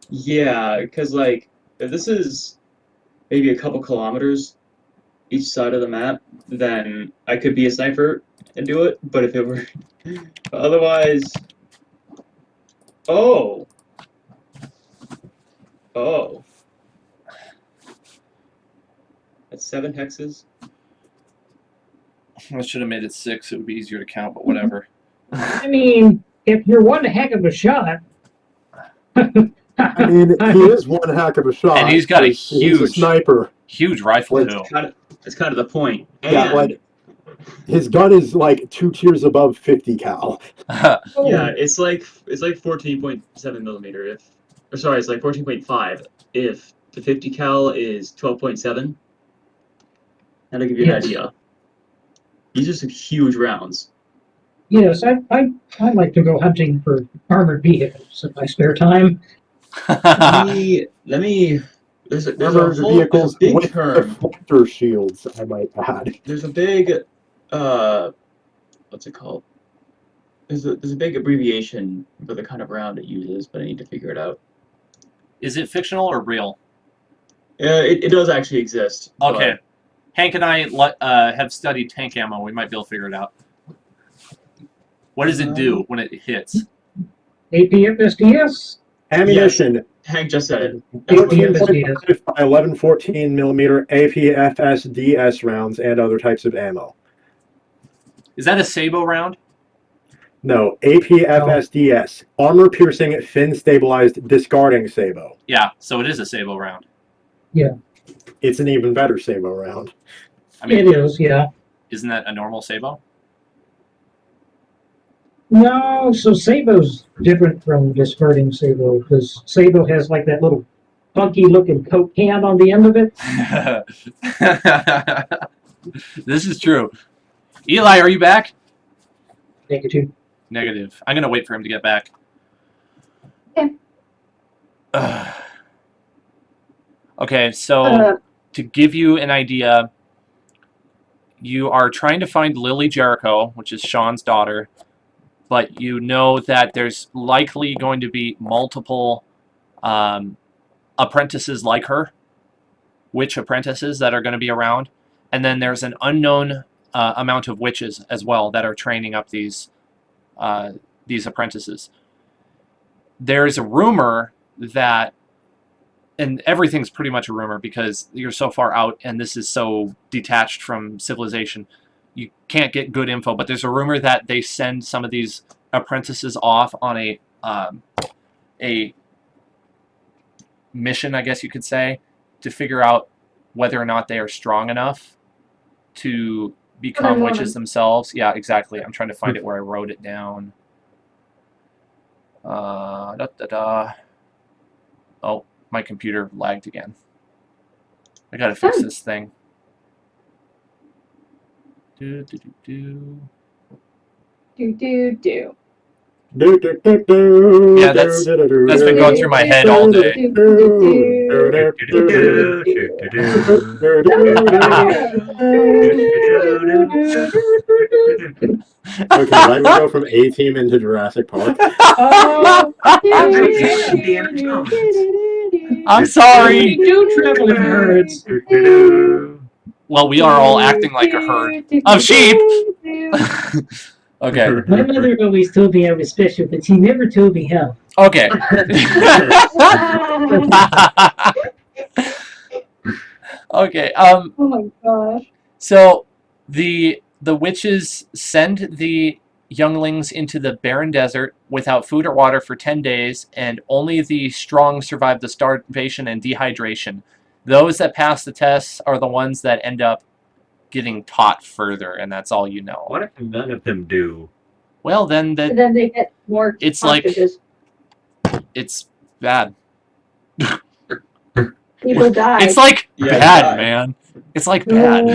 Yeah, because like if this is maybe a couple kilometers each side of the map, then I could be a sniper and do it. But if it were otherwise, oh, that's 7 hexes. I should have made it 6. It would be easier to count, but whatever. I mean, if you're one heck of a shot. I mean, he is one heck of a shot. And he's got a he's a sniper. Huge rifle, Like, too. That's kind of the point. Yeah, And, like, his gun is like 2 tiers above 50 cal. yeah, it's like 14.7 millimeter. It's like 14.5 if the 50 cal is 12.7. That'll give you an idea. These are some huge rounds. Yes, I like to go hunting for armored vehicles in my spare time. Let me. There's a big with term. reflector shields, I might add. There's a big, what's it called? There's a big abbreviation for the kind of round it uses, but I need to figure it out. Is it fictional or real? It does actually exist. Okay. Hank and I have studied tank ammo. We might be able to figure it out. What does it do when it hits? APFSDS? Ammunition. Yes, Hank just said it. 14.5 by 11-14 millimeter APFSDS rounds and other types of ammo. Is that a sabot round? No, APFSDS. Armor-piercing, fin-stabilized, discarding sabot. Yeah, so it is a sabot round. Yeah. It's an even better sabot round. I mean, it is, yeah. Isn't that a normal sabot? No, so Sabo's different from discarding Sabo, because Sabo has like that little funky-looking Coke can on the end of it. This is true. Eli, are you back? Negative. Negative. I'm going to wait for him to get back. Okay. Okay, so to give you an idea, you are trying to find Lily Jericho, which is Sean's daughter, but you know that there's likely going to be multiple apprentices like her, witch apprentices that are going to be around, and then there's an unknown amount of witches as well that are training up these apprentices. there's a rumor that, and everything's pretty much a rumor because you're so far out and this is so detached from civilization, you can't get good info, but there's a rumor that they send some of these apprentices off on a mission, I guess you could say, to figure out whether or not they are strong enough to become witches themselves. Yeah, exactly. I'm trying to find it where I wrote it down. Oh, my computer lagged again. I gotta fix this thing. Do. Yeah, that's been going through my head all day. Okay, let me go from A-Team into Jurassic Park. I'm sorry. Do travel in herds. Well, we are all acting like a herd of sheep. Okay. My mother always told me I was special, but she never told me how. Okay. Okay. Oh my gosh. So the witches send the younglings into the barren desert without food or water for 10 days, and only the strong survive the starvation and dehydration. Those that pass the tests are the ones that end up getting taught further, and that's all you know. What if none of them do? Well, then then they get more it's hostages. like it's bad. People die. It's like Yeah, bad, die. man. It's like bad.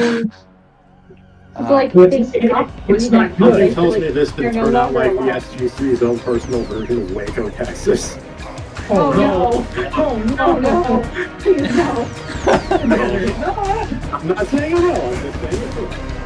It's like It's not Something good. tells me this They're could no turn out longer like the alive. SGC's own personal version of Waco, Texas. Oh no! Oh no! Please no! I'm not saying no, I'm just saying it.